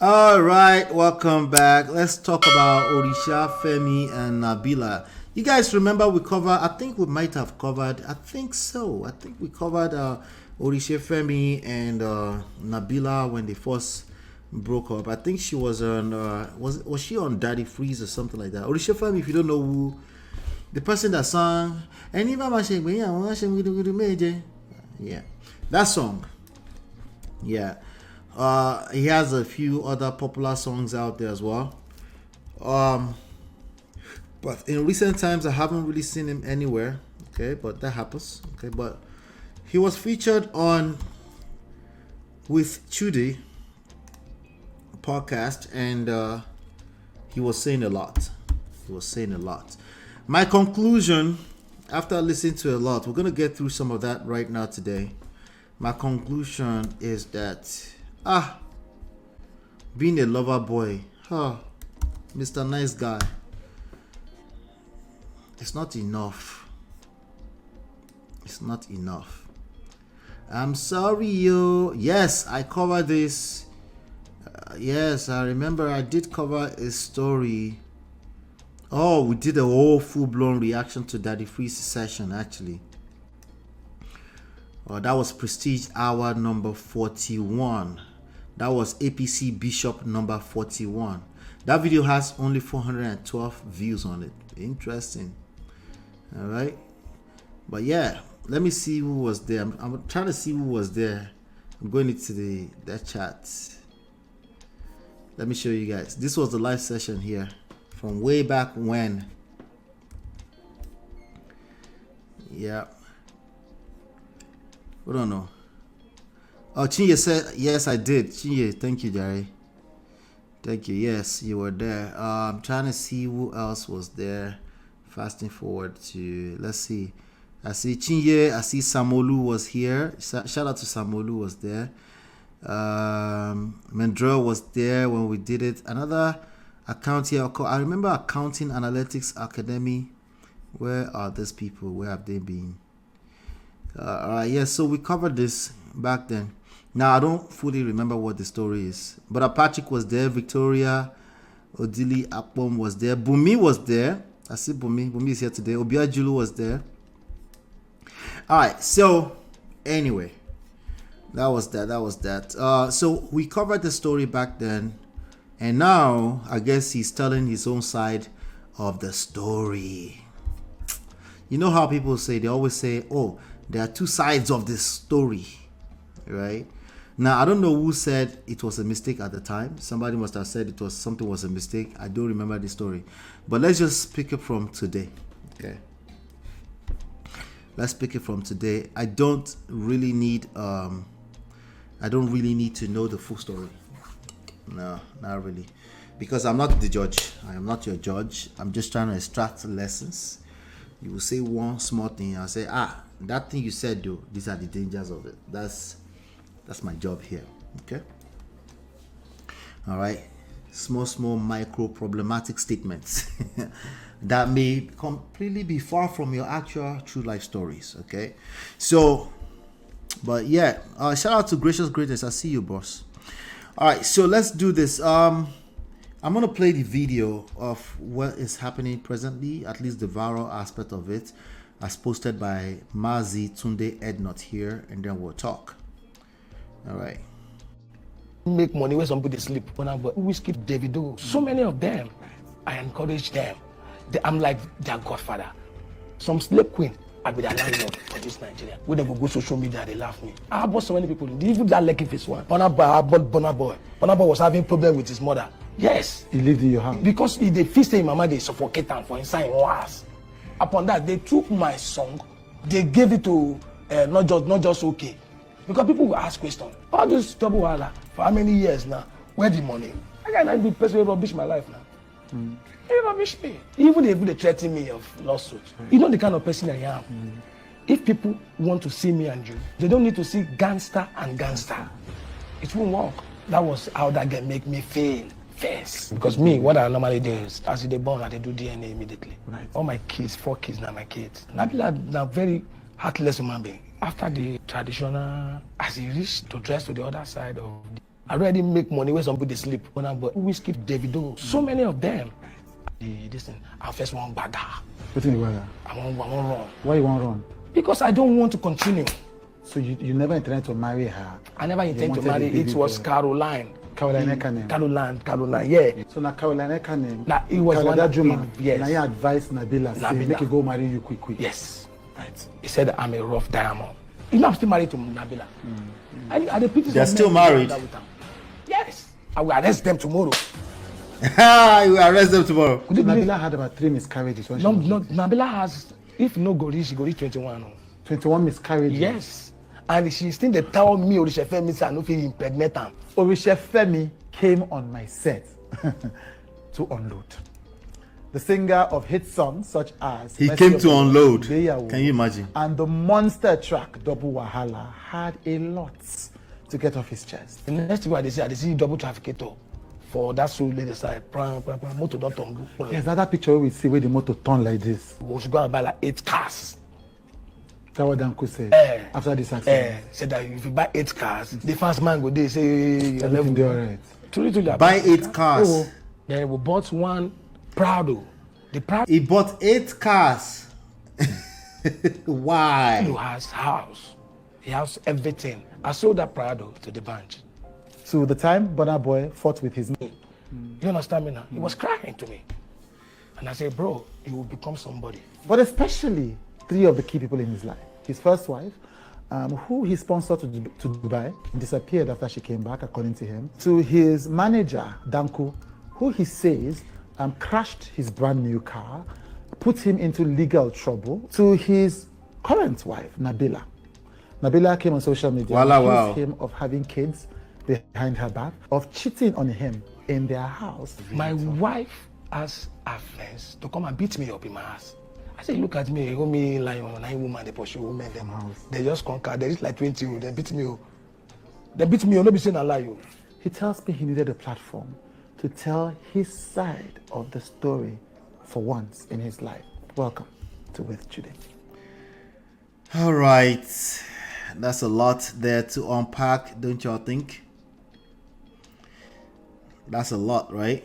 All right, welcome back. Let's talk about Oritshe Femi and Nabila. You guys remember we covered? I think we might have covered. I think so. I think we covered Oritshe Femi and Nabila when they first broke up. I think she was on. Was she on Daddy Freeze or something like that? Oritshe Femi, if you don't know who, the person that sang, yeah, that song. Yeah. He has a few other popular songs out there as well. But in recent times, I haven't really seen him anywhere. Okay, but that happens. Okay, but he was featured on with Chudy podcast, and he was saying a lot. He was saying a lot. My conclusion, after listening to a lot, we're gonna get through some of that right now today. My conclusion is that being a lover boy, Mr. Nice Guy, it's not enough. It's not enough. I'm sorry, yo. Yes, I covered this. Yes, I remember I did cover a story. Oh, we did a whole full-blown reaction to Daddy Freeze's session, actually. That was Prestige Hour number 41. That was APC Bishop number 41. That video has only 412 views on it. Interesting. All right. But yeah, let me see who was there. I'm trying to see who was there. I'm going into that chat. Let me show you guys. This was the live session here from way back when. Yeah. I don't know. Oh, Chinye said, yes, I did. Chinye, thank you, Jerry. Thank you. Yes, you were there. I'm trying to see who else was there. Fasting forward to, let's see. I see Chinye. I see Samolu was here. Shout out to Samolu was there. Mendro was there when we did it. Another account here. I remember Accounting Analytics Academy. Where are these people? Where have they been? All right, yes, so we covered this back then. Now, I don't fully remember what the story is. But Patrick was there. Victoria Odili Akpom was there. Bumi was there. I see Bumi. Bumi is here today. Obia Julu was there. All right, so anyway, that was that. So we covered the story back then. And now, I guess he's telling his own side of the story. You know how people say, they always say, oh, there are two sides of this story, right? Now, I don't know who said it was a mistake at the time. Somebody must have said something was a mistake. I don't remember the story. But let's just pick it from today, okay? Let's pick it from today. I don't really need to know the full story. No, not really. Because I'm not the judge. I am not your judge. I'm just trying to extract lessons. You will say one small thing. I'll say, that thing you said, though, these are the dangers of it. That's my job here. Okay. All right. Small micro problematic statements that may completely be far from your actual true life stories. Okay. So, but yeah, shout out to Gracious Greatest. I see you, boss. All right. So let's do this. I'm going to play the video of what is happening presently, at least the viral aspect of it, as posted by Mazi Tunde Ednot here, and then we'll talk. All right. Make money where somebody sleep. When I'm whiskey, Davido, so many of them, I encourage them. I'm like their godfather. Some slave queen, I'll be their landlord for this Nigeria. When they go social media, they laugh me. I bought so many people. Even that lucky face one. I bought Burna Boy. Burna Boy was having problem with his mother. Yes. He lived in your house? Because if they feast him, mama, they suffocate him for inside was. Upon that, they took my song, they gave it to not just okay. Because people will ask questions. All this trouble for how many years now? Where the money? I cannot be person who rubbish my life now. They rubbish me. Even if they threaten me of lawsuit. You know the kind of person I am. If people want to see me and you, they don't need to see gangster and gangster. It won't work. That was how that guy make me feel. First. Because me, what I normally do is, as they born, I do DNA immediately. Right. All my kids, 4 kids now, my kids. Nabila now very heartless human being. After the traditional, as he reached to dress to the other side of I already make money when somebody sleep. When I but we skip Davido. So many of them. This thing, I first one bagger. What do you mean? I want run. Why you want to run? Because I don't want to continue. So you never intended to marry her? I never intended to marry. It was Caroline. Caroline Ekanem. Caroline, yeah. So now Caroline Ekanem. Now it was one Danjuma. Yes. Now you advised Nabila, say make you go marry you quick. Yes. Right. He said I'm a rough diamond. You know I'm still married to Nabila. They're still married. Yes. I will arrest them tomorrow. You will arrest them tomorrow. So Nabila had about 3 miscarriages. No, Nabila has, if no go reach, she go reach 21. 21 miscarriages? Yes. And she still they tell me Oritshe Femi say I no fit impregnate am. Oritshe Femi came on my set to unload. The singer of hit songs such as He came to unload. Can you imagine? And the monster track Double Wahala had a lot to get off his chest. The next thing I see double trafficator for that soul lady side. Motor don't turn. Yes, that picture we see where the motor turn like this. We should go and buy like 8 cars. That's what Danku said after this accident. Said that if you buy 8 cars, the first man go there say everything be alright. Truly, buy 8 cars. Oh, then we bought one Prado. The Prado. He bought 8 cars. Why? He has house. He has everything. I sold that Prado to the bunch. So the time Burna Boy fought with his mate. You understand me now? He was crying to me. And I said, bro, you will become somebody. But especially 3 of the key people in his life. His first wife, who he sponsored to Dubai, disappeared after she came back, according to him. To his manager, Danku, who he says crashed his brand new car, put him into legal trouble. To his current wife, Nabila. Nabila came on social media and accused him of having kids behind her back, of cheating on him in their house. My wife asked her friends to come and beat me up in my house. I said, look at me, hold me like 9 women, they pursue women, them house. They just conquer, there is like 20, they beat me. They beat me, not be saying I lie you. He tells me he needed a platform to tell his side of the story for once in his life. Welcome to With Judy. All right. That's a lot there to unpack, don't y'all think? That's a lot, right?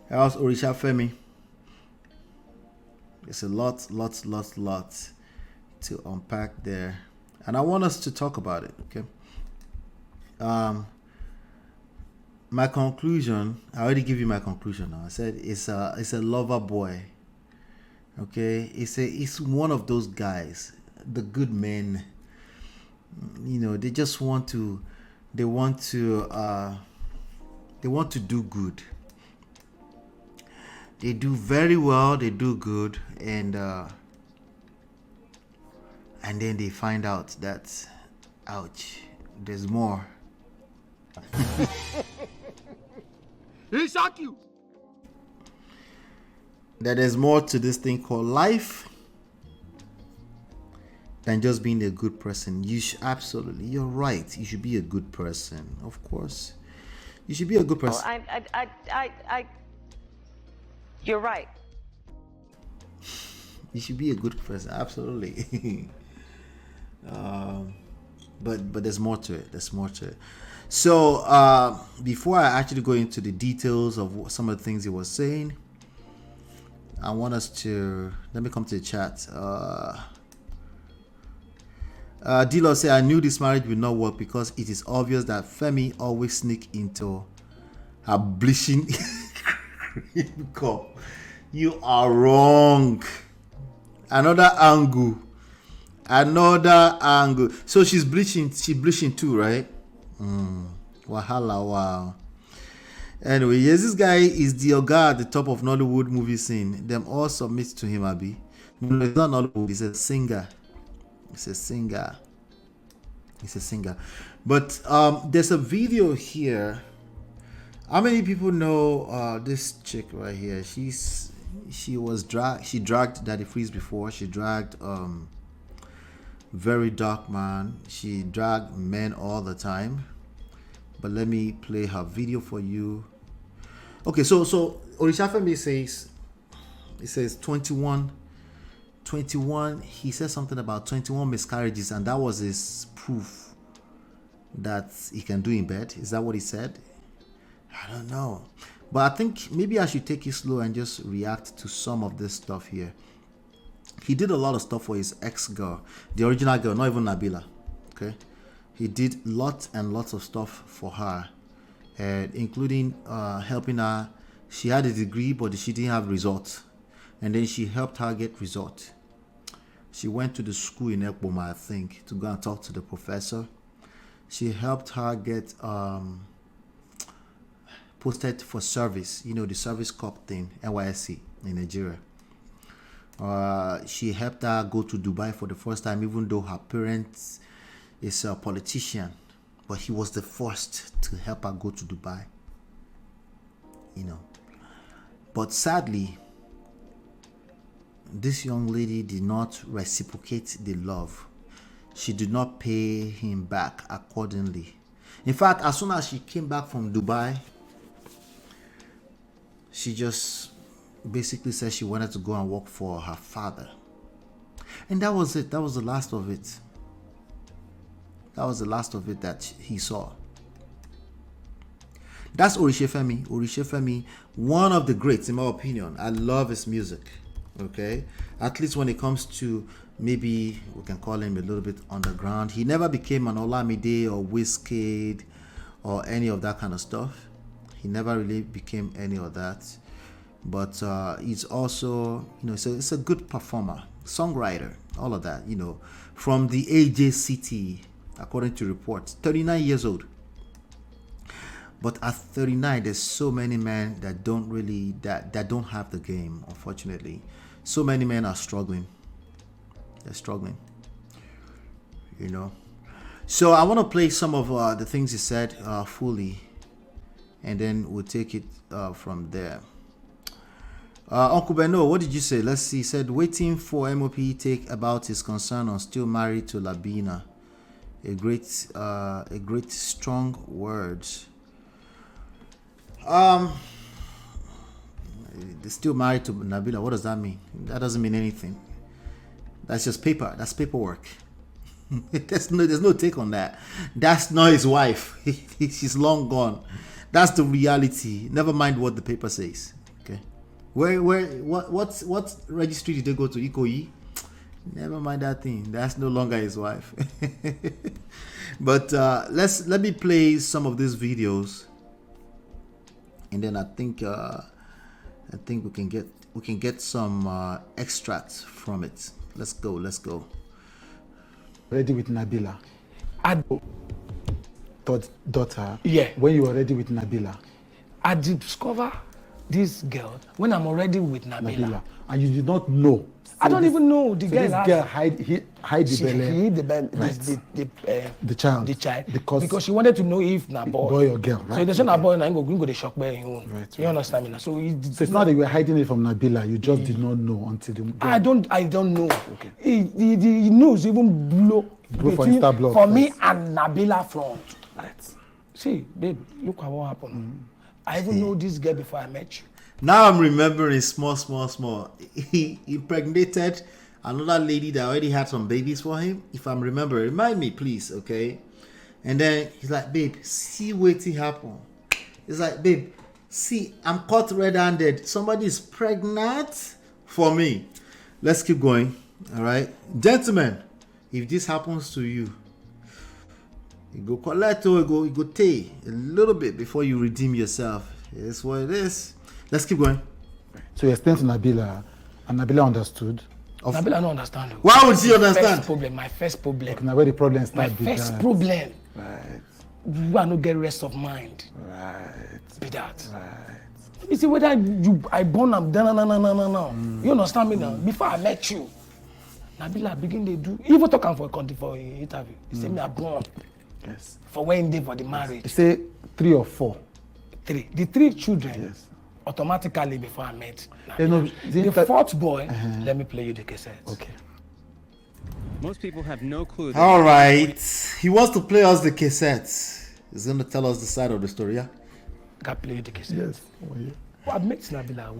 How's Oritshe Femi? It's a lot to unpack there. And I want us to talk about it, okay? My conclusion, I already give you my conclusion now. I said it's a lover boy. Okay? It's one of those guys, the good men. You know, they just want to do good. They do very well, they do good, and then they find out that, ouch, there's more. He shock you. That there's more to this thing called life than just being a good person. Absolutely, you're right. You should be a good person, of course. You should be a good person. You're right. You should be a good person, absolutely. But there's more to it. So before I actually go into the details of some of the things he was saying, I want us to let me come to the chat. Dilo say, I knew this marriage will not work because it is obvious that Femi always sneak into her bleaching cream cup. You are wrong. Another angle. So she's bleaching too, right? Wahala, wow. Anyway, yes, this guy is the Oga at the top of Nollywood movie scene. Them all submit to him, Abi. No, it's not Nollywood, he's a singer. But there's a video here. How many people know this chick right here? She dragged Daddy Freeze before. She dragged Very Dark Man. She dragged men all the time. But let me play her video for you. Okay, so Oritshe Femi says 21. He said something about 21 miscarriages, and that was his proof that he can do in bed. Is that what he said? I don't know. But I think maybe I should take it slow and just react to some of this stuff here. He did a lot of stuff for his ex-girl, the original girl, not even Nabila. Okay, he did lots and lots of stuff for her, and including helping her. She had a degree, but she didn't have results, and then she helped her get results. She went to the school in Ekboma, I think, to go and talk to the professor. She helped her get posted for service, the service corps thing, NYSC in Nigeria. She helped her go to Dubai for the first time, even though her parents is a politician, but he was the first to help her go to Dubai. But sadly, this young lady did not reciprocate the love. She did not pay him back accordingly. In fact, as soon as she came back from Dubai, she just basically said she wanted to go and work for her father. And that was it. That was the last of it. That was the last of it that he saw. That's Oritshe Femi. Oritshe Femi, one of the greats in my opinion. I love his music. Okay, at least when it comes to, maybe we can call him a little bit underground. He never became an Olamide or Wizkid or any of that kind of stuff. He never really became any of that. But he's also, it's a good performer, songwriter, all of that, from the AJCT, according to reports, 39 years old. But at 39, there's so many men that don't really, that don't have the game, unfortunately. So many men are struggling. They're struggling, So I want to play some of the things he said fully, and then we'll take it from there. Uncle Beno, what did you say? Let's see. He said, waiting for MOP take about his concern on still married to Labina. A great strong words. They're still married to Nabila. What does that mean? That doesn't mean anything. That's just paper. That's paperwork. There's no take on that. That's not his wife. She's long gone. That's the reality. Never mind what the paper says. Okay. What registry did they go to? Ikoyi? Never mind that thing. That's no longer his wife. But let me play some of these videos, and then I think we can get some extracts from it. Let's go. Ready with Nabila. Daughter. Yeah. When you are ready with Nabila. I discover this girl when I'm already with Nabila. And you did not know. I don't even know the girl. This girl hide the belly. She hid the belly. Right. The child. Because she wanted to know if na boy or girl. Right. So they say na boy, na go the shock by him. Right. You understand me now? So it's not that you were hiding it from Nabila. You just did not know until the girl. I don't know. Okay. The news even blew for me and Nabila front. Right. See, babe, look at what happened. I even know this girl before I met you. Now I'm remembering small. He impregnated another lady that already had some babies for him. If I'm remembering, remind me, please, okay? And then he's like, babe, see waiting happen. He's like, babe, see, I'm caught red-handed. Somebody is pregnant for me. Let's keep going, all right? Gentlemen, if this happens to you, you go collect or you go take a little bit before you redeem yourself. It's what it is. Let's keep going. So you explained to Nabila, and Nabila understood. Nabila don't understand. Why would she understand? My first problem. Okay, now where the problem starts. My first problem. Right. You are not get rest of mind. Right. Be that. Right. You see whether I born am no. You understand me now? Before I met you, Nabila begin to do. Even talk am for interview. He say me I born. Yes. For when they for the marriage. He say 3 or 4. 3. The 3 children. Yes. Automatically before I met. The 4th boy. Let me play you the cassette. Okay. Most people have no clue. All right. He wants to play us the cassettes. He's going to tell us the side of the story, yeah? Can play you the cassette. Yes. Oh, yeah. Well, I met Nabila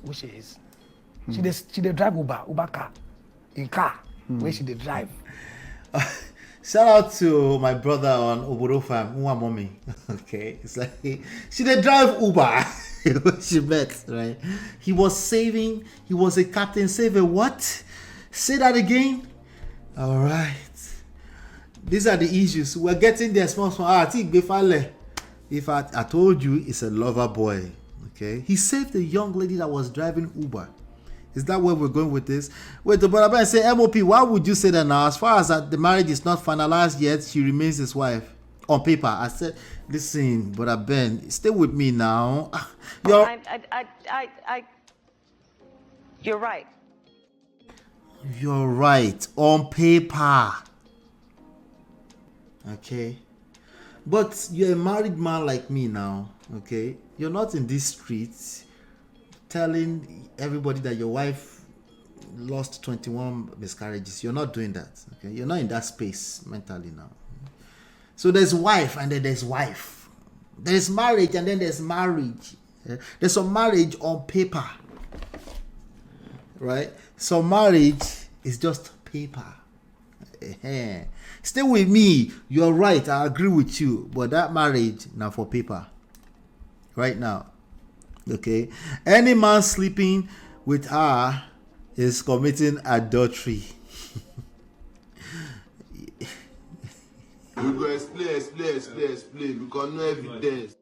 who she is. She dey drive Uber car in car where she dey drive. Shout out to my brother on Obodo Farm, Mommy. Okay, it's like she did drive Uber. She met, right? He was a captain saving what? Say that again. All right. These are the issues. We're getting there small. If I told you it's a lover boy, okay? He saved a young lady that was driving Uber. Is that where we're going with this? Wait, but I say, MOP, why would you say that now? As far as the marriage is not finalized yet, she remains his wife. On paper, I said, listen, Brother Ben, stay with me now. You're right. You're right. On paper. Okay. But you're a married man like me now. Okay. You're not in these streets telling everybody that your wife lost 21 miscarriages. You're not doing that. Okay. You're not in that space mentally now. So there's wife and then there's wife. There's marriage and then there's marriage. There's some marriage on paper. Right? So marriage is just paper. Stay with me. You're right. I agree with you. But that marriage now for paper. Right now. Okay? Any man sleeping with her is committing adultery. We go explain because no evidence.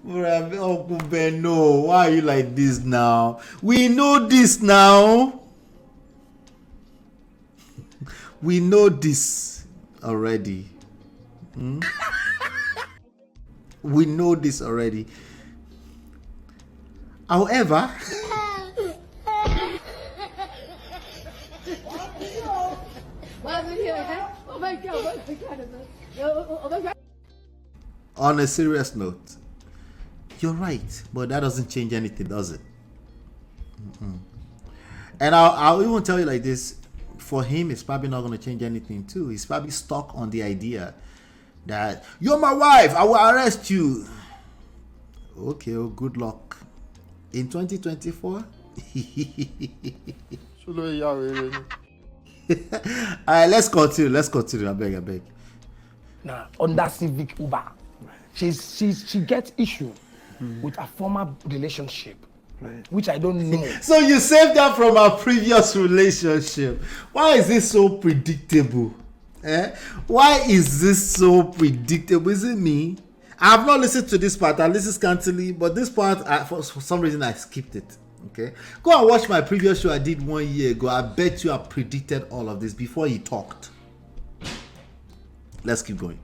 Uncle Ben, no. Why are you like this now? We know this now. We know this already. We know this already. However, on a serious note, you're right, but that doesn't change anything, does it? And I'll even tell you like this. For him, it's probably not going to change anything too. He's probably stuck on the idea that you're my wife, I will arrest you. Okay, well, good luck. In 2024? Alright, let's continue. I beg. Now, under civic Uber, she gets issue with a former relationship. Right. Which I don't know. So you saved her from a previous relationship. Why is this so predictable? Why is this so predictable? Is it me? I have not listened to this part. I listened scantily, but this part, for some reason, I skipped it. Okay, go and watch my previous show I did 1 year ago. I bet you I predicted all of this before he talked. Let's keep going.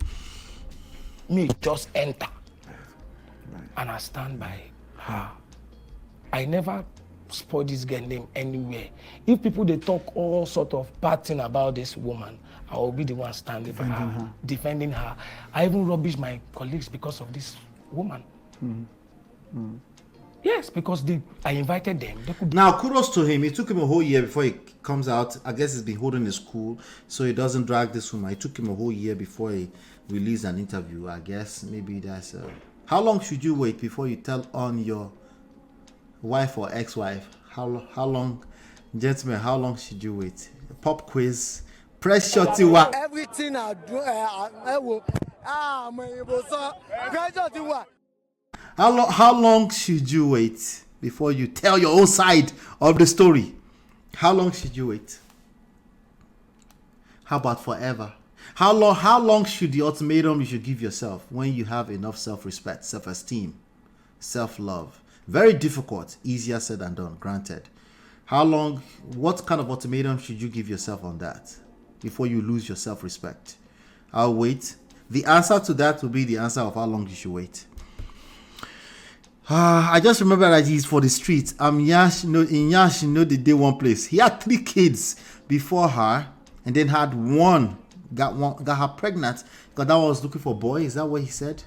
Me just enter, and I stand by her. I never spoil this girl name anywhere. If people they talk all sort of bad thing about this woman, I will be the one standing by her, defending her. I even rubbish my colleagues because of this woman. Yes, because I invited them. Now, kudos to him. It took him a whole year before he comes out. I guess he's been holding his cool, so he doesn't drag this woman. It took him a whole year before he released an interview. I guess maybe that's... How long should you wait before you tell on your wife or ex-wife? How long, gentlemen, how long should you wait? Pop quiz. Press shorty wa. Everything I do, How long should you wait before you tell your own side of the story? How long should you wait? How about forever? How long should the ultimatum you should give yourself when you have enough self-respect, self-esteem, self-love? Very difficult, easier said than done, granted. How long, what kind of ultimatum should you give yourself on that before you lose your self-respect? I'll wait. The answer to that will be the answer of how long you should wait. I just remember that he's for the streets. In Yash, the day one place. He had 3 kids before her and then had one, got her pregnant because that one was looking for a boy. Is that what he said?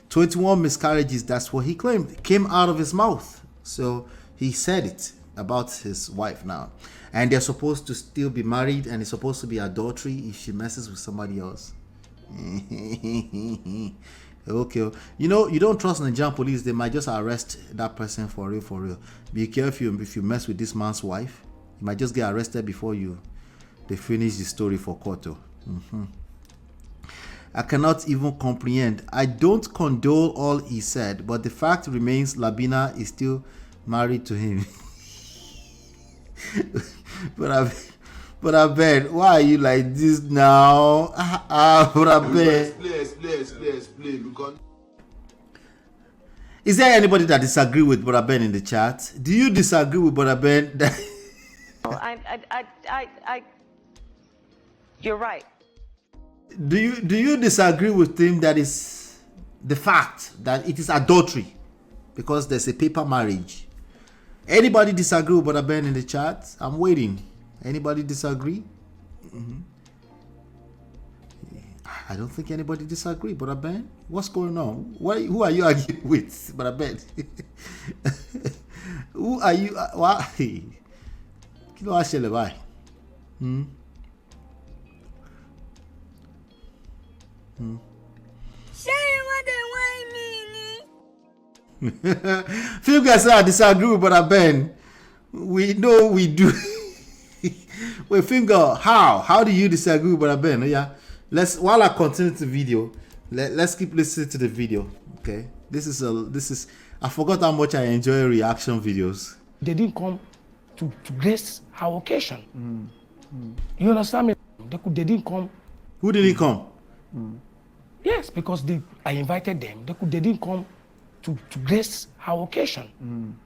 21 miscarriages, that's what he claimed. Came out of his mouth. So he said it about his wife now. And they're supposed to still be married and it's supposed to be adultery if she messes with somebody else. Okay. You know, you don't trust Nigerian police. They might just arrest that person for real. Be careful if you mess with this man's wife. You might just get arrested before you they finished the story for Koto. I cannot even comprehend. I don't condole all he said, but the fact remains Labina is still married to him. But I bet, why are you like this now? But I bet. Explain, because Is there anybody that disagree with Brother Ben in the chat? Do you disagree with Brother Ben? You're right. Do you disagree with him that is the fact that it is adultery because there's a paper marriage? Anybody disagree with Brother Ben in the chat? I'm waiting. Anybody disagree? I don't think anybody disagree, Brother Ben. What's going on? Who are you arguing with, Brother Ben? Who are you? Why? Kilo ashele bye. Few guys I disagree with Brother Ben. We know we do. Wait, Finger, how do you disagree with Brother Ben? Yeah, while I continue the video, let's keep listening to the video. Okay, this is I forgot how much I enjoy reaction videos. They didn't come to grace our occasion. You understand me? They didn't come. Who didn't come? Yes, because I invited them. They didn't come to grace our occasion.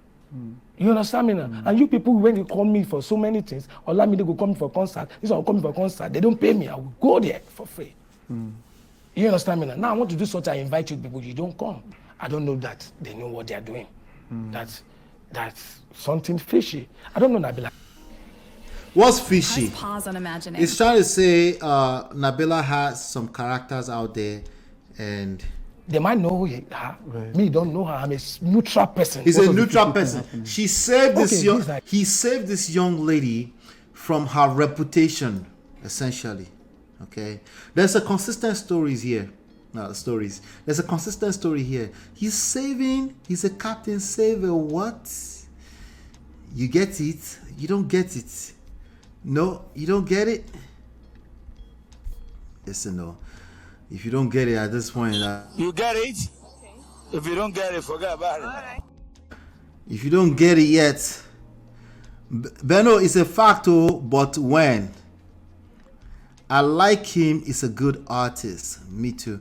You understand me now? And you people, when you call me for so many things, or let me to go come for concert, this one come for concert, they don't pay me. I will go there for free. You understand me now? Now I want to do such. I invite you people, you don't come. I don't know that they know what they are doing. That's something fishy. I don't know, Nabila. What's fishy? Pause on imagining. It's trying to say Nabila has some characters out there, and they might know her. Right. Me don't know her. I'm a neutral person. He's a neutral person. She saved this he saved this young lady from her reputation, essentially. Okay. There's a consistent stories here. No, stories. There's a consistent story here. He's a captain saver. What? You get it? You don't get it. No, you don't get it? Yes and no. If you don't get it at this point, you get it. If you don't get it, forget about it. Right. If you don't get it yet, Beno is a factor, but when I like him, he's a good artist. Me too.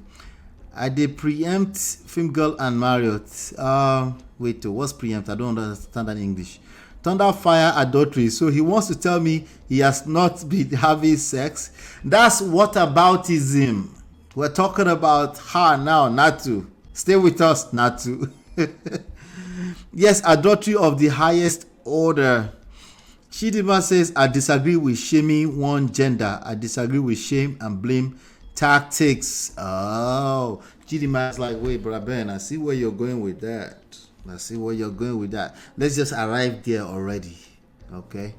I did preempt Film Girl and Marriott. Wait, what's preempt? I don't understand that in English. Thunder, fire, adultery. So he wants to tell me he has not been having sex. That's whataboutism. We're talking about her now, Natu. Stay with us, Natu. Yes, adultery of the highest order. Chidima says, I disagree with shaming one gender. I disagree with shame and blame tactics. Oh, Chidima is like, wait, Brother Ben, I see where you're going with that. Let's just arrive there already. Okay?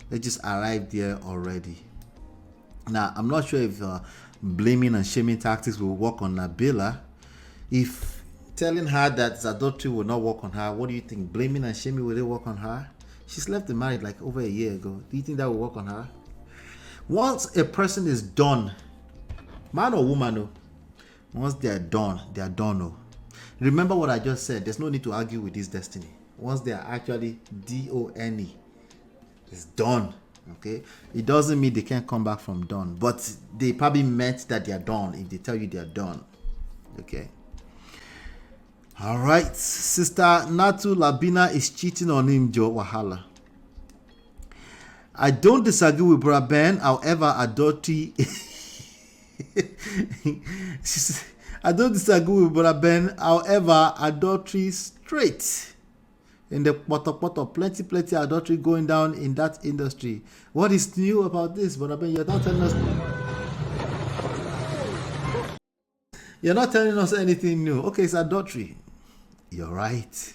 Let's just arrive there already. Now, I'm not sure if blaming and shaming tactics will work on Nabila. If telling her that adultery will not work on her, what do you think? Blaming and shaming, will it work on her? She's left the marriage like over a year ago. Do you think that will work on her? Once a person is done, man or woman, once they are done, no. Remember what I just said. There's no need to argue with this destiny. Once they are actually done, it's done. Okay, it doesn't mean they can't come back from done, but they probably meant that they are done if they tell you they are done. Okay. All right, Sister Natu Labina is cheating on him, Joe Wahala. I don't disagree with Brother Ben. However, adultery. I don't disagree with Brother Ben. However, adultery straight. In the poto, plenty adultery going down in that industry. What is new about this, Brother Ben? You're not telling us anything new. Okay, it's adultery. You're right.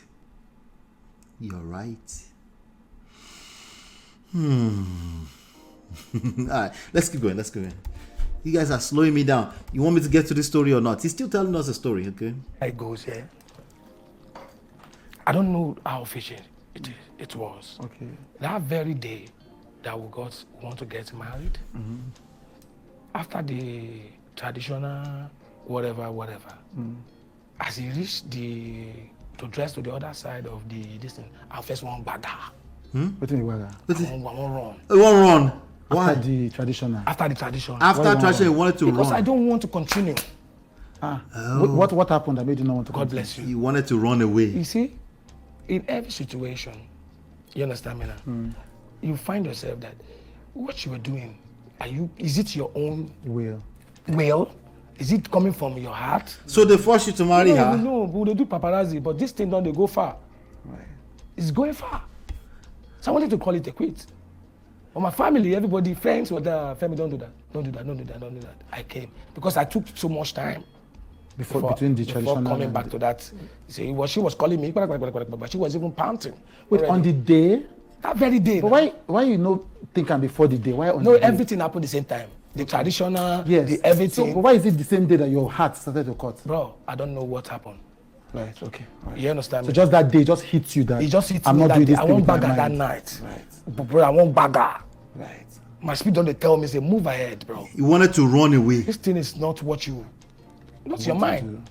Alright, let's keep going. You guys are slowing me down. You want me to get to this story or not? He's still telling us a story, okay? It goes here. I don't know how official it was. Okay. That very day, that we want to get married. After the traditional whatever, as he reached to dress to the other side of this thing, I first want baga. What do you mean? I want run. You want run? Why? After the traditional. After the tradition. After tradition, you wanted to because run. I don't want to continue. What happened that made you not want to God continue? bless you. You wanted to run away. You see, in every situation, you understand me now? You find yourself that what you were doing, is it your own Will. will? Is it coming from your heart? So they forced you to marry her. No, but they do paparazzi, but this thing don't they go far. Right. It's going far. So I wanted to call it a quit. But my family, everybody, friends, were there. Femi, don't do that. I came because I took so much time Between the before traditional coming and back to that. See, she was calling me, but she was even panting. Wait, already. on the day? That very day. But why you know think and before the day? Why on No, the day? everything happened the same time. The traditional, Yes. the everything. So but why is it the same day that your heart started to cut? Bro, I don't know what happened. Right. Okay. All right. You understand So me? just that day, just hits you that It just hit I'm me not that doing day. this I thing want with my bagger that mind. night. Right. But bro, I want bagger. Right. My spirit don't tell me, say, move ahead, bro. You wanted to run away. This thing is not what you, not your mind.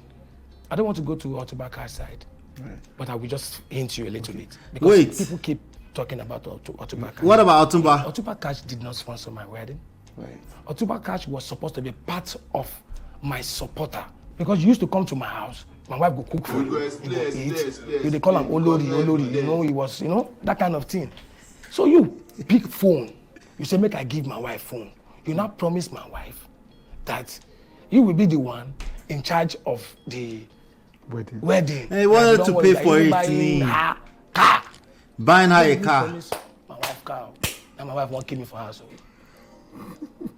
I don't want to go to Otubaka's side, Right. but I will just hint you a little bit. Because Wait. people keep talking about Otubaka. What about Otumba? Otubaka did not sponsor my wedding. Right. Otubaka was supposed to be part of my supporter because you used to come to my house. My wife would cook for you. You they call him Olori. You know, he was, that kind of thing. So you pick phone. You say, make I give my wife phone. You now promise my wife that you will be the one in charge of the wedding. Hey, wanted Don't to worry, pay for you it, buying clean. her car. Buying her a You car. promise my wife car. And my wife won't kill me for her. So.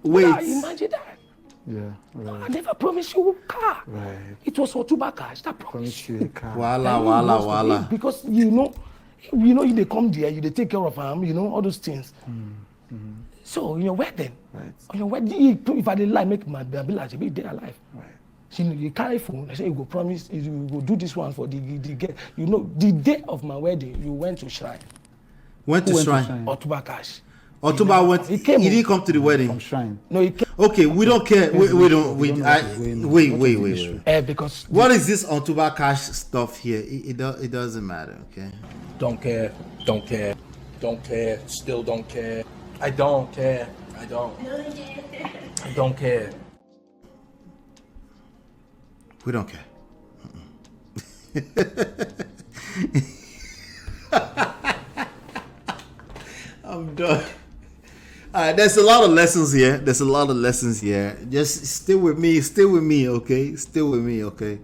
Wait. Imagine that. Yeah. I Right. never promised you a car. Right. It was Otubaka that promised Promise you. you a car. Wala. Because they come there, they take care of them, all those things. So in your wedding, Right. on your wedding, if I didn't lie, make my Nabila be there alive. Right. So, you carry phone. I say you go promise, you go do this one for the get. The day of my wedding, you went to shrine. Went to Who went to shrine. shrine? Otubakash. Otumba went. He came. He didn't come to the From wedding. shrine. No, he came. Okay, we don't care. We don't. We don't know I- what is going on. Wait. What is the issue? Because What is this Otumba cash stuff here? It doesn't matter. Okay. Don't care, still don't care. I don't care, I don't care. We don't care. I'm done. There's a lot of lessons here. Just stay with me, okay? Stay with me, okay?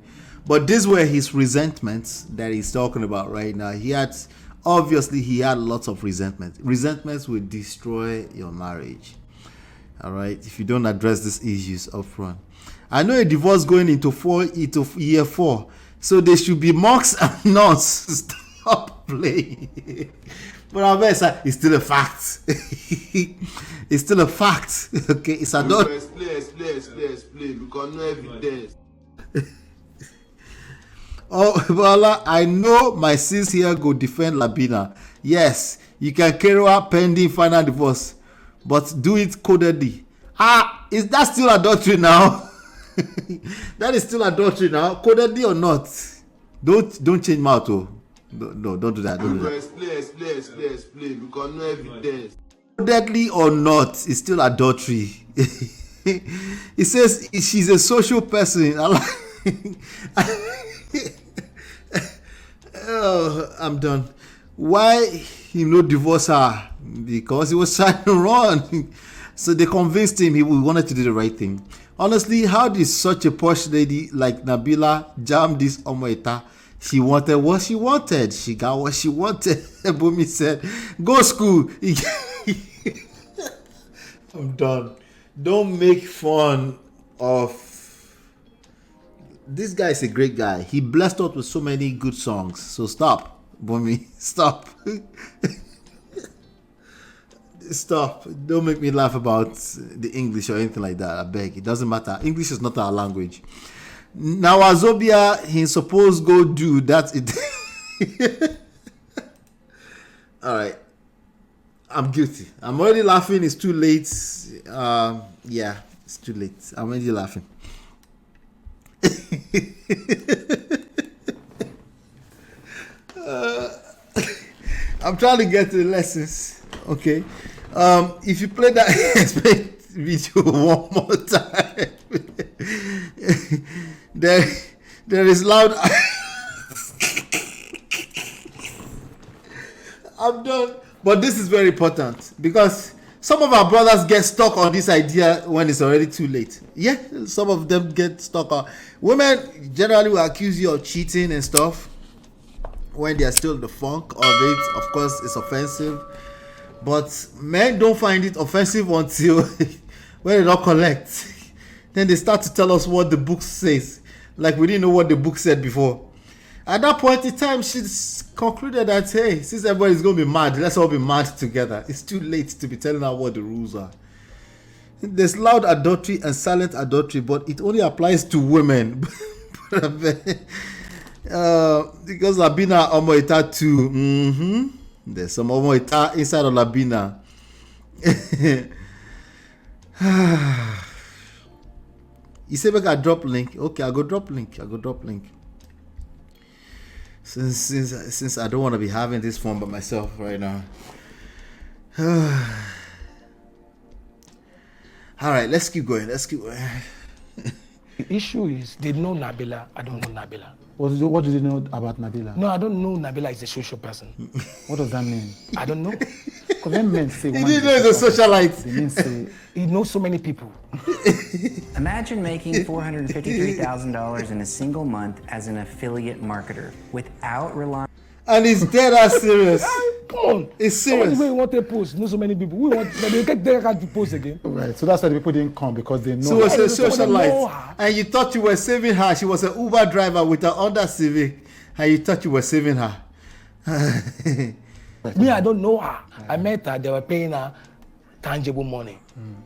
But these were his resentments that he's talking about right now. He had lots of resentment. Resentments will destroy your marriage. All right, if you don't address these issues up front. I know a divorce going into year 4, so there should be monks and nuns. Stop playing. But I bet it's still a fact. It's still a fact. Okay, it's a not. Explain, because no evidence. Oh, Bola, I know my sis here go defend Labina. Yes, you can carry out pending final divorce, but do it codedly. Is that still adultery now? That is still adultery now, codedly or not? Don't change mouth, oh. No, don't do that. Don't do that. Explain, because no evidence. Codedly or not, it's still adultery. It says she's a social person. Oh, I'm done. Why he no divorce her? Because he was trying to run. So they convinced him he wanted to do the right thing. Honestly, how did such a posh lady like Nabila jam this Omoita? She wanted what she wanted. She got what she wanted. Bumi said, go school. I'm done. Don't make fun of... This guy is a great guy. He blessed us with so many good songs. So stop, Bumi. Stop. Stop. Don't make me laugh about the English or anything like that. I beg. It doesn't matter. English is not our language. Now, Azobia, he supposed go do that. All right. I'm guilty. I'm already laughing. It's too late. Yeah, it's too late. I'm already laughing. I'm trying to get to the lessons. Okay. If you play that video one more time, there is loud. I'm done. But this is very important because some of our brothers get stuck on this idea when it's already too late. Yeah, some of them get stuck on. Women generally will accuse you of cheating and stuff when they are still in the funk of it. Of course, it's offensive. But men don't find it offensive until when they don't collect. Then they start to tell us what the book says. Like we didn't know what the book said before. At that point in time, she's concluded that, hey, since everybody's going to be mad, let's all be mad together. It's too late to be telling her what the rules are. There's loud adultery and silent adultery, but it only applies to women. Because Labina Omoita too. There's some Omoita inside of Labina. You say make I drop link. Okay, I'll go drop link. Since I don't want to be having this fun by myself right now. All right, let's keep going. The issue is they know Nabila. I don't know Nabila. What do you know about Nabila? No, I don't know Nabila is a social person. What does that mean? I don't know. Because when men say he didn't know he's a socialite. They mean say He knows so many people. Imagine making $453,000 in a single month as an affiliate marketer without relying. And he's dead ass serious. Come on. It's serious. We want to post. Know so many people. We want. They can't post again. right. So that's why the people didn't come because they know. So it's a Some of them know socialite. her. And you thought you were saving her. She was an Uber driver with an Honda Civic. And you thought you were saving her. Me, I don't know her. I met her. They were paying her tangible money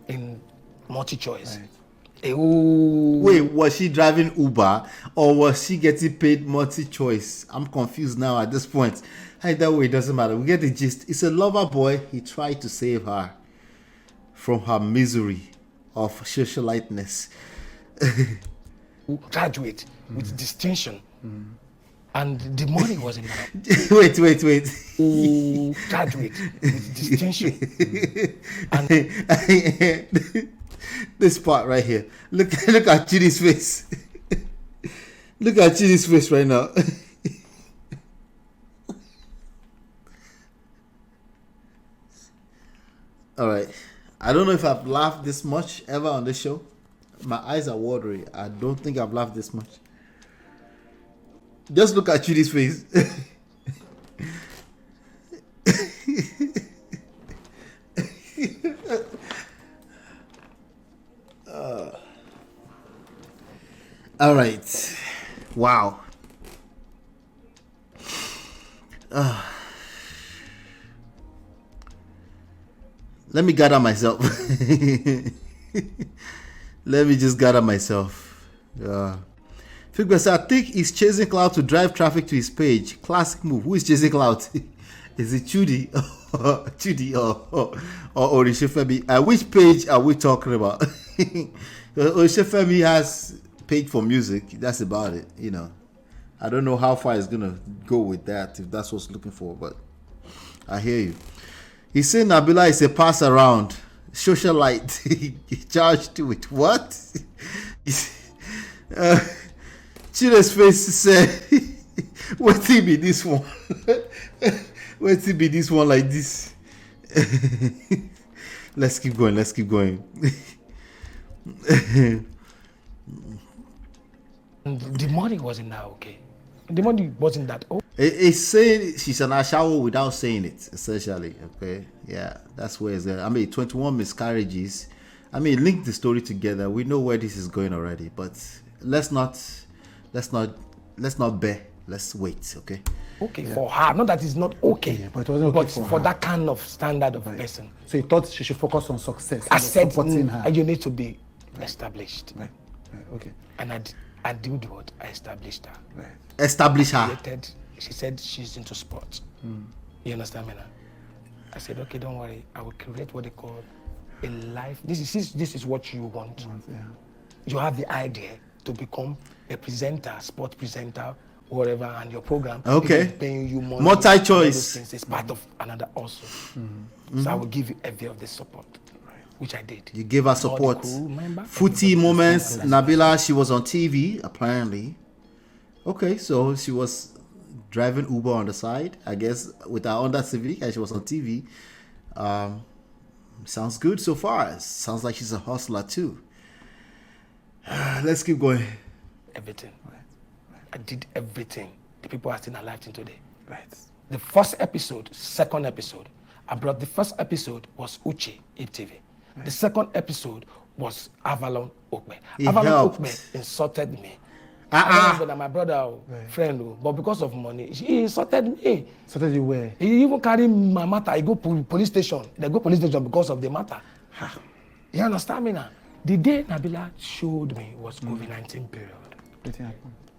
in multi-choice. Right. Wait, was she driving Uber or was she getting paid multi-choice? I'm confused now at this point. Either way, it doesn't matter. We get the gist. It's a lover boy. He tried to save her from her misery of socialiteness. Graduate with distinction. And the money wasn't enough. Wait. Graduate with distinction. And this part right here. Look at Chidi's face. Look at Chidi's face right now. All right. I don't know if I've laughed this much ever on this show. My eyes are watery. I don't think I've laughed this much. Just look at Chidi's face. All right. Wow. Let me gather myself. Let me just gather myself. Figure says, I think he's chasing Cloud to drive traffic to his page. Classic move. Who is chasing Cloud? Is it Chudi? Chudi or Oritshe Femi? Which page are we talking about? Oritshe Femi has page for music. That's about it. You know, I don't know how far he's gonna go with that if that's what's looking for, but I hear you. He's saying Nabila is a pass around socialite. He charged to it. What? Chile's face said, "What it be this one? What it be this one like this?" Let's keep going. the money wasn't that okay. The money wasn't that okay. It's saying she's an ashawo without saying it, essentially. Okay, yeah, that's where it's at. I mean, 21 miscarriages. I mean, link the story together. We know where this is going already, but let's not bear. Let's wait. Okay. Okay, for her. Not that it's not okay, Yeah, but it wasn't okay for for her. that kind of standard of person. So he thought she should focus on success. I and said supporting her. you need to be established. Right. Okay. And I did what? I established her. Establish her. She said she's into sports. You understand me now? I said, okay, don't worry. I will create what they call a life. This is what you want. Yeah. You have the idea to become a presenter, sport presenter, whatever, and your program is paying you money. Multi-choice. It's part of another also. So I will give you every of the support, which I did. You gave her support. Footy moments. Nabila, she was on TV, apparently. Okay, so she was driving Uber on the side, I guess, with her Honda Civic, and she was on TV. Sounds good so far. Sounds like she's a hustler too. Let's keep going. Everything. I did everything. The people are still alive till today. Right. The first episode, second episode, I brought the first episode was Uche TV. Right. The second episode was Avalon Okbe. Avalon Okbe insulted me. I don't know my brother, friend, but because of money, he insulted me. Insulted you where? He even carried my matter. I go police station. They go police station because of the matter. You understand me now? The day Nabila showed me was COVID-19 period.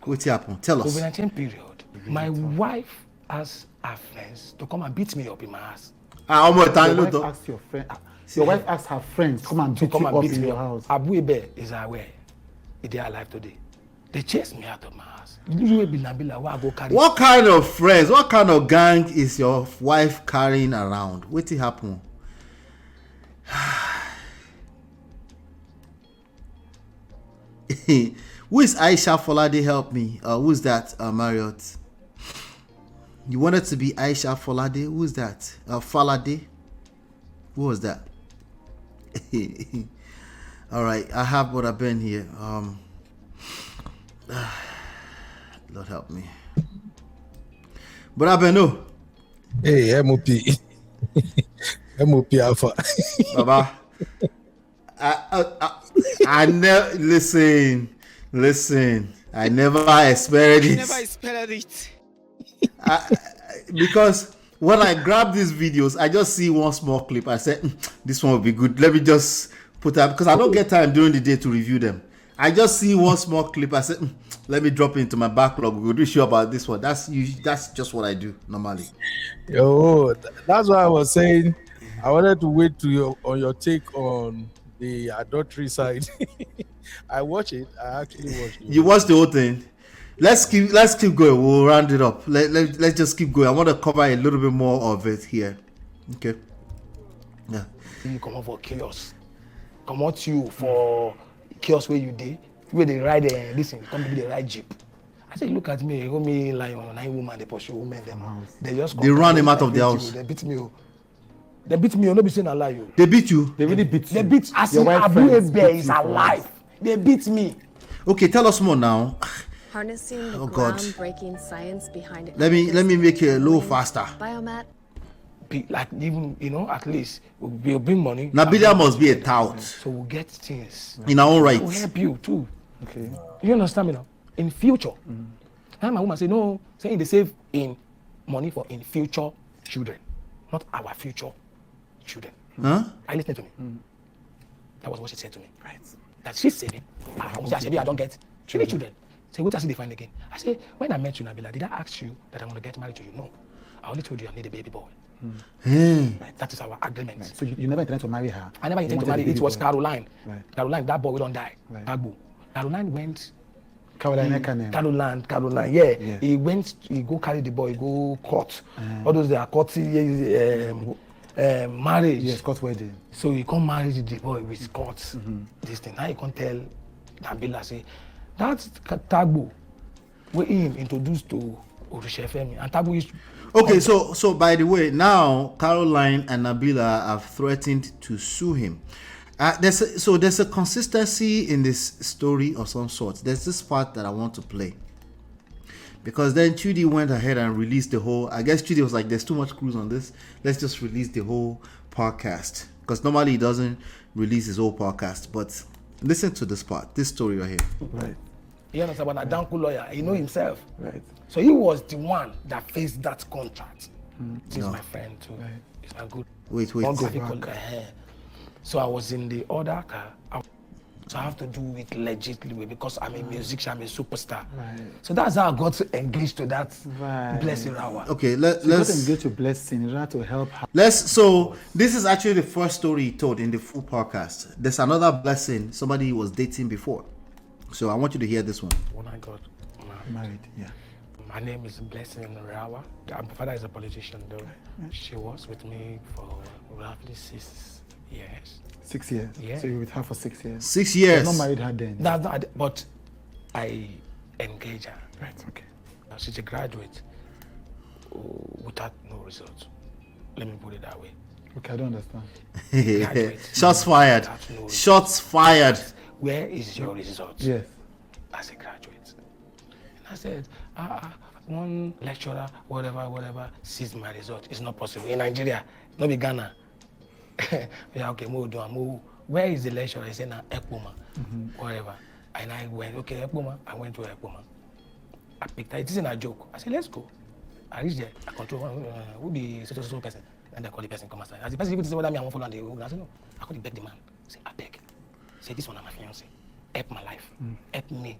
What happened? Tell us. COVID-19 period. My wife asked her friends to come and beat me up in my ass. Your wife asked your friend. Your wife asked her friends to come and beat you up in your house. Abu Ebe is aware. They are alive today. They chased me out of my house. What kind of friends, what kind of gang is your wife carrying around? What did happen? Who is Aisha Folade? Help me. Who's that, Marriott? You wanted to be Aisha Folade? Who's that? Folade? Who was that? All right, I have what I've been here. Lord help me. But I've been no. Hey, MOP. MOP Alpha. Baba. I never listen. I never expected it. Because when I grab these videos, I just see one small clip. I said, this one will be good. Let me just put that, because I don't get time during the day to review them. I just see one small clip. I said, let me drop it into my backlog. We'll do show about this one. That's just what I do normally. Oh, that's why I was saying I wanted to wait to your take on the adultery side. I watch it. I actually watched it. You watched the whole thing. Let's keep going. We'll round it up. Let's just keep going. I want to cover a little bit more of it here. Okay. Yeah. You come out for chaos. Come out you for chaos where you did. Where they ride listen, come to the ride jeep. I said, look at me, you hold me like on 9 women, they pursue women them. They run him out of the house. They beat me. They beat me, not be saying I lie you. They beat you? They really beat you. They beat as if Abu Bear is alive. They beat me. Okay, tell us more now. Harnessing the groundbreaking science behind it. Let me make it a little faster. Biomat. Like even at least we'll bring money. Nabila must be a tout. So we'll get things in our own right. We'll help you too. Okay. You understand me now? In future. And my woman say no, saying they save in money for in future children, not our future children. Huh? I listened to me. That was what she said to me. Right. That she's saving. I don't get 3 children. Say, what does he find again? I say, when I met you, Nabila, did I ask you that I want to get married to you? No. I only told you I need a baby boy. Right. That is our agreement. Right. So you never intended to marry her? I never intended to marry. It was Caroline. Right. Caroline, that boy will don't die. Right. Caroline went. Caroline, yeah. He went, he go carry the boy, go court. All those they are court marriage. Yes, court wedding. So he come marry the boy with court. This thing. Now he can't tell Nabila, say, that's Tagbo. We him introduced to Oritshe Femi. And Tagbo is okay, so by the way, now Caroline and Nabila have threatened to sue him. There's a consistency in this story of some sort. There's this part that I want to play. Because then Chudi went ahead and released the whole, I guess Chudi was like, there's too much cruise on this. Let's just release the whole podcast. Because normally he doesn't release his whole podcast. But listen to this part, this story right here. Right. You understand about a Danku lawyer, he know himself. Right. So he was the one that faced that contract. He's my friend too. Right. He's my good. Wait. So I was in the other car. So I have to do it legitimately because I'm a musician, I'm a superstar. Right. So that's how I got engaged to that blessing hour. Okay, So let's you got engaged to blessing in order to help her. So this is actually the first story he told in the full podcast. There's another blessing somebody he was dating before. So I want you to hear this one. When I got married, yeah. My name is Blessing Rawa. My father is a politician though. She was with me for roughly 6 years. 6 years? Yeah. So you were with her for 6 years? 6 years? You're not married her then? That's not, but I engage her. Right, okay. She's a graduate without no results. Let me put it that way. Okay, I don't understand. Shots fired. No shots fired. Where is your result? Yes. As a graduate. And I said, one lecturer, whatever, sees my result. It's not possible. In Nigeria, not be Ghana. Yeah, okay, move. Where is the lecturer? He said, now, Ekpoma, whatever. And I went, okay, Ekpoma. I went to Ekpoma. I picked her. It isn't a joke. I said, let's go. I reached there. I control who be so person. And I call the person come outside. As the person even say whether me I want follow and they go. I said, no. I call the beg the man. I say, I beg. Say, this one I'm my fiancé. Help my life. Help me.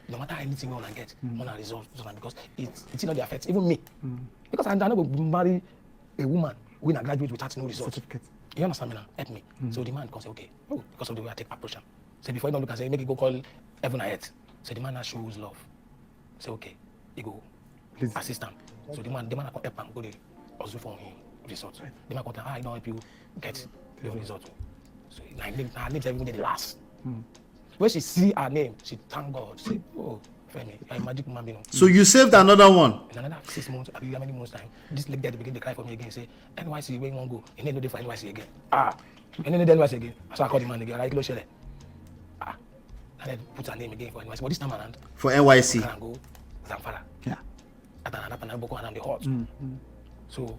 No matter anything we want to get, want to resolve because it's not the affect even me. Because I never marry a woman when I graduate without no result. Certificate. You understand me now? Help me. So the man can say, okay, because of the way I take approach him. Say before you don't look and say, make it go call heaven and earth. So the man now shows love. Say, okay, you go assist him. So the man can help him go there also for him result. The man can tell, I don't help you get your result. So her name's every day the last. When she see her name, she thank God. She say, oh, Femi, you're a magic woman being. So you saved another one. In another 6 months, how many months time? This lady there begin to cry for me again. Say, NYC, where you want to go? And then no day for NYC again. And then the NYC again. So I call the man again. Right, and then put her name again for NYC. But this time around, for NYC. I can go Zamfara. Yeah. And Boko Haram, the hot. So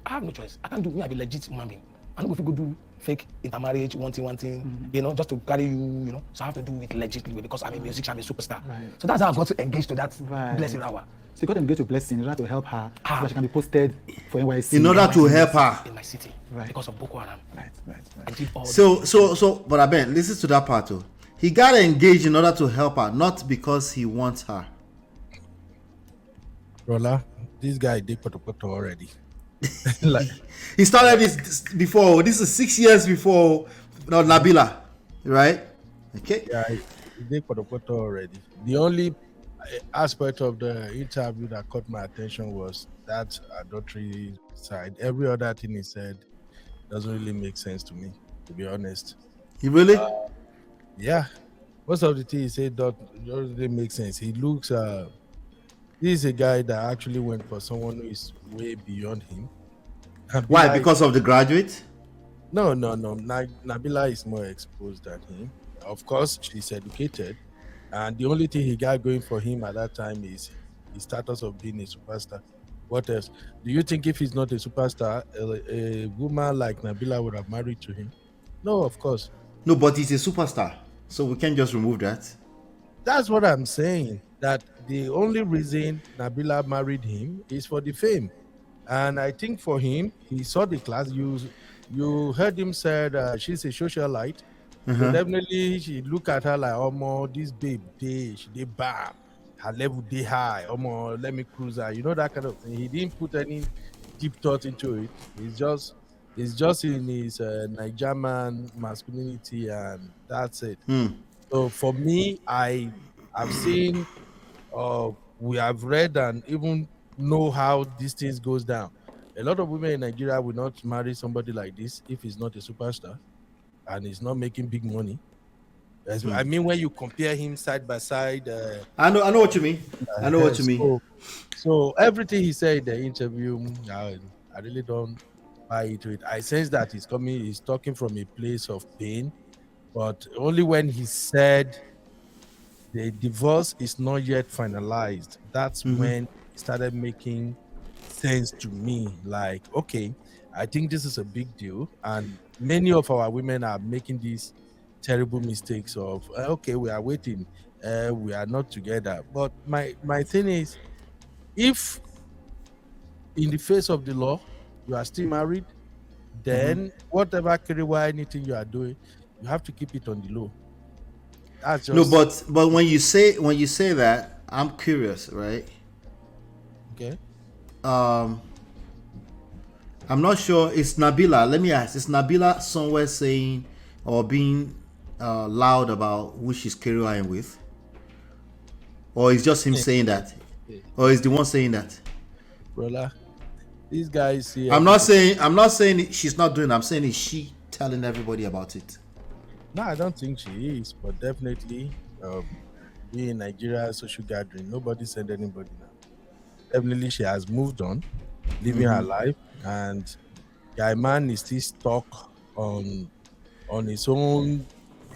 I have no choice. I can't do me. I be legit human being. I don't go if you go do fake intermarriage, one thing, just to carry you, So I have to do it legitimately because I'm a musician, I'm a superstar. Right. So that's how I got to engage to that blessing hour. So you got engaged to blessing in order to help her so that she can be posted for NYC. In order to help her. In my city. Right. Because of Boko Haram. Right. I did all so, but I bet, listen to that part too. He got engaged in order to help her, not because he wants her. Rolla, this guy did put already. Like he started this before. This is 6 years before Nabila, right? Okay. Yeah, he did put already. The only aspect of the interview that caught my attention was that adultery side. Every other thing he said doesn't really make sense to me, to be honest. He really? Yeah. Most of the things he said doesn't really make sense. He looks this is a guy that actually went for someone who is way beyond him. Why? Because of the graduate? No. Nabila is more exposed than him. Of course, she's educated. And the only thing he got going for him at that time is his status of being a superstar. What else? Do you think if he's not a superstar, a woman like Nabila would have married to him? No, of course. No, but he's a superstar. So we can't just remove that. That's what I'm saying. That the only reason Nabila married him is for the fame. And I think for him, he saw the class. You heard him said she's a socialite. So definitely she look at her like, oh, this babe, she did bam. Her level day high. Oh, let me cruise her. You know, that kind of thing. He didn't put any deep thought into it. It's just in his Nigerian masculinity, and that's it. So for me, I've seen, we have read and even know how these things goes down. A lot of women in Nigeria will not marry somebody like this if he's not a superstar and he's not making big money. I mean, when you compare him side by side, I know what you mean. I know what you mean. So everything he said in the interview, I really don't buy into it. I sense that he's talking from a place of pain, but only when he said the divorce is not yet finalized, that's when it started making sense to me. Like, okay, I think this is a big deal, and many of our women are making these terrible mistakes of okay, we are waiting, we are not together. But my thing is, if in the face of the law you are still married, then whatever career, anything you are doing, you have to keep it on the low. That's just No, but when you say that, I'm curious, right? okay. I'm not sure. It's Nabila. Let me ask. Is Nabila somewhere saying or being loud about who she's carrying with, or is just him saying that, or is the one saying that? Brother, these guys see. I'm not saying she's not doing it. I'm saying is she telling everybody about it? No, I don't think she is, but definitely, being in Nigeria social gathering, nobody sent anybody now. Definitely, she has moved on, living her life, and guy man is still stuck on his own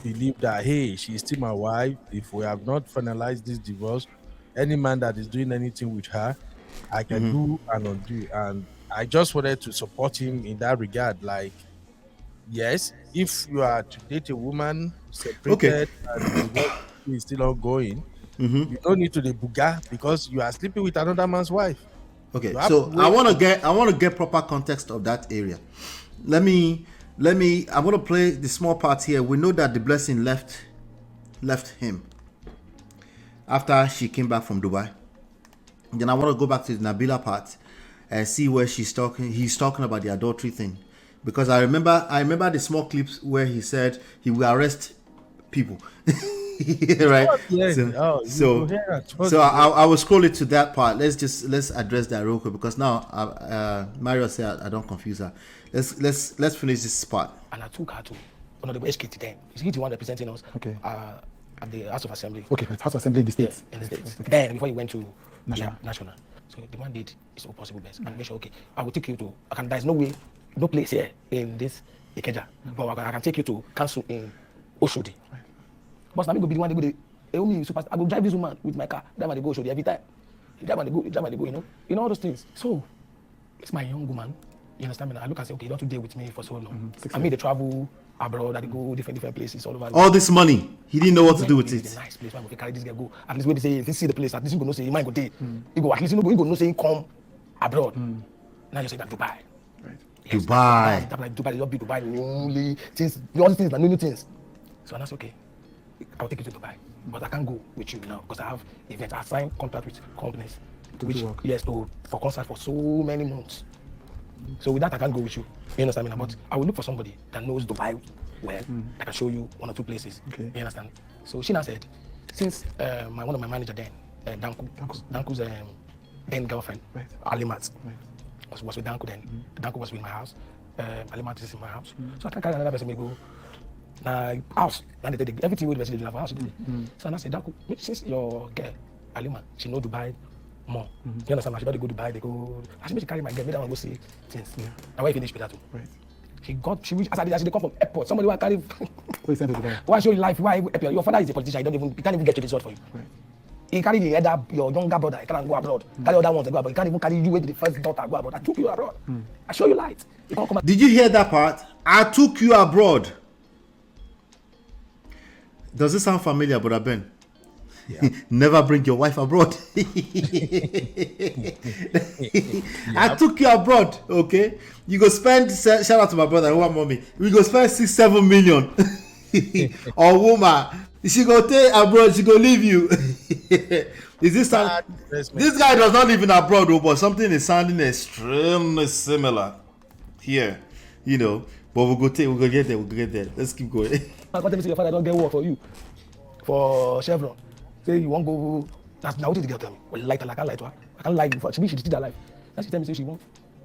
belief that hey, she's still my wife. If we have not finalized this divorce, any man that is doing anything with her, I can do and undo. And I just wanted to support him in that regard. Like, yes, if you are to date a woman separated and the divorce is still ongoing, you don't need to the buga because you are sleeping with another man's wife. Okay, so I want to get proper context of that area. Let me. I'm going to play the small part here. We know that the blessing left him after she came back from Dubai. Then I want to go back to the Nabila part and see where he's talking about the adultery thing, because I remember the small clips where he said he will arrest people. Right? So I will scroll it to that part. Let's address that real quick, because now Mario said I don't confuse her. Let's finish this part. And I took her to one of the HKT then. He's the one representing us. Okay. At the House of Assembly. Okay, House of Assembly in the States. In the States. Okay. Then before he went to National. National. So the man did his all possible best and make sure, okay, I will take you to, there's no way, no place here in this Ikeja, but I can take you to council in Oshodi. Right. But now me go be the one they go, I go drive this woman with my car, that man they go Oshodi every time. That man they go, you know all those things. So it's my young woman. You understand me? Now I look and say, okay, you don't deal with me for so long. I made the travel abroad, I go different places all over. All this money, he didn't know what to do with it. It's a nice place where we carry this guy go. At least when they say, if you see the place, at least you go know say he might go there. He go at least you go know say he come abroad. Now you say that Dubai. Right. Yes, Dubai. Like Dubai, you be Dubai, only things, all these things, new things. So I said, okay, I'll take you to Dubai, but I can't go with you now because I have events. I signed contract with companies for concert for so many months. So with that, I can't go with you. You understand me? But I will look for somebody that knows Dubai well, that can show you one or two places. Okay. You understand? So she now said, since one of my manager then, Danku's then girlfriend, Alimat, was with Danku then. Danku was with my house. Alimat is in my house. So I can't carry another person to go. House. And they take everything with the person in our house. So I said, Danku, since your girl, Alimat, she know Dubai more. You understand? She better go to Dubai, they go. I should carry my girl, maybe I want to go see things. And why finish with that too? Right. She reached, as they come from airport. Somebody will carry. Why show you life? Why your father is a politician? He can't even get you this word for you. Right. He carry the other, your younger brother. He can't go abroad. Carry other ones to go abroad. He can't even carry you with the first daughter go abroad. I took you abroad. I show you light. Did you hear that part? I took you abroad. Does it sound familiar, Brother Ben? Yeah. Never bring your wife abroad. I took you abroad, okay? You go spend, shout out to my brother, one mommy. We go spend 6-7 million. Or woman, she go take abroad, she go leave you. Is this sound? This guy does not live in abroad, but something is sounding extremely similar here, you know. But we'll go get there. Let's keep going. I can't your father don't get work for you for Chevron. Say you won't go. That's now what did the girl tell me? Well, I can't lie to her. I can't lie before. She did that life. Now she tell me say she won't.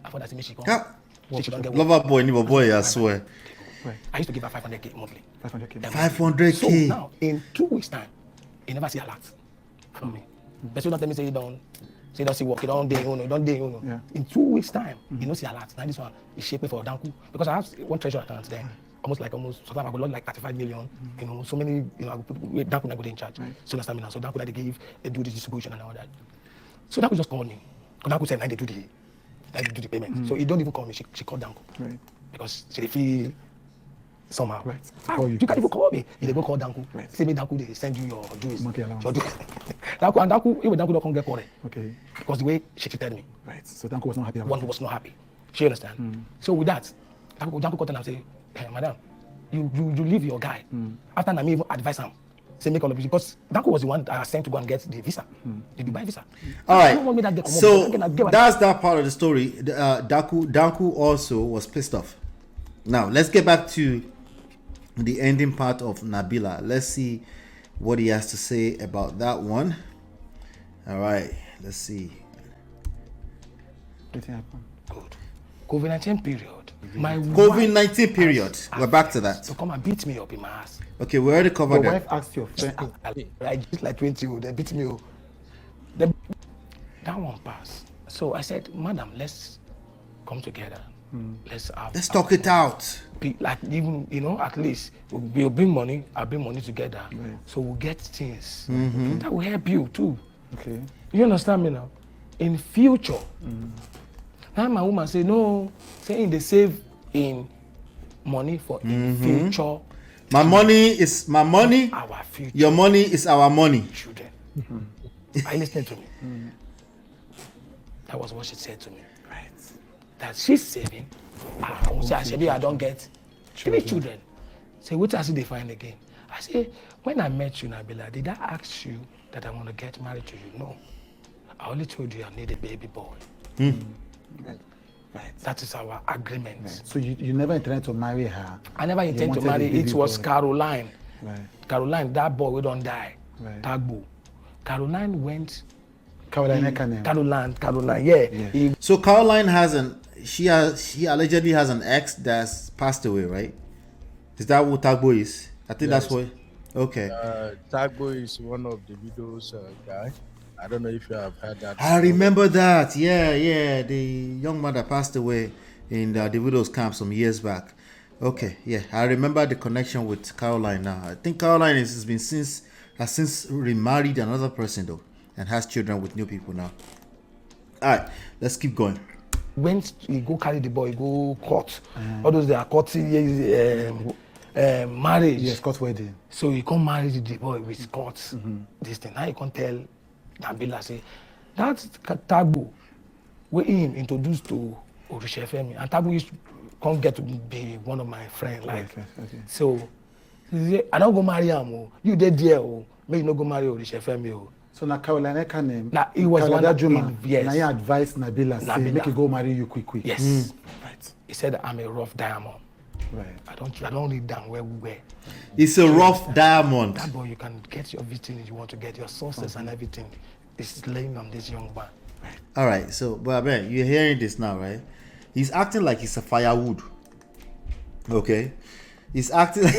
I thought that she can't. She don't get work. Lover boy, new boy, I swear. Right. I used to give her 500k monthly. 500k. So now in 2 weeks time, you never see a lot from me. But you don't tell me say you don't see work. You don't day, Yeah. In 2 weeks time, you don't see a lot. Now this one is shaping for Danku because I have one treasure account there. Sometimes I go like 35 million, you know, so many, you know, Danku I go in charge. So last time now, so Danku they do the distribution and all that. So Danku just called me. Danku said, they do the payment. So he don't even call me. She called Danku. Right. Because she feel somehow. Right. You can't even call me. They go call Danku. Right. Say me Danku, they send you your dues. Danku, even Danku don't come get called. Okay. Because the way she treated me. Right. So Danku was not happy. One was not happy. She understand. So with that, Danku called and say, hey, madam, you leave your guy. After I even advise him Say make all of it because Danko was the one that I sent to go and get the visa, the Dubai visa. All I don't want me right. that get So come that's that part of the story. Danko also was pissed off. Now let's get back to the ending part of Nabila. Let's see what he has to say about that one. All right. Let's see. What happened? Good. COVID-19 period. My COVID-19 period. We're back to that. So come and beat me up in my ass. Okay, we already covered Your that. wife asked your friend. I just like 20. They beat me. That one passed. So I said, Madam, let's come together. Let's talk it out. Like even at least we'll bring money. I'll bring money together. Right. So we'll get things that will help you too. Okay. You understand me now? In future, now my woman say no, saying they save in money for in future. My money is my money. Our future. Your money is our money. Children. Are you listening to me? That was what she said to me. Right. That she's saving. I said, I don't get 3 children. Say, what else did they find again? I say, when I met you, Nabila, did I ask you that I want to get married to you? No. I only told you I need a baby boy. Right. That is our agreement. Right. So you never intended to marry her? I never intended to marry. It was Caroline. Right. Caroline, that boy, we don't die. Right. Tagbo. Caroline went. Caroline, yeah. So Caroline she allegedly has an ex that's passed away, right? Is that what Tagbo is? I think that's what. Okay. Tagbo is one of the widow's guy. I don't know if you have heard that. I remember that. Yeah. The young man that passed away in the widow's camp some years back. Okay, yeah. I remember the connection with Caroline now. I think Caroline has since remarried another person though, and has children with new people now. All right, let's keep going. When he go carry the boy, go court. All those they are courting marriage. Yes, court wedding. So he come marry the boy with court. This thing. Now you can tell Nabila say that's Tagbo we him introduced to Oritshe Femi, and Tagbo used to come get to be one of my friends. Like okay. So he say, I don't go marry him. You did there. Maybe you no go marry Oritshe Femi. So now Caroline can name. Now he was one Danjuma. Yes. Now he advised Nabila, say make you go marry you quick. Yes. Right. He said I'm a rough diamond. Right. I don't read down where we were. It's a rough diamond. That boy, you can get your everything you want to get, your sources and everything. It's laying on this young man. Right. All right. So, but man, you're hearing this now, right? He's acting like he's a firewood. Okay. He's acting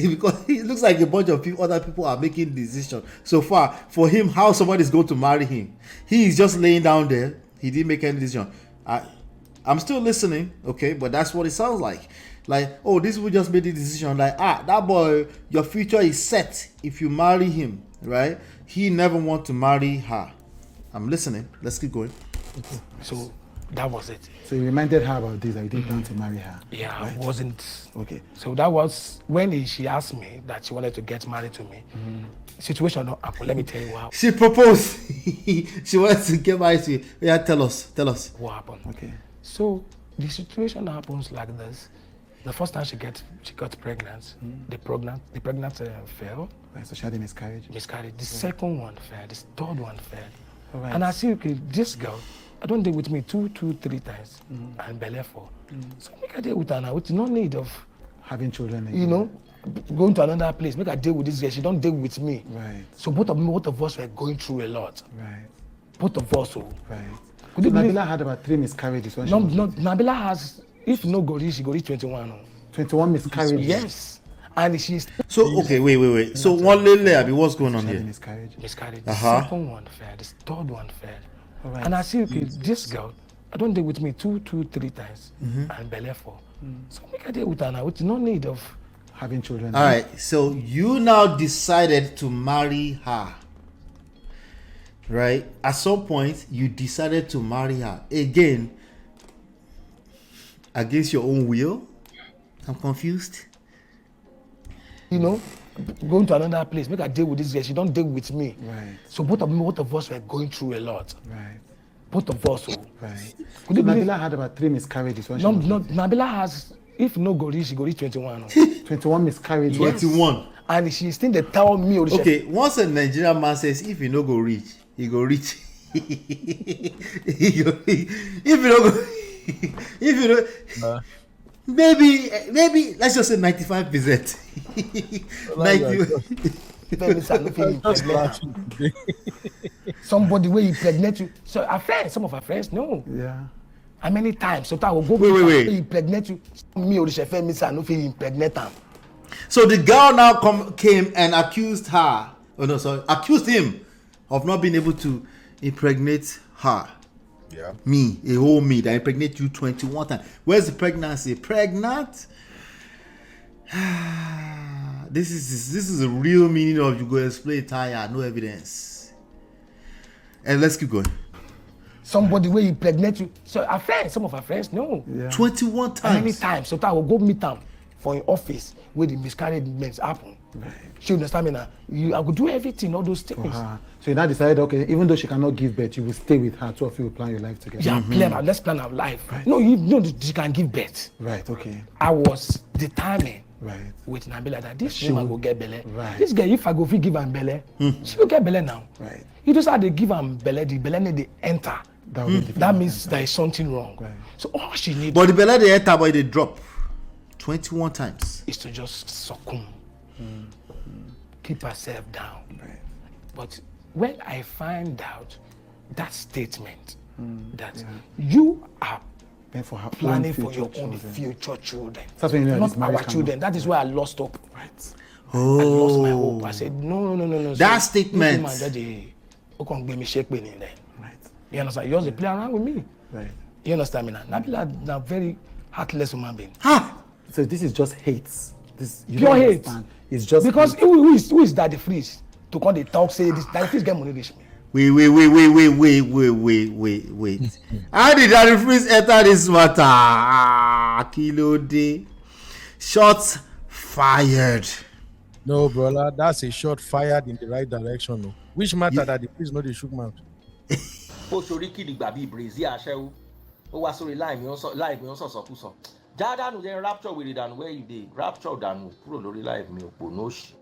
because he looks like a bunch of other people are making decisions. So far, for him, how somebody is going to marry him, he is just laying down there. He didn't make any decision. I'm still listening, okay, but that's what it sounds like. Like, oh, this will just make the decision. Like, that boy, your future is set if you marry him, right? He never want to marry her. I'm listening. Let's keep going. Okay. So that was it. So you reminded her about this, that you didn't plan to marry her. Yeah, right? I wasn't. Okay. So that was when she asked me that she wanted to get married to me. Situation not happen. Let me tell you how. She proposed. She wanted to get married to you. Yeah, tell us. What happened? Okay. So the situation happens like this. The first time she got pregnant. The pregnant fell. Right, so she had a miscarriage. The second one fell. The third one fell. Right. And I see, okay, this girl, I don't deal with me 2, 3 times and belly for. So make a deal with her now. With no need of having children. Again. You know, going to another place. Make a deal with this girl. She don't deal with me. Right. So both of us were going through a lot. Right. Both of us. Right. So Nabila had about 3 miscarriages. When Nabila has, if no go reach, she go reach 21. 21 miscarriages. Yes. And she's so okay. Wait. So one lady, what's going on here? Miscarriage. The second one fell. The third one fell. Right. And I see, okay, this girl, I don't deal with me 2, 3 times and belly for. So make a deal with her now. With no need of having children. All right. So you now decided to marry her. Right? At some point, you decided to marry her again against your own will. I'm confused. You know, going to another place, make a deal with this girl. She don't deal with me. Right. So both of us were going through a lot. Right. Both of us. Right. So Nabila had about 3 miscarriages. When Nabila has, if no go reach, she go reach 21. 21 miscarriages. 21. and she still they tell me. Okay, once a Nigerian man says if you no go reach, he go reach. If you don't go, if you don't, maybe let's just say 95%. 90. Somebody where you pregnant you. So our friends, some of our friends know. Yeah. How many times? So I will go. Wait. He pregnant you. Me Oritshe Femi say I no fit impregnate am. So the girl now came and accused her. Oh no, sorry, accused him of not being able to impregnate her. Yeah. Me, a whole me that impregnate you 21 times. Where's the pregnancy? Pregnant? This is a real meaning of you go explain tire, no evidence. And let's keep going. Somebody where you pregnant you. So our friends, some of our friends know. Yeah. 21 times. How many times? So I will go meet them for an office where the miscarriages happen. Right. She understand me now. I will do everything, all those things. So you now decided, okay, even though she cannot give birth, you will stay with her. Two of you will plan your life together. Yeah, let's plan our life. Right. No, you know she can give birth. Right, okay. I was determined with Nabila that this woman will get belly. Right. This girl, if I go give her belly, she will get belly now. Right. You just have to give her belly, the belly need to enter. That means there is something wrong. Right. So all she needs. But the belly they enter, but they drop 21 times. Is to just succumb. Keep herself down. Right. But when I find out that statement that you are planning for your own future children, that's when you know not our children, that is where I lost hope. Right. I lost my hope. I said, no. That statement. Right. You understand? You just play around with me. Right. You understand me now? Nabila is a very heartless human being. So this is just hate. This pure hate. It's just because who is Daddy Freeze to come they talk say this Daddy Freeze get money reach me. Wait. How did Daddy Freeze enter this matter? Kilo day. Shots fired. No, brother, that's a shot fired in the right direction. No. Which matter that the Freeze know they shoot mouth? Jadanu then rapture with it and where you did rapture danu kúrò lórí life mi òpó no shi.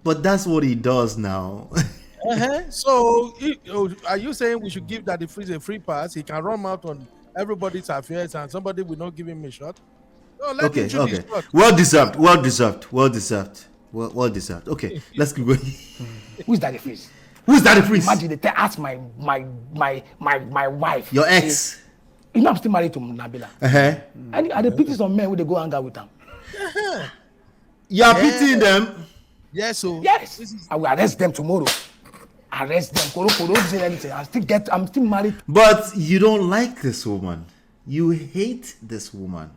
But that's what he does now. So are you saying we should give Daddy Freeze a free pass? He can run out on everybody's affairs and somebody will not give him a shot? No, let him shoot his shot. Well deserved. Okay, let's keep going. Who's Daddy Freeze? Who's Daddy Freeze? Imagine they ask my wife. Your ex. You know I'm still married to Nabila. And the pity some men who they go hang out with them. You are pitying them? Yes, so yes. I will arrest them tomorrow. Arrest them. I'm still married. But you don't like this woman. You hate this woman.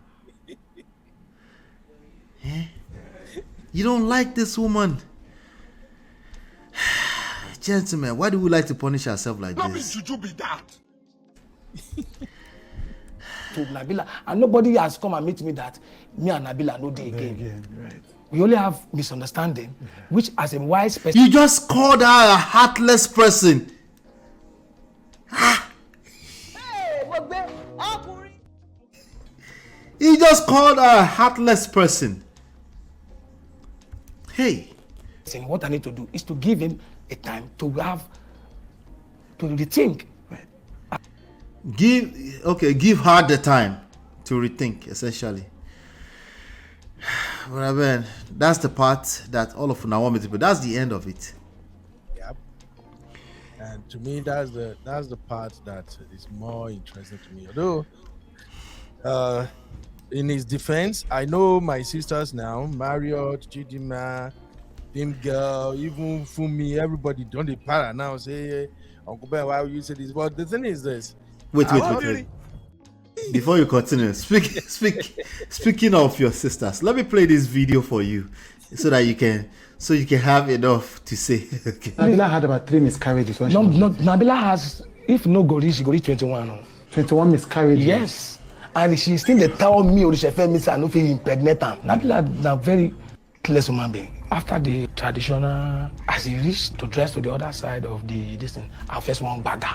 You don't like this woman. Gentlemen, why do we like to punish ourselves like this? Should you be that? To Nabila, and nobody has come and meet me that me and Nabila no day again. Right. We only have misunderstanding, which as a wise person. You just called her a heartless person. You just called her a heartless person. Hey. What I need to do is to give him a time to rethink. Give her the time to rethink, essentially. But man, that's the part that all of now want me to do. That's the end of it. Yep. And to me, that's the part that is more interesting to me. Although, in his defense, I know my sisters now, Marriott, Chidima, Tim Girl, even Fumi, everybody don't they para now say, Uncle Ben, why would you say this? But the thing is this. Wait. Before you continue, speaking of your sisters, let me play this video for you so that you can have enough to say. Okay. Nabila had about 3 miscarriages. No, Nabila has, if no go reach, she go reach 21. 21 miscarriages. Yes. And she still they tell me Oritshe Femi say I no fit impregnate am. Nabila is a very close human being. After the traditional, as he reached to dress to the other side of this thing, I first want bagger.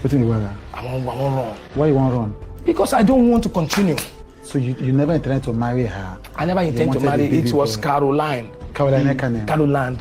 What in the weather? I want run. Why you want run? Because I don't want to continue. So you never intended to marry her? I never intended to marry. It was Caroline. Caroline Kanem.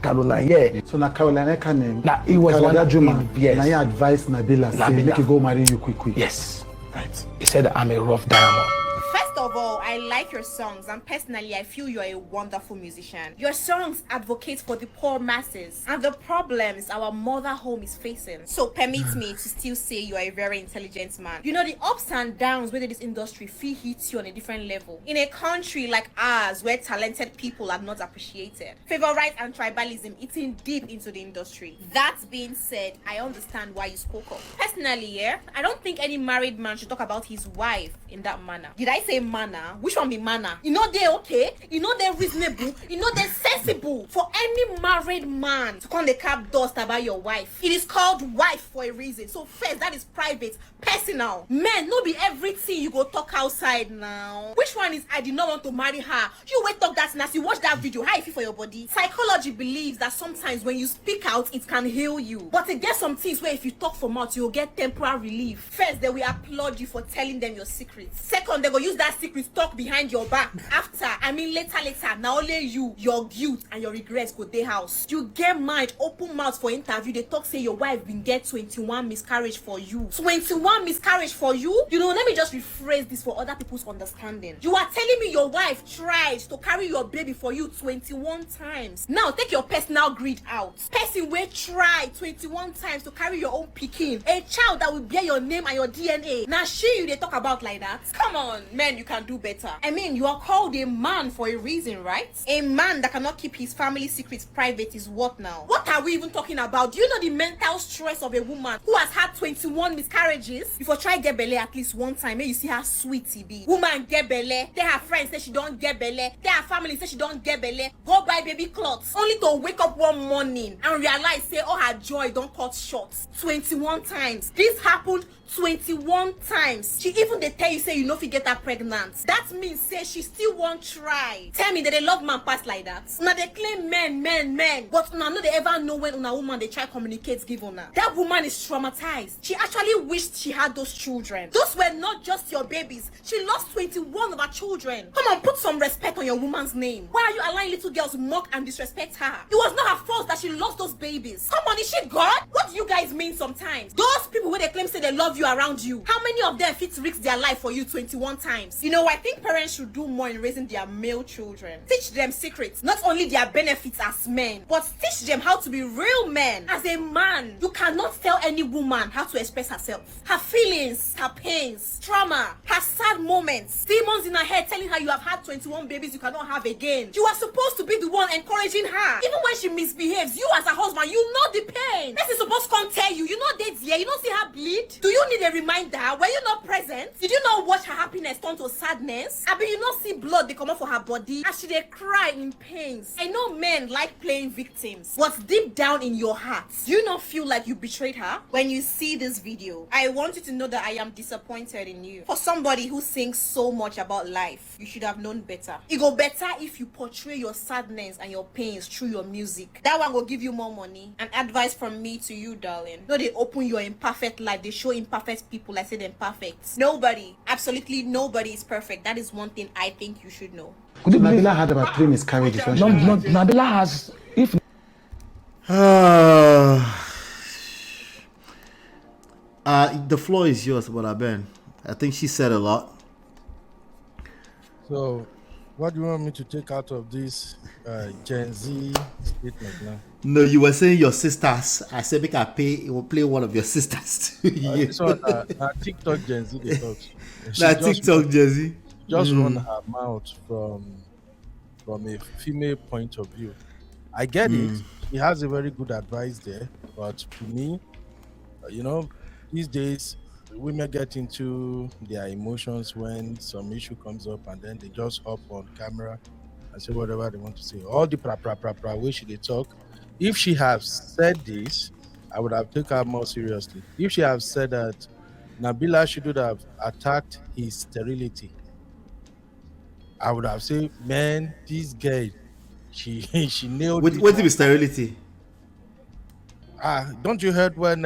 Caroline, yeah. So now Caroline Kanem. Now he was one Danjuma. yes. Now he advised Nabila, say make you go marry you quick. Yes. Right. He said I'm a rough diamond. First of all, I like your songs, and personally, I feel you're a wonderful musician. Your songs advocate for the poor masses and the problems our mother home is facing. So permit me to still say you are a very intelligent man. You know, the ups and downs whether this industry feel hits you on a different level. In a country like ours, where talented people are not appreciated, favorite and tribalism eating deep into the industry. That being said, I understand why you spoke up. Personally, yeah, I don't think any married man should talk about his wife in that manner. Did I say manner? Which one be manner? You know they're okay, you know they're reasonable, you know they're sensible. For any married man to come the cap dust about your wife, it is called wife for a reason. So first, that is private, personal. Men, no be everything you go talk outside now. Which one is I did not want to marry her? You wait talk that now. You watch that video, how you feel for your body. Psychology believes that sometimes when you speak out, it can heal you. But it gets some things where if you talk from out, you'll get temporary relief. First, they will applaud you for telling them your secrets. Second, they will use that secret talk behind your back. After, later, now only you, your guilt and your regrets go dey house. You get mind, open mouth for interview. They talk say your wife been get 21 miscarriage for you. 21 miscarriage for you? You know, let me just rephrase this for other people's understanding. You are telling me your wife tried to carry your baby for you 21 times. Now take your personal greed out. Person will try 21 times to carry your own pikin, a child that will bear your name and your DNA. Now you they talk about like that? Come on, men, you can do better. I mean, you are called a man for a reason, right? A man that cannot keep his family secrets private is what now? What are we even talking about? Do you know the mental stress of a woman who has had 21 miscarriages before try get belle at least one time? May you see how sweet he be. Woman get belle, they her friends say she don't get belle, they her family say she don't get belle, go buy baby cloths, only to wake up one morning and realize say all her joy don't cut short 21 times. This happened 21 times. She even they tell you say you know if you get her pregnant. That means say she still won't try. Tell me that they love man pass like that. Now they claim men, but now no they ever know when una woman they try communicate give ona. That woman is traumatized. She actually wished she had those children. Those were not just your babies. She lost 21 of her children. Come on, put some respect on your woman's name. Why are you allowing little girls mock and disrespect her? It was not her fault that she lost those babies. Come on, is she God? What do you guys mean sometimes? Those people where they claim say they love you around you, how many of them fit risk their life for you 21 times? You know, I think parents should do more in raising their male children. Teach them secrets, not only their benefits as men, but teach them how to be real men. As a man, you cannot tell any woman how to express herself, her feelings, her pains, trauma, her sad moments, demons in her head telling her you have had 21 babies you cannot have again. You are supposed to be the one encouraging her. Even when she misbehaves, you as a husband, you know the pain. This is supposed to come tell you, you know that's here, you don't see her bleed. Do you need a reminder? Were you not present? Did you not watch her happiness turn to sadness? I mean, you not see blood they come out for her body as she they cry in pains. I know men like playing victims, but deep down in your heart, do you not feel like you betrayed her? When you see this video, I want you to know that I am disappointed in you. For somebody who sings so much about life, you should have known better. It go better if you portray your sadness and your pains through your music. That one will give you more money. An advice from me to you, darling. No, they open your imperfect life. They show imperfect people. I say them perfect. Nobody, absolutely nobody is perfect. That is one thing I think you should know. Nabila had about 3 miscarriages. Nabila has, if the floor is yours, but Ben. I think she said a lot. So, what do you want me to take out of this Gen Z statement now? No, you were saying your sisters. I said, make I pay. It will play one of your sisters. This one, TikTok Gen Z, they talk. TikTok Gen Z. Just run her mouth from a female point of view. I get it. He has a very good advice there, but to me, you know, these days women get into their emotions when some issue comes up, and then they just hop on camera and say whatever they want to say. All the way she they talk. If she has said this, I would have taken her more seriously. If she have said that Nabila should have attacked his sterility, I would have said, man, this girl, she nailed it. What is sterility? Don't you heard when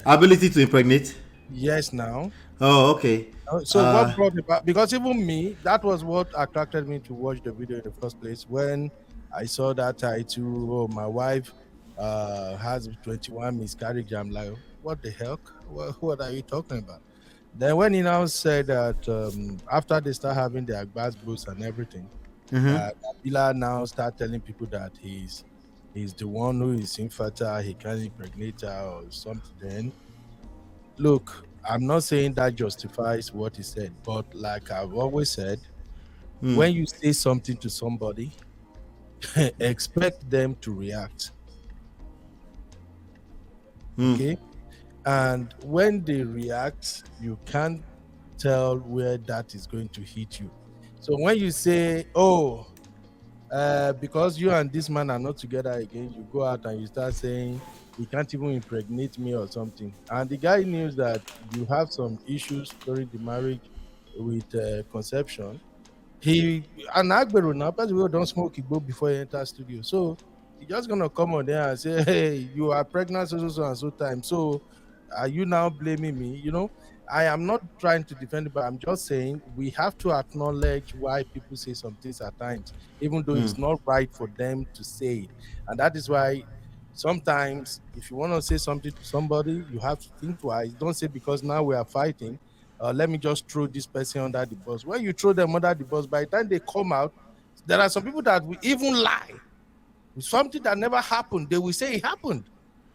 ability to impregnate? Yes, now. Oh, okay. So what brought it back? Because even me, that was what attracted me to watch the video in the first place. When I saw that title. Oh, my wife has 21 miscarriage. I'm like, what the heck? What are you talking about? Then when he now said that after they start having their bass boosts and everything, that Nabila now start telling people that he's the one who is infertile, he can't impregnate her or something. Then look, I'm not saying that justifies what he said, but like I've always said, when you say something to somebody, expect them to react. Okay? And when they react, you can't tell where that is going to hit you. So when you say, oh, because you and this man are not together again, you go out and you start saying he can't even impregnate me or something, and the guy knows that you have some issues during the marriage with conception. He an Agbero now, but we don't smoke Igbo before he enters studio, so he's just gonna come on there and say, hey, you are pregnant so and so time, so are you now blaming me? You know, I am not trying to defend it, but I'm just saying we have to acknowledge why people say some things at times, even though it's not right for them to say it. And that is why sometimes if you want to say something to somebody, you have to think twice. Don't say because now we are fighting, let me just throw this person under the bus. When you throw them under the bus, by the time they come out, there are some people that will even lie. Something that never happened, they will say it happened.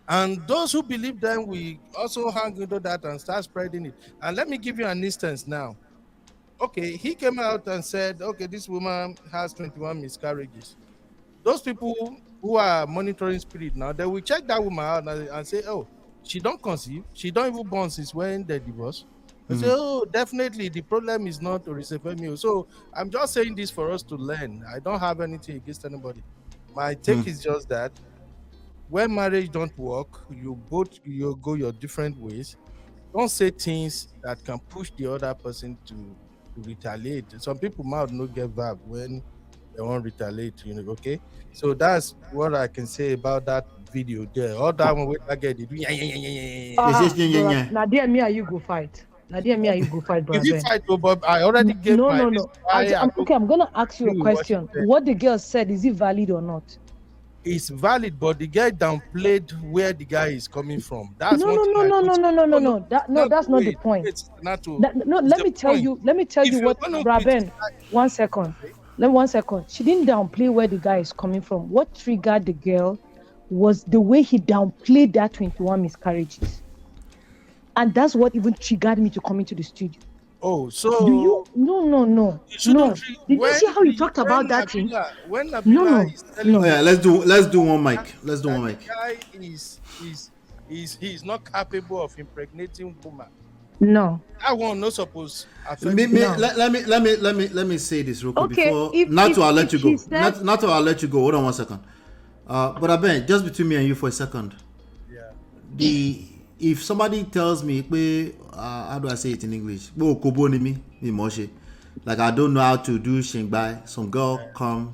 And those who believe them, we also hang into that and start spreading it. And let me give you an instance now. Okay, he came out and said, okay, this woman has 21 miscarriages. Those people who are monitoring spirit now, they will check that woman out and say, oh, she don't conceive. She don't even born since when they divorced. They say, oh, definitely the problem is not Oritsefemi. So I'm just saying this for us to learn. I don't have anything against anybody. My take is just that when marriage don't work, you go your different ways. Don't say things that can push the other person to retaliate. Some people might not get vibe when they won't retaliate, you know, okay? So that's what I can say about that video there. All that one with that guy did. Nadia, me and you go fight. Nadia, me and you go fight, brother. If you fight, Bob, I already gave my... No. Okay, I'm going to ask you a question. What the girl said, is it valid or not? It's valid, but the guy downplayed where the guy is coming from. That's no. That's not the point. Let me tell you what, Raben. 1 second. She didn't downplay where the guy is coming from. What triggered the girl was the way he downplayed that 21 miscarriages, and that's what even triggered me to come into the studio. Oh, so do you? No. Did you see how you talked about that thing? When Nabila no. Yeah, let's do one mic. Let's do one mic. The guy he's not capable of impregnating woman. No. I won't not suppose. Let me say this real quick before. I'll let you go. Not I'll let you go. Hold on 1 second. But I bet just between me and you for a second. Yeah. If somebody tells me, how do I say it in English? Like I don't know how to do shingbai. Some girl come.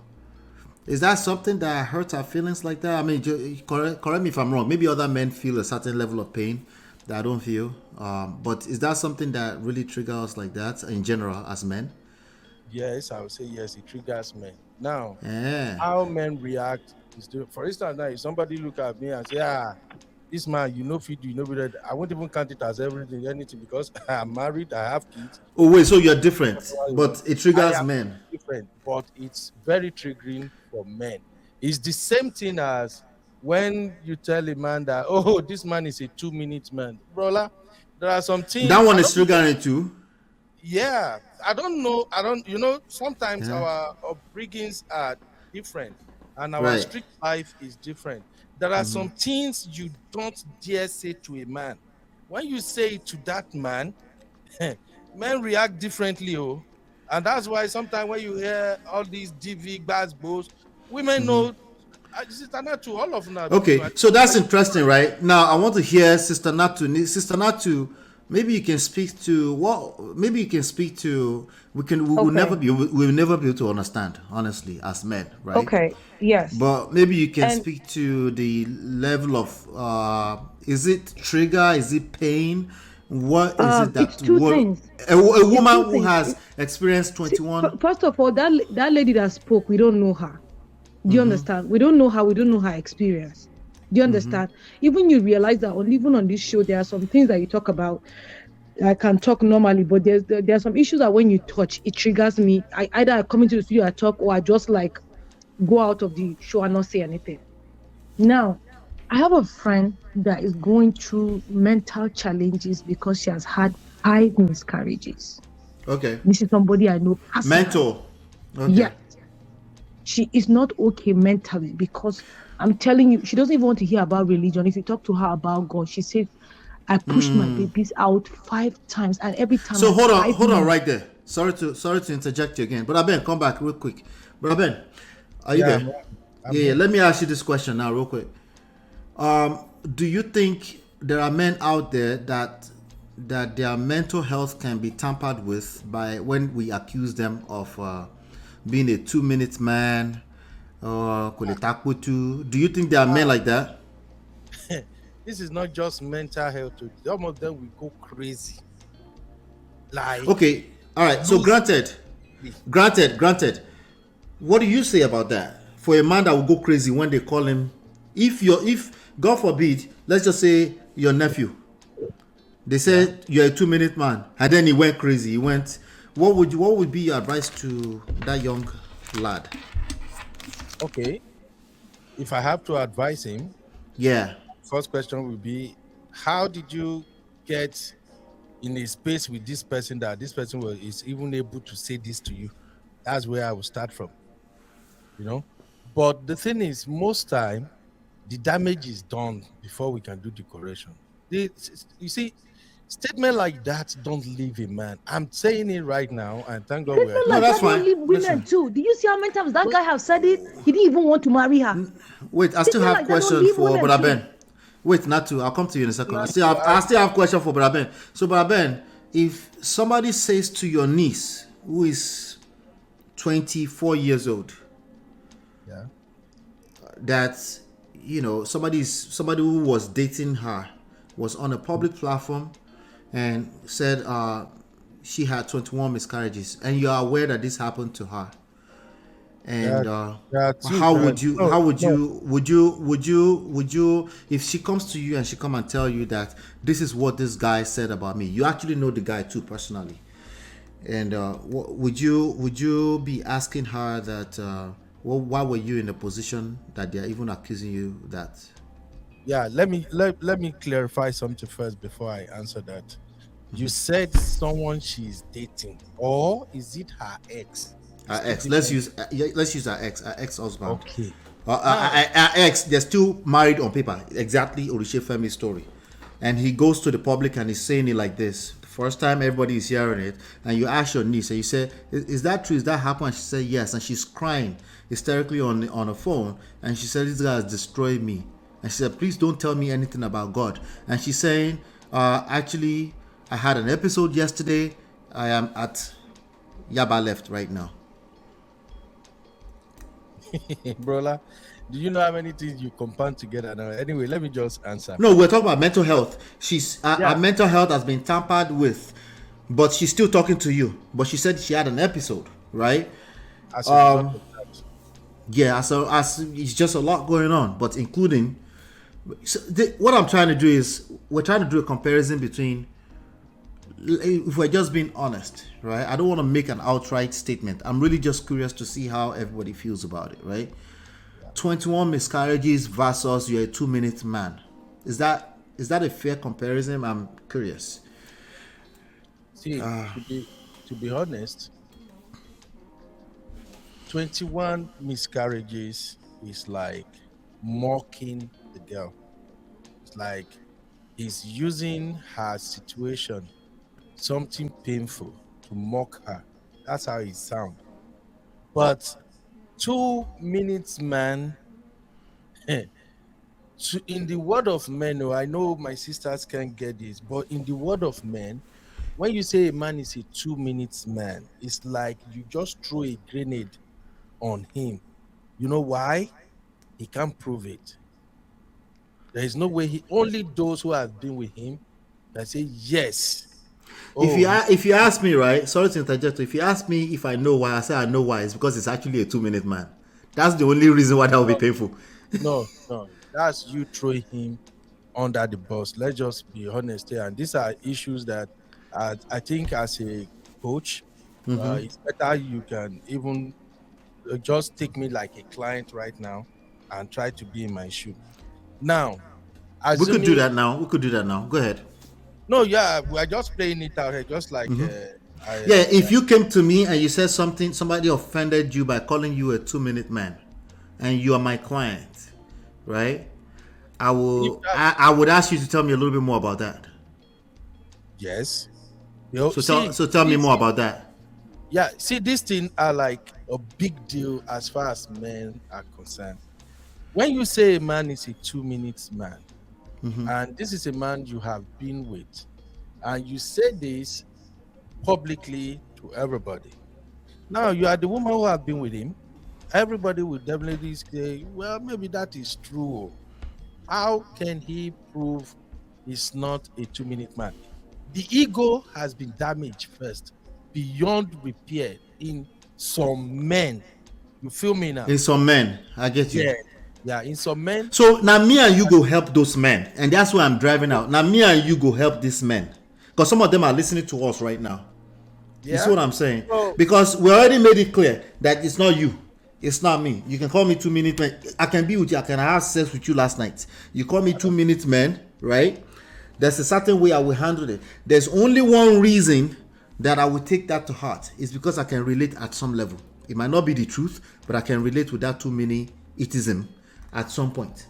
Is that something that hurts our feelings like that? I mean, correct me if I'm wrong. Maybe other men feel a certain level of pain that I don't feel. But is that something that really triggers us like that in general as men? Yes, I would say yes. It triggers men. Now, how men react is different. For instance, now if somebody look at me and say, this man, I won't even count it as anything because I'm married, I have kids. Oh wait, so you're different, but it triggers men. Different, but it's very triggering for men. It's the same thing as when you tell a man that, oh, this man is a 2-minute man, brother. There are some things that one is triggering too. Yeah, I don't know. Sometimes our upbringings are different, and our street life is different. There are some things you don't dare say to a man. When you say it to that man, men react differently. And that's why sometimes when you hear all these DV bass, women know. All of them. Okay, so that's interesting, right? Now I want to hear Sister Natu. Sister Natu, maybe you can speak to what? Maybe you can speak to. We'll never be able to understand, honestly, as men, right? Okay. Yes. But maybe you can speak to the level of is it trigger? Is it pain? What is it that it's two things. A woman who has experienced 21? First of all, that lady that spoke, we don't know her. Do you understand? We don't know her experience. Do you understand? Even you realize that even on this show, there are some things that you talk about. I can talk normally, but there are some issues that when you touch, it triggers me. I come into the studio, I talk, or I just like go out of the show and not say anything. Now, I have a friend that is going through mental challenges because she has had 5 miscarriages. Okay. This is somebody I know personally. Mental. Okay. Yeah. She is not okay mentally because I'm telling you, she doesn't even want to hear about religion. If you talk to her about God, she says, I pushed my babies out 5 times, and every time. So hold on right there. Sorry to interject you again, but Ben, come back real quick. But Ben, are you there? Yeah. Let me ask you this question now, real quick. Do you think there are men out there that their mental health can be tampered with by when we accuse them of being a 2-minute man or kuletakutu? Do you think there are men like that? This is not just mental health. Some of them will go crazy. Like, okay, all right. So granted. What do you say about that? For a man that will go crazy when they call him, if God forbid, let's just say your nephew, they said you're a 2-minute man, and then he went crazy. He went. What would be your advice to that young lad? Okay, if I have to advise him, first question would be, how did you get in a space with this person that this person is even able to say this to you? That's where I will start from, But the thing is, most time, the damage is done before we can do the correction. You see, statement like that don't leave a man. I'm saying it right now, and thank God we're... No, that's fine. Leave women too. Do you see how many times that guy have said it? He didn't even want to marry her. Wait, I still have question for Brother Ben. Wait, I'll come to you in a second. I still have question for Brother Ben. So, Brother Ben, if somebody says to your niece, who is 24 years old, that somebody who was dating her was on a public platform and said she had 21 miscarriages, and you are aware that this happened to her, and would you if she comes to you and she come and tell you that this is what this guy said about me, you actually know the guy too personally, and would you be asking her that why were you in a position that they're even accusing you that? Yeah, let me clarify something first before I answer that. You said someone she's dating, or is it her ex? Her ex. Let's use her ex. Her ex-husband. Okay. Her ex. They're still married on paper. Exactly, Oritshe Femi's story, and he goes to the public and he's saying it like this. The first time everybody is hearing it, and you ask your niece and you say, "Is that true? Is that happened?" And she said, "Yes," and she's crying hysterically on a phone, and she said, "This guy has destroyed me." And she said, "Please don't tell me anything about God." And she's saying, actually, I had an episode yesterday. I am at Yaba left right now. Brola, do you know how many things you compound together now? Anyway, let me just answer. No, we're talking about mental health. Her mental health has been tampered with, but she's still talking to you. But she said she had an episode, right? It's just a lot going on, but including... what I'm trying to do is, we're trying to do a comparison between, if we're just being honest, right? I don't want to make an outright statement. I'm really just curious to see how everybody feels about it, right? 21 miscarriages versus you're a 2-minute man. Is that a fair comparison? I'm curious. See, to be honest, 21 miscarriages is like mocking the girl. It's like he's using her situation, something painful, to mock her. That's how it sounds. But 2 minutes man, in the word of men, I know my sisters can't get this, but in the word of men, when you say a man is a 2 minutes man, it's like you just throw a grenade on him. You know why? He can't prove it. There is no way. Only those who have been with him that say yes. If you ask me, right? Sorry to interject. If you ask me if I know why, I say I know why. It's because it's actually a 2-minute man. That's the only reason why that would be painful. No, that's you throwing him under the bus. Let's just be honest here. And these are issues that I think as a coach, it's better you can even just take me like a client right now and try to be in my shoe. Now, we could do that now. Go ahead. No, yeah, we're just playing it out here, just like if you came to me and you said somebody offended you by calling you a 2-minute man, and you are my client, right? I would ask you to tell me a little bit more about that. Yes. So tell me more about that. Yeah, see, these things are like a big deal as far as men are concerned. When you say a man is a 2-minute man, and this is a man you have been with, and you say this publicly to everybody. Now you are the woman who have been with him. Everybody will definitely say, well, maybe that is true. How can he prove he's not a 2-minute man? The ego has been damaged first, beyond repair in some men. You feel me now? In some men, I get you. Yeah, in some men. So now me and you go help those men, and that's why I'm driving out. Now me and you go help these men, because some of them are listening to us right now. Yeah. You see what I'm saying? Because we already made it clear that it's not you, it's not me. You can call me 2-minute man. I can be with you. I can have sex with you last night. You call me 2-minute man, right? There's a certain way I will handle it. There's only one reason that I will take that to heart. Is because I can relate at some level. It might not be the truth, but I can relate with that 2-minute-ism at some point.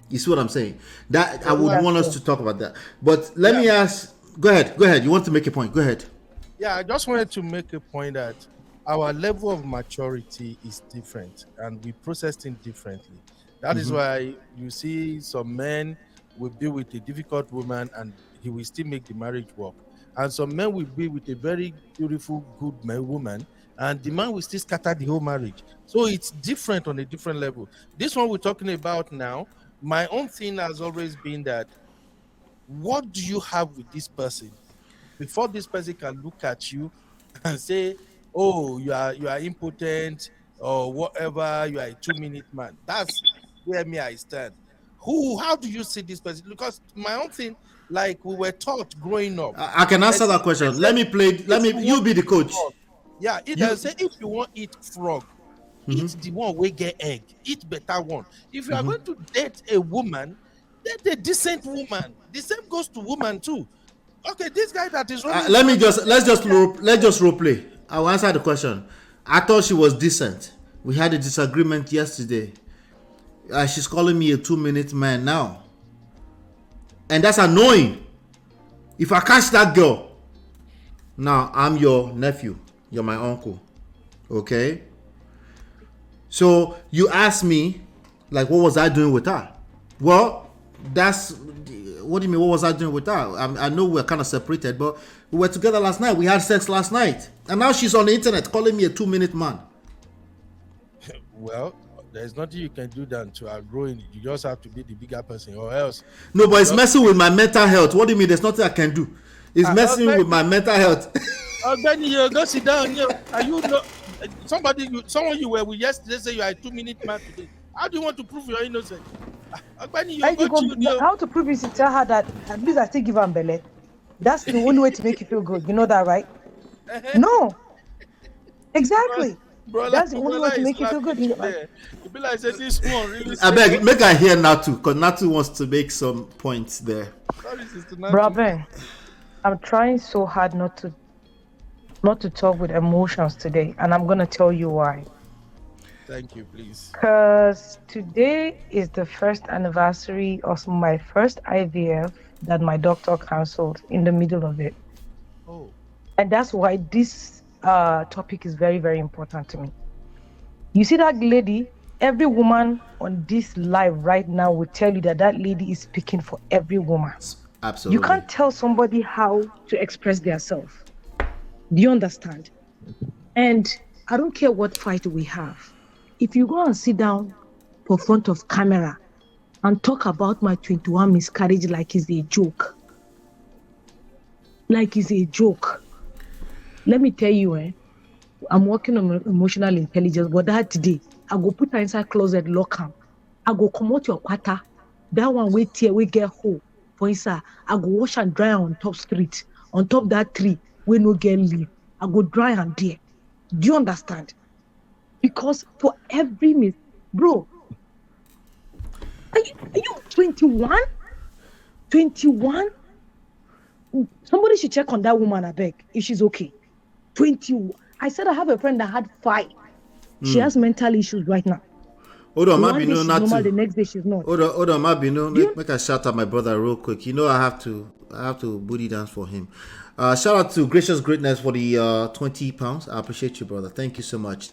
You see what I'm saying? That I would want us to talk about that. But let me ask. Go ahead. You want to make a point? Go ahead. Yeah, I just wanted to make a point that our level of maturity is different, and we process things differently. That is why you see some men will be with a difficult woman and he will still make the marriage work, and some men will be with a very beautiful, good woman, and the man will still scatter the whole marriage. So it's different on a different level. This one we're talking about now, my own thing has always been that, what do you have with this person before this person can look at you and say, oh, you are impotent or whatever, you are a 2-minute man? That's where I stand. How do you see this person? Because my own thing, like we were taught growing up. I can answer that question. You be the coach. Yeah, they say if you want to eat frog, eat the one we get egg, eat better one. If you are going to date a woman, date a decent woman. The same goes to woman too. Okay, this guy that is let's just role play. I'll answer the question. I thought she was decent. We had a disagreement yesterday. She's calling me a 2-minute man now, and that's annoying. If I catch that girl, now I'm your nephew, you're my uncle, okay? So you ask me, like, what was I doing with her? Well, what do you mean, what was I doing with her? I know we're kind of separated, but we were together last night. We had sex last night. And now she's on the internet calling me a 2-minute man. Well, there's nothing you can do than to outgrow it. You just have to be the bigger person, or else. No, but it's messing with my mental health. What do you mean there's nothing I can do? It's messing with my mental health. Then you go sit down. Are you not someone you were with yesterday say you are a 2-minute man today? How do you want to prove you're innocent? How to prove is to tell her that at least I still give her belly. That's the only way to make you feel good. You know that, right? No. Exactly. That's the only way to make you feel good. I beg, make her hear Natu, because Natu wants to make some points there. Brother, I'm trying so hard not to talk with emotions today, and I'm gonna tell you why. Thank you, please. Because today is the first anniversary of my first IVF that my doctor canceled in the middle of it. Oh. And that's why this topic is very, very important to me. You see that lady, every woman on this live right now will tell you that lady is speaking for every woman. Absolutely. You can't tell somebody how to express themselves. Do you understand? And I don't care what fight we have. If you go and sit down in front of camera and talk about my 21 miscarriage like it's a joke. Let me tell you, I'm working on emotional intelligence, but that day, I go put her inside closet, lock am. I go comot your kwata. That one wait here, we get hole. For instance, I go wash and dry on top street, on top that tree, we no get leaf. I go dry and there. Do you understand? Because for every bro, are you 21? 21? Somebody should check on that woman, I beg, if she's okay. 21. I said I have a friend that had 5. She has mental issues right now. Hold on, One day she's normal, the next day she's not. Hold on, Mabino. Make I shout out my brother real quick. You know I have to booty dance for him. Shout out to Gracious Greatness for the £20. I appreciate you, brother. Thank you so much.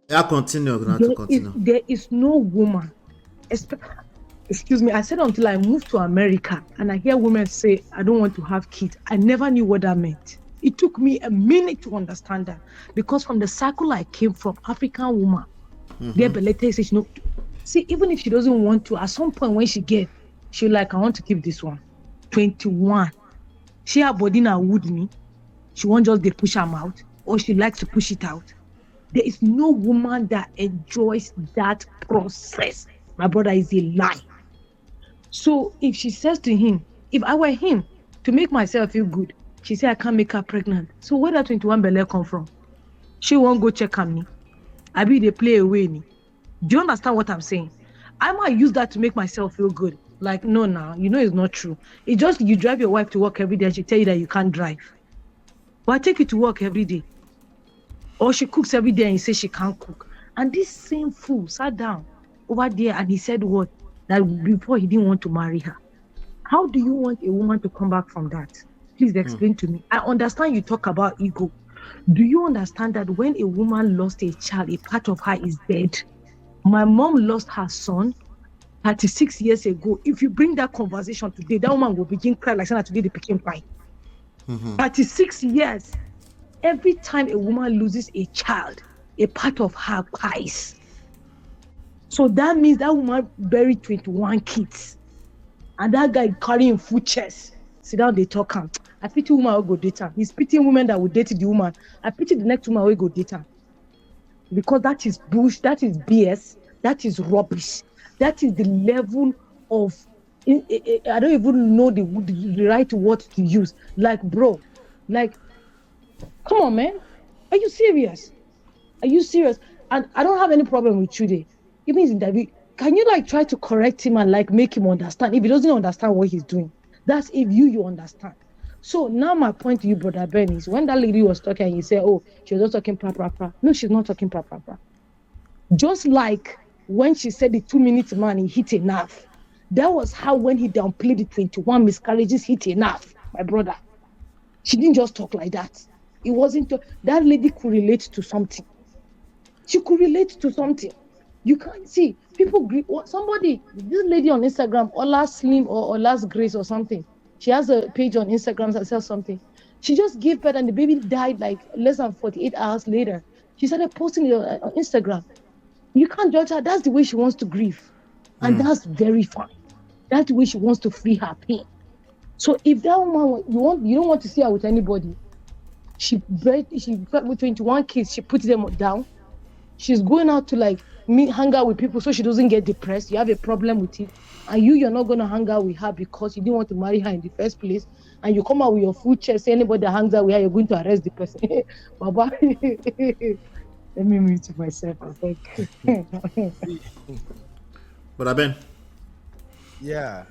Yeah, continue. There is no woman. Excuse me. I said until I moved to America and I hear women say, I don't want to have kids. I never knew what that meant. It took me a minute to understand that, because from the circle I came from, African woman, their belete says, no. See, even if she doesn't want to, at some point when she get, she like, I want to keep this one. 21. She her body now wood me. She won't just they push her out, or she likes to push it out. There is no woman that enjoys that process. My brother, is a lie. So if she says to him, if I were him, to make myself feel good, she said I can't make her pregnant. So where that 21 belly come from? She won't go check on me. I be they play away me. Do you understand what I'm saying? I might use that to make myself feel good. Like, no, you know it's not true. It's just you drive your wife to work every day and she tell you that you can't drive. But I take you to work every day. Or she cooks every day and you say she can't cook. And this same fool sat down over there and he said what? That before he didn't want to marry her. How do you want a woman to come back from that? Please explain to me. I understand you talk about ego. Do you understand that when a woman lost a child, a part of her is dead? My mom lost her son 36 years ago. If you bring that conversation today, that woman will begin crying like saying today the picking pie. 36 years. Every time a woman loses a child, a part of her dies. So that means that woman buried 21 kids. And that guy carrying full chest. Sit down, they talk. I pity woman who go date her. He's pitying women that will date the woman. I pity the next woman who go date her. Because that is bush, that is BS, that is rubbish. That is the level of, I don't even know the right word to use. Like, bro, like, come on, man. Are you serious? Are you serious? And I don't have any problem with Chude. Even his interview, can you like try to correct him and like make him understand? If he doesn't understand what he's doing, that's if you understand. So now my point to you, brother Ben, is when that lady was talking and you say, oh, she was not talking pra. No, she's not talking pra. Just like when she said the 2 minutes man, he hit enough. That was how when he downplayed the 21 miscarriages, hit enough, my brother. She didn't just talk like that. It wasn't, that lady could relate to something. She could relate to something. You can't see, people, somebody, this lady on Instagram, Ola Slim or Ola's Grace or something, she has a page on Instagram that says something. She just gave birth and the baby died like less than 48 hours later. She started posting it on Instagram. You can't judge her. That's the way she wants to grieve. And that's very fine. That's the way she wants to free her pain. So if that woman, you don't want to see her with anybody, she got with 21 kids, she puts them down. She's going out to like hang out with people so she doesn't get depressed. You have a problem with it. And you're not going to hang out with her because you didn't want to marry her in the first place. And you come out with your full chest, say anybody that hangs out with her, you're going to arrest the person. Baba, let me mute myself, I think. But Ben. Yeah,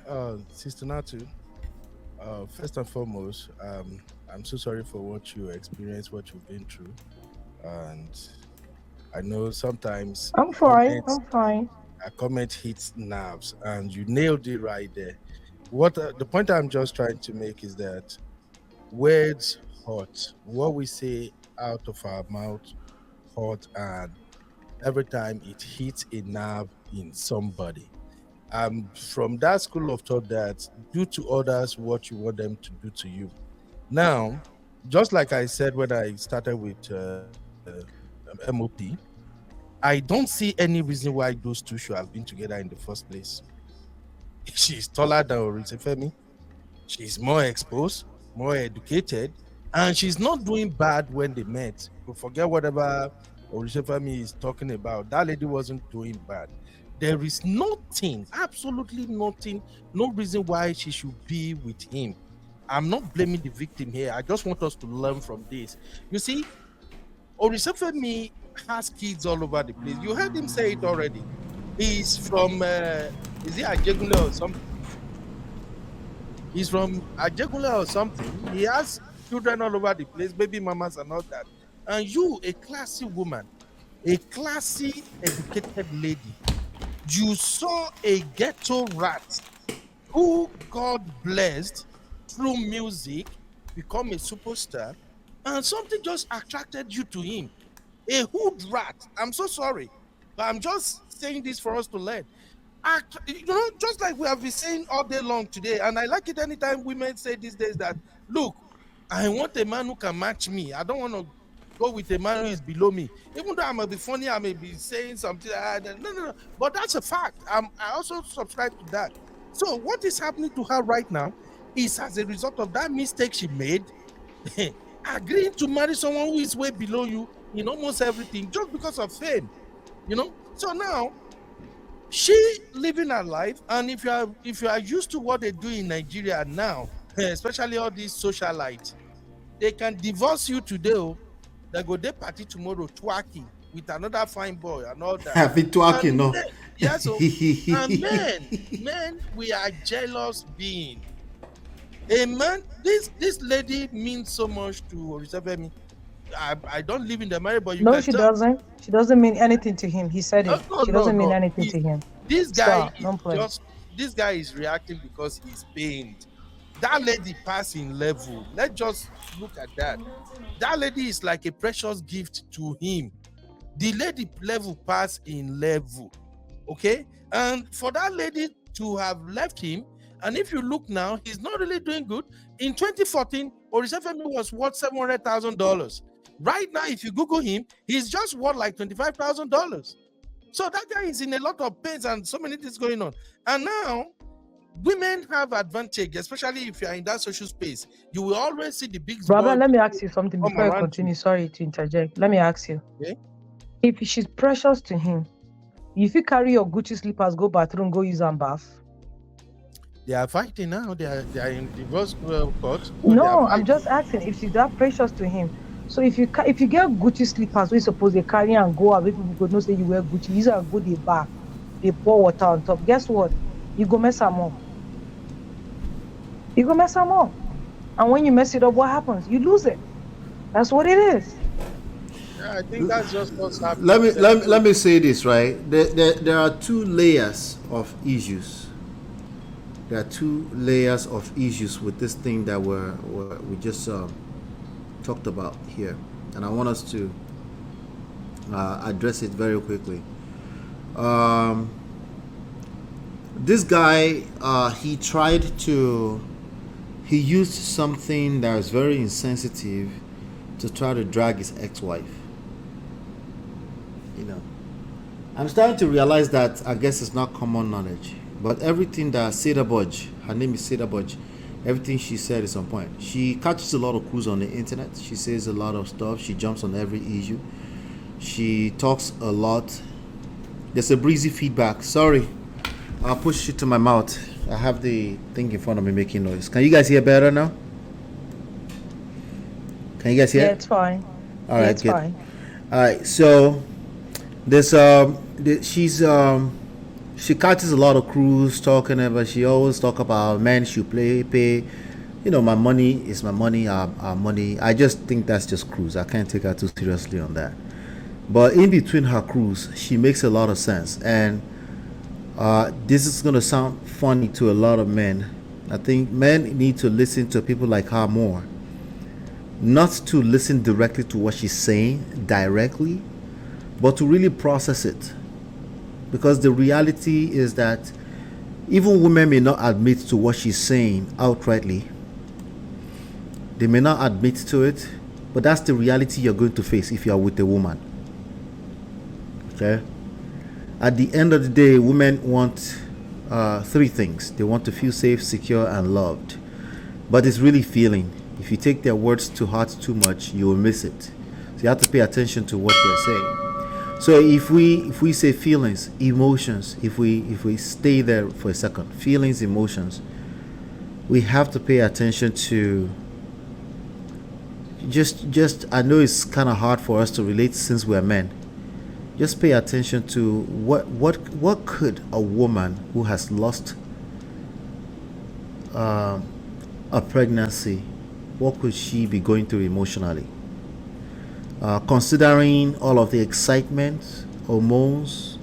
Sister Natu, first and foremost, I'm so sorry for what you experienced, what you've been through. And I know sometimes I'm fine. A comment hits nerves, and you nailed it right there. What the point I'm just trying to make is that words hurt. What we say out of our mouth hurt, and every time it hits a nerve in somebody. I'm from that school of thought that do to others what you want them to do to you. Now, just like I said when I started with MOP, I don't see any reason why those two should have been together in the first place. She's taller than Oritsefemi. She's more exposed, more educated, and she's not doing bad when they met. forget whatever Oritshe Femi is talking about. That lady wasn't doing bad. There is nothing, absolutely nothing, no reason why she should be with him. I'm not blaming the victim here. I just want us to learn from this. You see, Oritshe Femi has kids all over the place. You heard him say it already. He's from, is he Ajegule or something? He's from Ajegule or something. He has children all over the place, baby mamas and all that. And you, a classy woman, a classy, educated lady, you saw a ghetto rat who God blessed through music, become a superstar, and something just attracted you to him. A hood rat. I'm so sorry, but I'm just saying this for us to learn. You know, just like we have been saying all day long today, and I like it anytime women say these days that, look, I want a man who can match me. I don't want to go with a man who is below me. Even though I may be funny, I may be saying something. No. But that's a fact. I also subscribe to that. So what is happening to her right now is as a result of that mistake she made, agreeing to marry someone who is way below you in almost everything just because of fame. You know? So now, she living her life, and if you are used to what they do in Nigeria now, especially all these socialites, they can divorce you today. They go day party tomorrow, twerking with another fine boy and all that. Happy twerking, no? Yeah, so and men, we are jealous being. A man, this lady means so much to Oritsefemi. I don't live in the marriage, but you no, can she tell. doesn't. She doesn't mean anything to him. He said it. She doesn't mean anything to him. This guy Stop, this guy is reacting because he's pained. That lady passed in level. Let's just look at that. That lady is like a precious gift to him. The lady level passed in level. Okay? And for that lady to have left him, and if you look now, he's not really doing good. In 2014, Oritsefemi was worth $700,000. Right now, if you Google him, he's just worth like $25,000. So that guy is in a lot of pains and so many things going on. And now, women have advantage, especially if you're in that social space. You will always see the big brother. Let me ask you something before I continue. You. Sorry to interject. Let me ask you. Okay? If she's precious to him, if you carry your Gucci slippers, go bathroom, go use and bath. They are fighting now. They are in divorce court. No, I'm just asking if she's that precious to him. So if you get Gucci slippers, we suppose they carry and go away, people could not say you wear Gucci. You are go the bar, they pour water on top. Guess what? You go mess them up. You go mess them up. And when you mess it up, what happens? You lose it. That's what it is. Yeah, I think that's just what's happening. Let me say this, right? There are two layers of issues. There are two layers of issues with this thing that we just talked about here, and I want us to address it very quickly. This guy, he used something that was very insensitive to try to drag his ex-wife. You know, I'm starting to realize that I guess it's not common knowledge, but everything that Seda Budge, her name is Seda Budge, everything she said is on point. She catches a lot of clues on the internet. She says a lot of stuff. She jumps on every issue. She talks a lot. There's a breezy feedback. Sorry, I'll push it to my mouth. I have the thing in front of me making noise. Can you guys hear better now? Can you guys hear? Yeah, it's fine. All right, it's good. Fine. All right, so there's she catches a lot of crews talking about. She always talk about men should pay. You know, my money is my money, our money. I just think that's just cruise. I can't take her too seriously on that. But in between her cruise, she makes a lot of sense. And this is going to sound funny to a lot of men. I think men need to listen to people like her more. Not to listen directly to what she's saying directly, but to really process it. Because the reality is that even women may not admit to what she's saying outrightly. They may not admit to it, but that's the reality you're going to face if you are with a woman. Okay? At the end of the day, women want three things. They want to feel safe, secure, and loved. But it's really feeling. If you take their words to heart too much, you will miss it. So you have to pay attention to what they're saying. So if we say feelings, emotions, if we stay there for a second, feelings, emotions, we have to pay attention to just I know it's kind of hard for us to relate since we're men. Just pay attention to what could a woman who has lost a pregnancy, what could she be going through emotionally? Considering all of the excitement, hormones,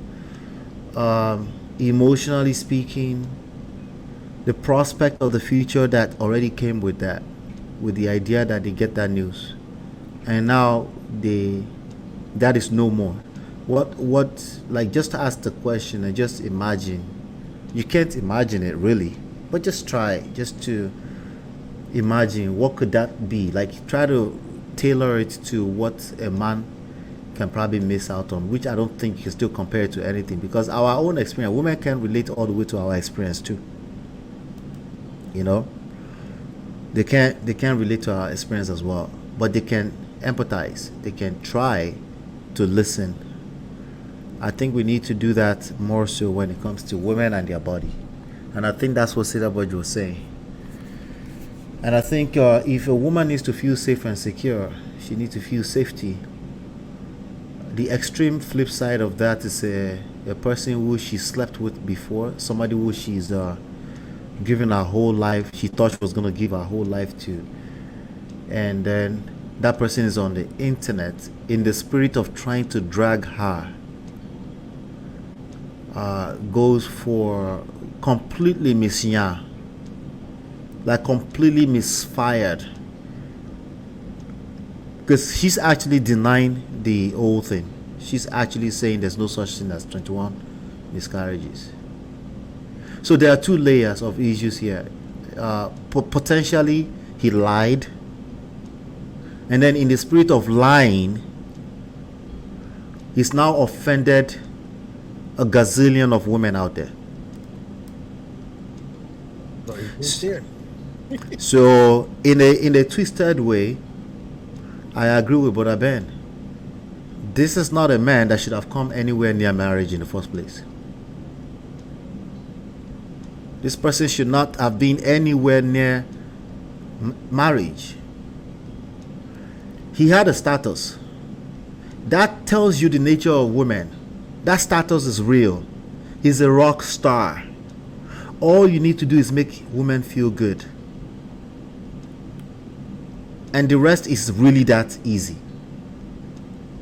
emotionally speaking, the prospect of the future that already came with that, with the idea that they get that news, and now that is no more. What like, just ask the question and just imagine. You can't imagine it really, but just try just to imagine what could that be like. Try to tailor it to what a man can probably miss out on, which I don't think you can still compare it to anything, because our own experience, women can relate all the way to our experience too. You know, they can relate to our experience as well, but they can empathize, they can try to listen. I think we need to do that more so when it comes to women and their body, and I think that's what Seda Bojo was saying. And I think if a woman needs to feel safe and secure, she needs to feel safety. The extreme flip side of that is a person who she slept with before, somebody who she's given her whole life, she thought she was going to give her whole life to, and then that person is on the internet in the spirit of trying to drag her, goes for completely misya, like completely misfired, because she's actually denying the whole thing. She's actually saying there's no such thing as 21 miscarriages. So there are two layers of issues here. Potentially he lied, and then in the spirit of lying, he's now offended a gazillion of women out there. So in a twisted way, I agree with Brother Ben. This is not a man that should have come anywhere near marriage in the first place. This person should not have been anywhere near marriage. He had a status. That tells you the nature of women. That status is real. He's a rock star. All you need to do is make women feel good. And the rest is really that easy.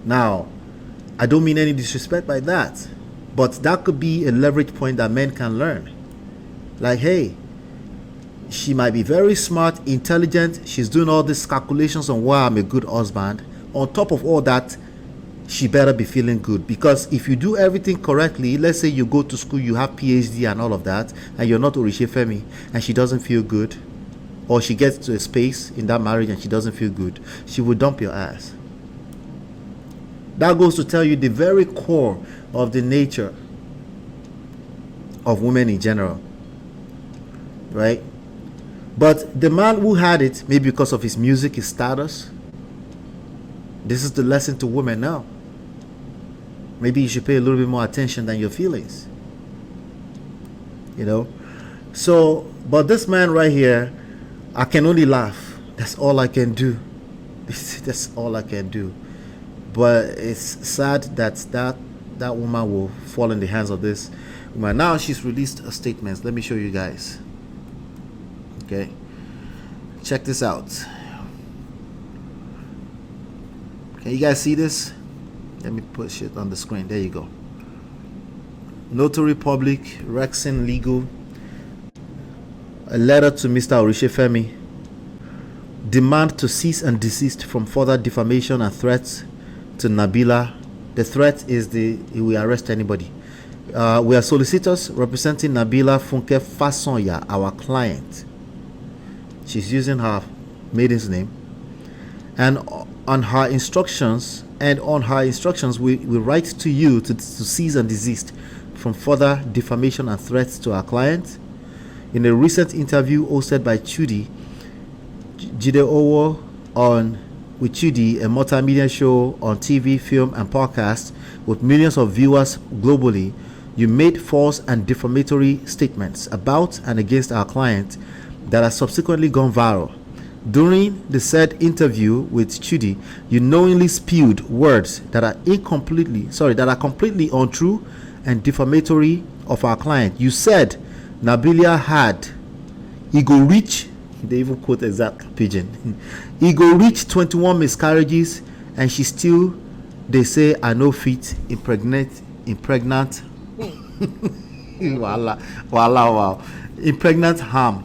Now, I don't mean any disrespect by that, but that could be a leverage point that men can learn. Like, hey, she might be very smart, intelligent, she's doing all these calculations on why I'm a good husband. On top of all that, she better be feeling good, because if you do everything correctly, let's say you go to school, you have PhD and all of that, and you're not Oritshe Femi, and she doesn't feel good, or she gets to a space in that marriage and she doesn't feel good, she will dump your ass. That goes to tell you the very core of the nature of women in general, right? But the man who had it, maybe because of his music, his status, this is the lesson to women now. Maybe you should pay a little bit more attention than your feelings. You know? So, but this man right here, I can only laugh. That's all I can do. That's all I can do. But it's sad that that woman will fall in the hands of this woman. Now she's released a statement. Let me show you guys. Okay. Check this out. Can you guys see this? Let me push it on the screen. There you go. Notary Public, Rexin Legal, a letter to Mr. Oritshe Femi. Demand to cease and desist from further defamation and threats to Nabila. The threat is he will arrest anybody. We are solicitors representing Nabila Funke Fasonya, our client. She's using her maiden's name. And on her instructions, we write to you to cease and desist from further defamation and threats to our client. In a recent interview hosted by Chudi Jide Owo on with Chudi, a multimedia show on TV, film, and podcast with millions of viewers globally, you made false and defamatory statements about and against our client that have subsequently gone viral. During the said interview with Chudi, you knowingly spewed words that are completely untrue and defamatory of our client. You said Nabila had ego reach. They even quote exact pigeon. Ego reach 21 miscarriages, and she still, they say, are no fit impregnant. Wow. Impregnant harm.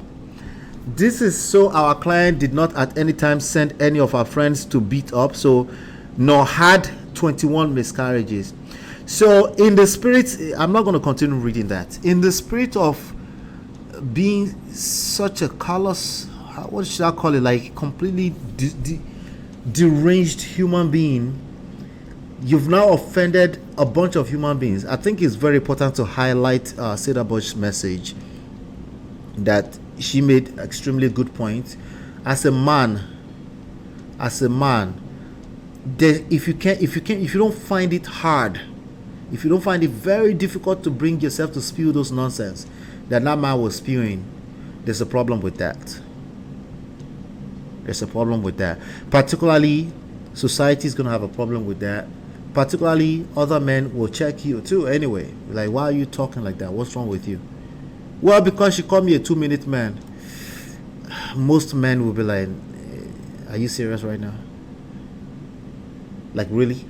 This is so our client did not at any time send any of our friends to beat up, so nor had 21 miscarriages. So in the spirit, I'm not going to continue reading that. In the spirit of being such a callous, what should I call it, like completely deranged human being, you've now offended a bunch of human beings. I think it's very important to highlight Seda Bush's message, that she made extremely good points. As a man, if you don't find it hard, if you don't find it very difficult to bring yourself to spew those nonsense that man was spewing, there's a problem with that. There's a problem with that. Particularly, society is going to have a problem with that. Particularly, other men will check you too anyway. Like, why are you talking like that? What's wrong with you? Well, because she called me a 2-minute man. Most men will be like, are you serious right now? Like, really?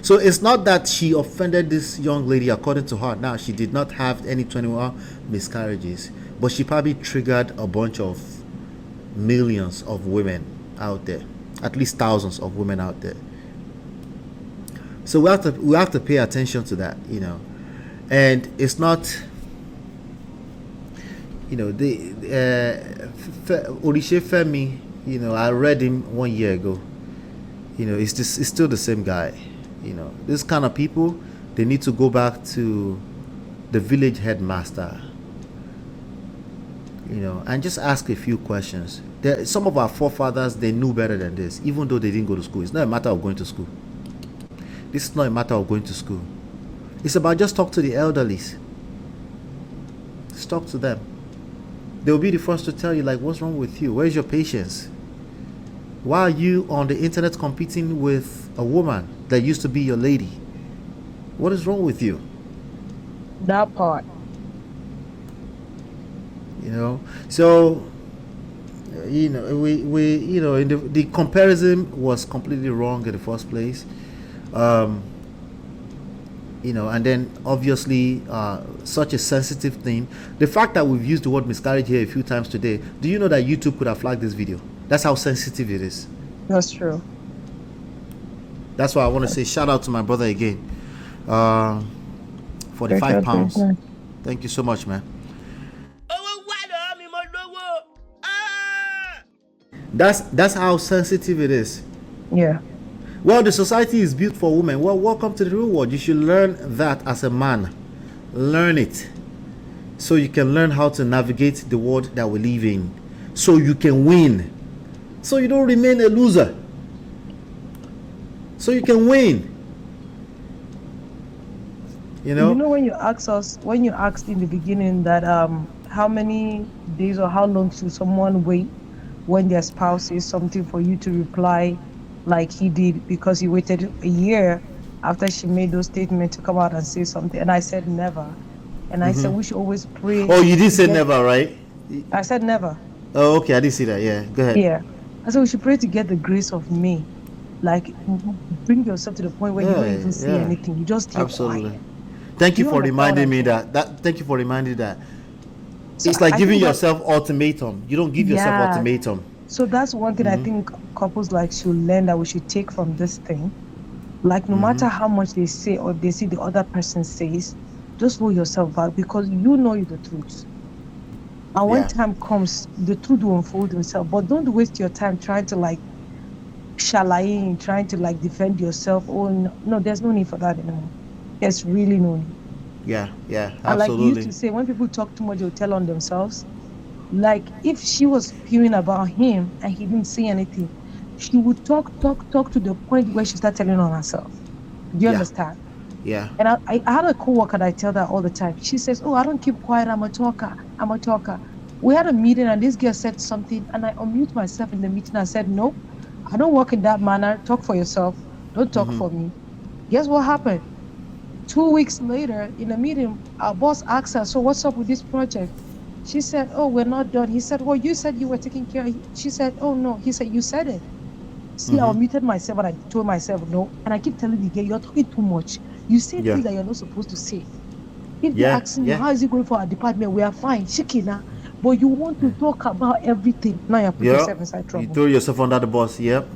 So it's not that she offended this young lady. According to her, now she did not have any 21 miscarriages, but she probably triggered a bunch of millions of women out there, at least thousands of women out there. So we have to pay attention to that, and it's not, the Oritshe Femi, I read him 1 year ago. It's still the same guy. This kind of people, they need to go back to the village headmaster, and just ask a few questions. Some of our forefathers, they knew better than this, even though they didn't go to school. It's not a matter of going to school. This is not a matter of going to school. It's about just talk to the elderlies. Just talk to them. They'll be the first to tell you, like, what's wrong with you? Where's your patience? Why are you on the internet competing with a woman that used to be your lady? What is wrong with you? That part. So, the comparison was completely wrong in the first place. And then obviously such a sensitive thing. The fact that we've used the word miscarriage here a few times today, do you know that YouTube could have flagged this video? That's how sensitive it is. That's true. That's why I want to say shout out to my brother again for the £5. Thank you so much, man. That's how sensitive it is. Yeah. Well, the society is built for women. Well, welcome to the real world. You should learn that as a man. Learn it. So you can learn how to navigate the world that we live in. So you can win. So you don't remain a loser. So you can win. When you asked in the beginning that how many days or how long should someone wait when their spouse says something for you to reply like he did, because he waited a year after she made those statements to come out and say something, and I said never. And I said we should always pray. Oh, you did say never, right? I said never. Oh, okay, I didn't see that. Yeah, go ahead. Yeah, I said we should pray to get the grace of me. Like, bring yourself to the point where you don't even say anything. You just stay quiet. Thank you for reminding me that. Thank you for reminding that. So it's like giving yourself ultimatum. You don't give yourself ultimatum. So that's one thing I think couples should learn, that we should take from this thing. Like, no matter how much they say or they see the other person says, just hold yourself back, because you know the truth. And when time comes, the truth will unfold itself. But don't waste your time trying to shalaing, trying to defend yourself. Oh no, there's no need for that anymore. There's really no need. Yeah, absolutely. And like you used to say, when people talk too much, they'll tell on themselves. Like, if she was spewing about him and he didn't say anything, she would talk to the point where she started telling on herself. Do you understand? Yeah. And I had a co-worker that I tell that all the time. She says, oh, I don't keep quiet. I'm a talker. We had a meeting and this girl said something and I unmute myself in the meeting. I said, no, I don't work in that manner. Talk for yourself. Don't talk for me. Guess what happened? 2 weeks later in a meeting, our boss asked her, so what's up with this project? She said, oh, we're not done. He said, well, you said you were taking care of it. She said, oh, no. He said, you said it. See, I muted myself and I told myself no. And I keep telling the girl, you're talking too much. You say things that you're not supposed to say. If they're asking you, how is it going for our department? We are fine, Shikina. But you want to talk about everything. Now you're putting yourself inside trouble. You throw yourself under the bus. Yep.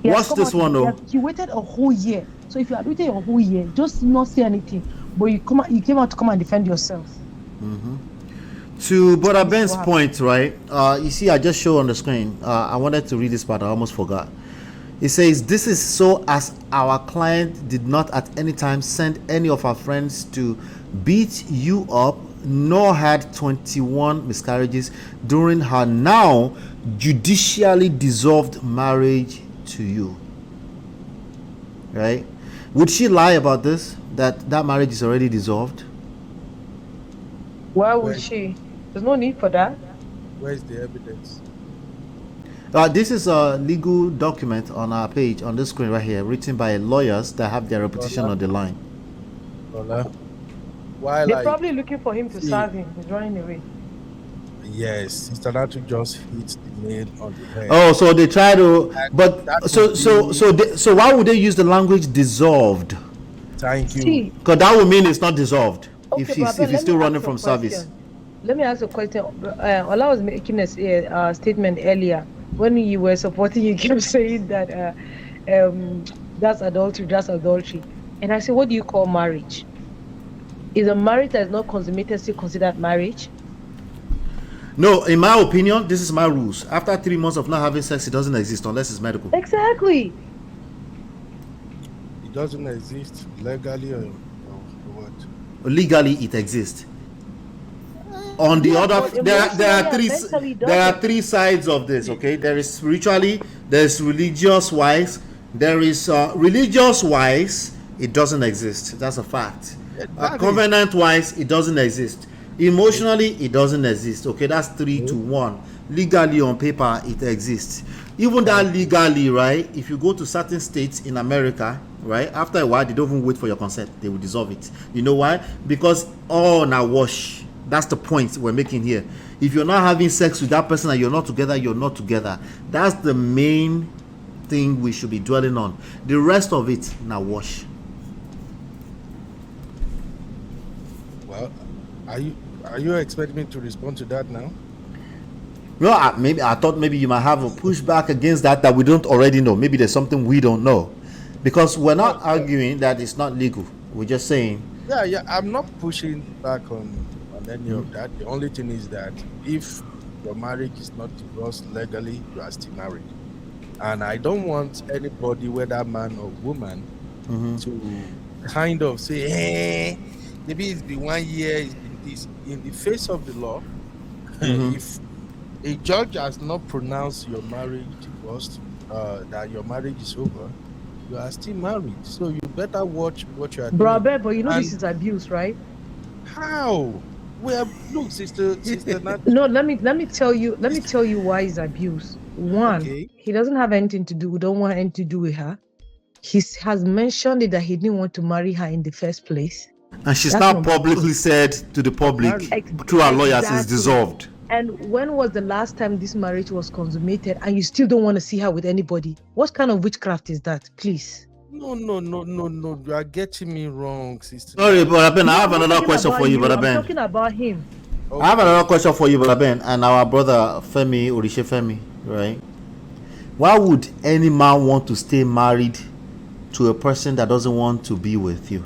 What's this one, though? You waited a whole year. So if you had waited a whole year, just not say anything. But you came out to come and defend yourself. To Brother Ben's point, right? You see, I just showed on the screen. I wanted to read this part. I almost forgot. It says, this is so as our client did not at any time send any of our friends to beat you up, nor had 21 miscarriages during her now judicially dissolved marriage to you. Right? Would she lie about this? That marriage is already dissolved? Why would she? There's no need for that. Where's the evidence? This is a legal document on our page on the screen right here, written by lawyers that have their reputation on the line. They're probably looking for him to serve him. He's running away. Yes, Sister Natu just hit the nail on the head. Oh, so they try to, but so why would they use the language dissolved? Thank you. Because that would mean it's not dissolved Okay, if he's still running from service. Let me ask a question. Ola was making a statement earlier. When you were supporting, you kept saying that that's adultery. And I said, what do you call marriage? Is a marriage that is not consummated still considered marriage? No, in my opinion, this is my rules. After 3 months of not having sex, it doesn't exist unless it's medical. Exactly. It doesn't exist legally or what? Legally, it exists. On the other, there are three sides of this. Okay, there is spiritually, there's religious wise, there is religious wise. It doesn't exist. That's a fact. Covenant wise, it doesn't exist. Emotionally, it doesn't exist. Okay, that's 3 to 1. Legally, on paper, it exists. Even that legally, right? If you go to certain states in America, right, after a while, they don't even wait for your consent. They will dissolve it. You know why? Because now wash. That's the point we're making here. If you're not having sex with that person and you're not together, you're not together. That's the main thing we should be dwelling on. The rest of it, now wash. Well, are you expecting me to respond to that now? No, I thought maybe you might have a pushback against that we don't already know. Maybe there's something we don't know. Because we're not arguing that it's not legal. We're just saying. Yeah, I'm not pushing back on any of that. The only thing is that if your marriage is not divorced legally, you are still married. And I don't want anybody, whether man or woman, to kind of say, hey, maybe it's been 1 year, it's been this. In the face of the law, if a judge has not pronounced your marriage divorced, that your marriage is over, you are still married. So you better watch what you are doing. Brother, but you know this is abuse, right? How? Well, look, sister. No, let me tell you why it's abuse. One, he doesn't have anything to do. We don't want anything to do with her. He has mentioned it that he didn't want to marry her in the first place. And she's now publicly said to the public through her lawyers it's dissolved. And when was the last time this marriage was consummated and you still don't want to see her with anybody? What kind of witchcraft is that, please? No. You are getting me wrong, sister. Sorry, Brother Ben. I have another question for you, Brother Ben. I'm talking about him. Okay. I have another question for you, Brother Ben, and our brother Femi, Oritshe Femi, right? Why would any man want to stay married to a person that doesn't want to be with you?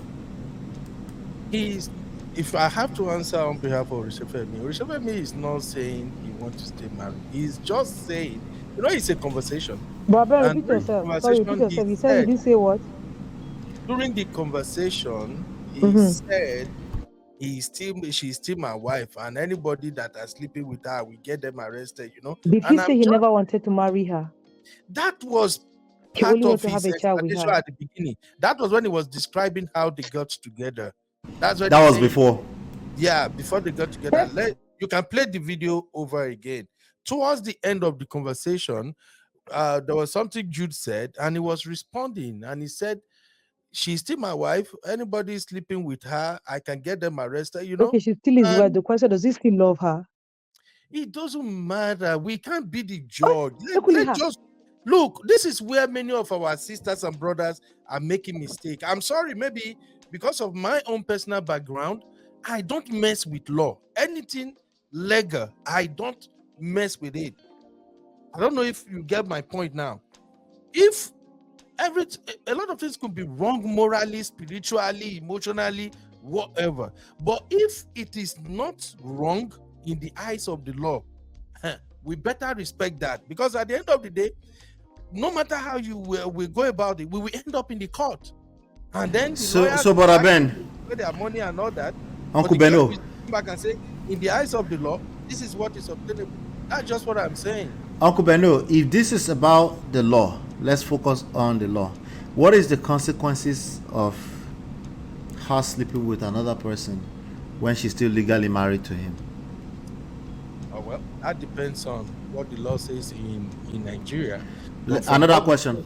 If I have to answer on behalf of Oritshe Femi is not saying he wants to stay married. He's just saying, it's a conversation. Brother, repeat yourself. Sorry, repeat yourself. You said you didn't say what? During the conversation, he said she's still my wife, and anybody that are sleeping with her, we get them arrested, Did he say he never wanted to marry her? That was He part only of want to his have a child with explanation her. at the beginning. That was when he was describing how they got together. That's what that was before. Yeah, before they got together. You can play the video over again. Towards the end of the conversation, there was something Jude said, and he was responding, and he said, "She's still my wife. Anybody sleeping with her, I can get them arrested." You know. Okay, she still is wife. The question: does he still love her? It doesn't matter. We can't be the judge. Let's just look. This is where many of our sisters and brothers are making mistakes. I'm sorry, maybe because of my own personal background, I don't mess with law. Anything legal, I don't mess with it. I don't know if you get my point now. If a lot of things could be wrong morally, spiritually, emotionally, whatever. But if it is not wrong in the eyes of the law, we better respect that, because at the end of the day, no matter how you will go about it, we will end up in the court, and then so Brother Ben, their money and all that. Uncle Beno, come back and say, in the eyes of the law, this is what is obtainable. That's just what I'm saying. Uncle Beno, if this is about the law, let's focus on the law. What is the consequences of her sleeping with another person when she's still legally married to him? Oh, well, that depends on what the law says in Nigeria. Another question.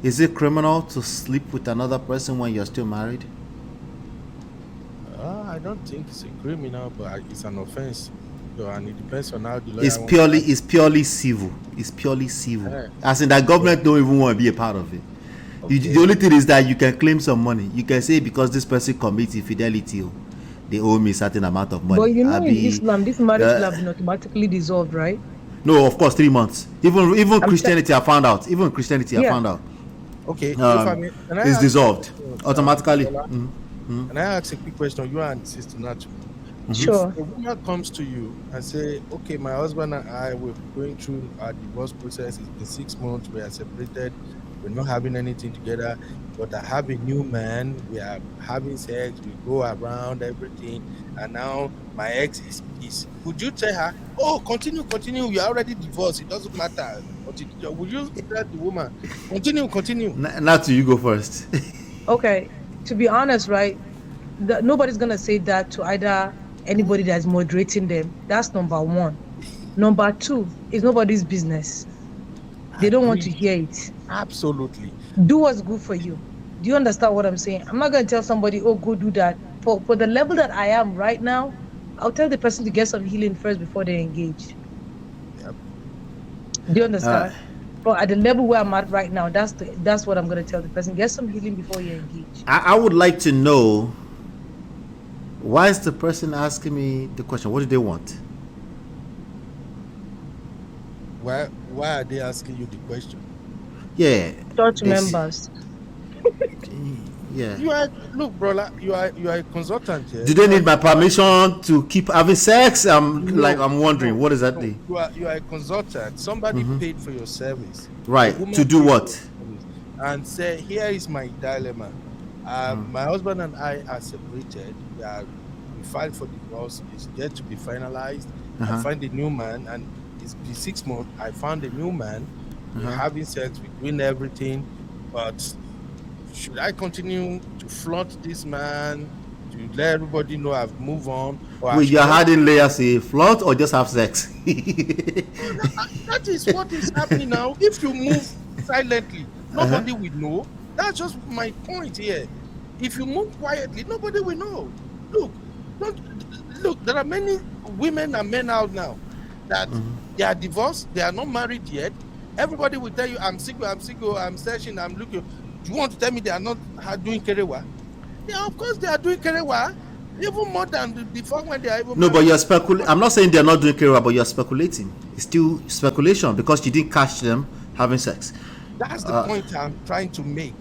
Is it criminal to sleep with another person when you're still married? I don't think it's a criminal, but it's an offense. So, and it depends on how the lawyer. It's purely civil. It's purely civil. Yeah. As in that government don't even want to be a part of it. Okay. The only thing is that you can claim some money. You can say, because this person commits infidelity, they owe me a certain amount of money. But you know, in Islam, this marriage will have been automatically dissolved, right? No, of course, 3 months. Even Christianity, I found out. I found out. Okay. It's dissolved automatically. Can I ask a quick question? You and Sister Nacho. Sure. If a woman comes to you and say, "Okay, my husband and I were going through our divorce process. It's been 6 months. We are separated. We're not having anything together. But I have a new man. We are having sex. We go around everything. And now my ex is." Would you tell her, "Oh, continue. You are already divorced. It doesn't matter"? Would you tell the woman, "Continue"? Not you go first. Okay. To be honest, right? Nobody's gonna say that to either anybody that's moderating them. That's number one. Number two, it's nobody's business. They don't want to hear it. Absolutely. Do what's good for you. Do you understand what I'm saying? I'm not gonna tell somebody, "Oh, go do that." For the level that I am right now, I'll tell the person to get some healing first before they engage. Yep. Do you understand? But at the level where I'm at right now, that's what I'm gonna tell the person. Get some healing before you engage. I would like to know, why is the person asking me the question? What do they want? Why are they asking you the question? Yeah. Church members. Yeah. Look, brother, you are a consultant here. Do they need my permission to keep having sex? I'm wondering, what does that mean? You are a consultant. Somebody paid for your service. Right. To do what? And say, "Here is my dilemma. My husband and I are separated. We filed for divorce. It's yet to be finalized. I find a new man, and it's been 6 months. I found a new man. We're having sex. We're doing everything, but should I continue to flaunt this man, to let everybody know I've moved on?" Wait, you're hiding layers, say flaunt or just have sex? That is what is happening now. If you move silently, nobody will know. That's just my point here. If you move quietly, nobody will know. Look, there are many women and men out now that they are divorced, they are not married yet. Everybody will tell you, "I'm single, I'm searching, I'm looking." Do you want to tell me they are not doing kerewa? Yeah, of course they are doing kerewa, even more than before when they are even. No, but you're speculating. I'm not saying they're not doing kerewa, but you're speculating. It's still speculation because you didn't catch them having sex. That's the point I'm trying to make.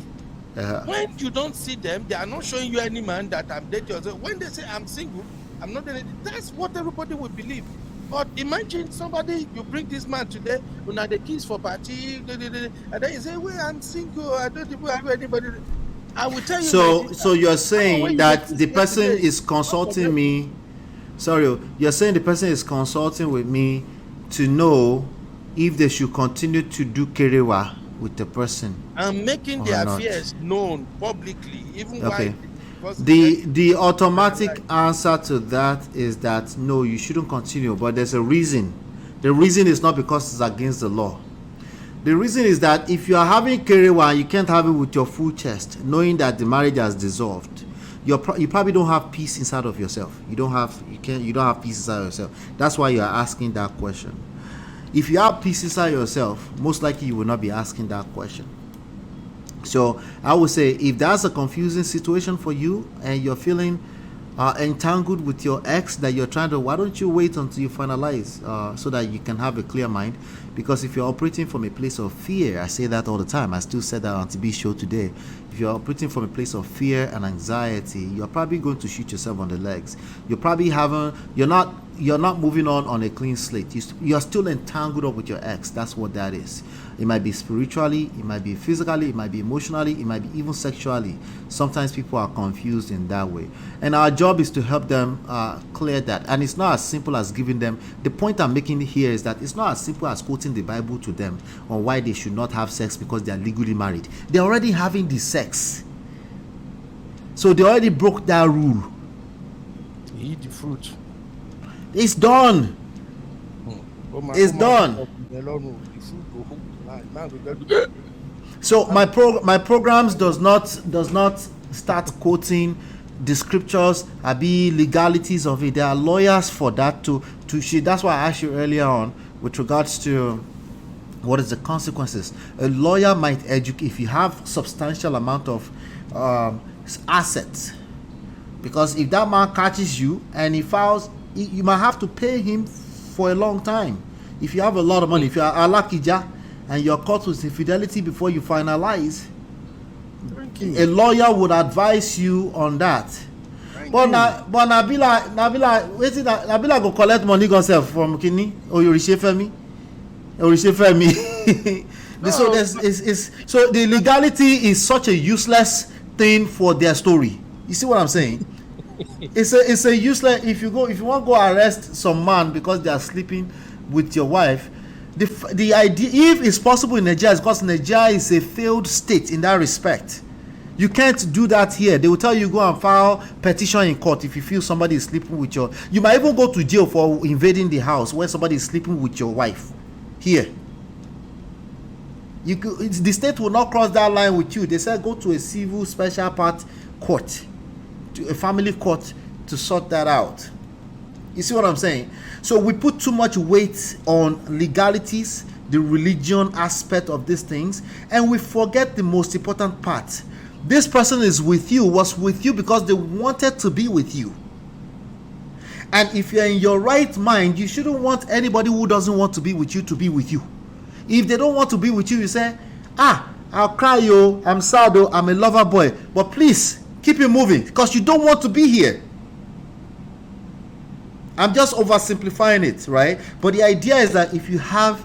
When you don't see them, they are not showing you any man that I'm dating. When they say I'm single, I'm not dating. That's what everybody will believe. But imagine somebody, you bring this man today, when they kiss for party, and then you say, "Well, I'm single, I don't even have anybody." I will tell you. So you're saying that the person is consulting me. Sorry, you're saying the person is consulting with me to know if they should continue to do kerewa with the person and making or their not. affairs known publicly, even Okay. while The automatic answer to that is that no, you shouldn't continue, but there's a reason. The reason is not because it's against the law. The reason is that if you are having kerewa, you can't have it with your full chest, knowing that the marriage has dissolved. You probably don't have peace inside of yourself. You don't have peace inside of yourself. That's why you are asking that question. If you have peace inside yourself, most likely you will not be asking that question. So I would say, if that's a confusing situation for you and you're feeling entangled with your ex that you're trying to, why don't you wait until you finalize so that you can have a clear mind? Because if you're operating from a place of fear, I say that all the time, I still said that on TB show today, if you're operating from a place of fear and anxiety, you're probably going to shoot yourself on the legs. You're not moving on a clean slate. You're still entangled up with your ex. That's what that is. It might be spiritually, it might be physically, it might be emotionally, it might be even sexually. Sometimes people are confused in that way. And our job is to help them clear that. And it's not as simple as giving them, the point I'm making here is that it's not as simple as quoting the Bible to them on why they should not have sex because they are legally married. They're already having the sex. So they already broke that rule. eat the fruit. It's done. It's done. So my programs does not start quoting the scriptures, be legalities of it. There are lawyers for that to that's why I asked you earlier on with regards to what is the consequences. A lawyer might educate if you have substantial amount of assets, because if that man catches you and he files, you might have to pay him for a long time. If you have a lot of money, if you are Alakija and you're caught with infidelity before you finalize, a lawyer would advise you on that. But Nabila go collect money herself from Kini or Oritshe Femi. Oritshe Femi. So the legality is such a useless thing for their story. You see what I'm saying? It's a useless. If you want to go arrest some man because they are sleeping with your wife, the idea, if it's possible in Nigeria, is because Nigeria is a failed state in that respect. You can't do that here. They will tell you go and file petition in court if you feel somebody is sleeping with your. You might even go to jail for invading the house when somebody is sleeping with your wife. Here, the state will not cross that line with you. They said go to a civil special part court, to a family court to sort that out. You see what I'm saying? So we put too much weight on legalities, the religion aspect of these things, and we forget the most important part. This person was with you because they wanted to be with you. And if you're in your right mind, you shouldn't want anybody who doesn't want to be with you to be with you. If they don't want to be with you, you say, I'll cry, yo, I'm sad, I'm a lover boy, but please keep it moving because you don't want to be here. I'm just oversimplifying it, right? But the idea is that if you have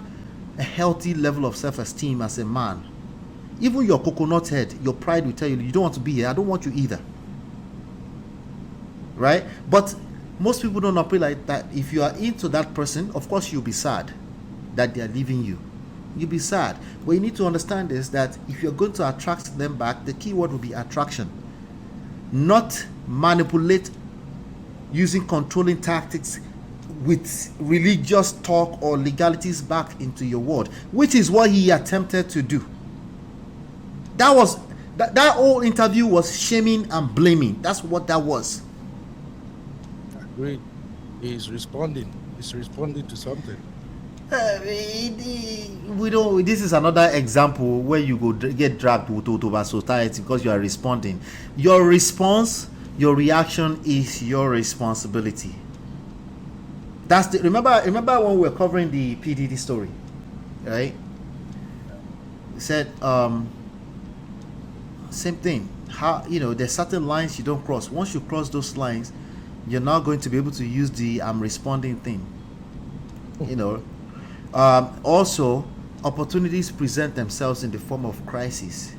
a healthy level of self-esteem as a man, even your coconut head, your pride will tell you, you don't want to be here. I don't want you either. Right? But most people don't operate like that. If you are into that person, of course you'll be sad that they are leaving you. You'll be sad. But you need to understand is that if you're going to attract them back, the key word will be attraction. Not manipulate using controlling tactics with religious talk or legalities back into your world, which is what he attempted to do. That whole interview was shaming and blaming. That's what that was. Agreed. He's responding. He's responding to something. This is another example where you go get dragged to society because you are responding. Your response, your reaction is your responsibility. Remember when we were covering the PDD story, right? It said same thing. How there's certain lines you don't cross. Once you cross those lines, you're not going to be able to use the I'm responding thing. Also, opportunities present themselves in the form of crisis.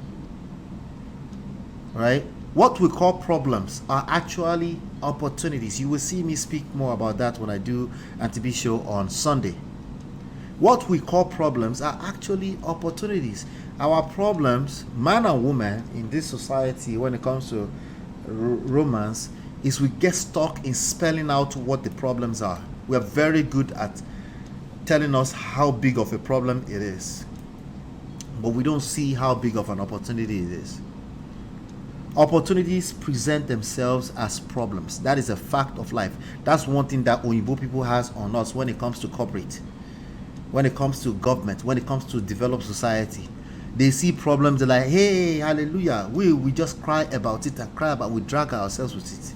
Right? What we call problems are actually opportunities. You will see me speak more about that when I do Antibi show on Sunday. What we call problems are actually opportunities. Our problems, man and woman in this society, when it comes to romance, is we get stuck in spelling out what the problems are. We are very good at telling us how big of a problem it is, but we don't see how big of an opportunity it is. Opportunities present themselves as problems. That is a fact of life. That's one thing that Oyibo people has on us when it comes to corporate, when it comes to government, when it comes to developed society. They see problems, they're like, hey, hallelujah, we just cry about it and cry about, we drag ourselves with it.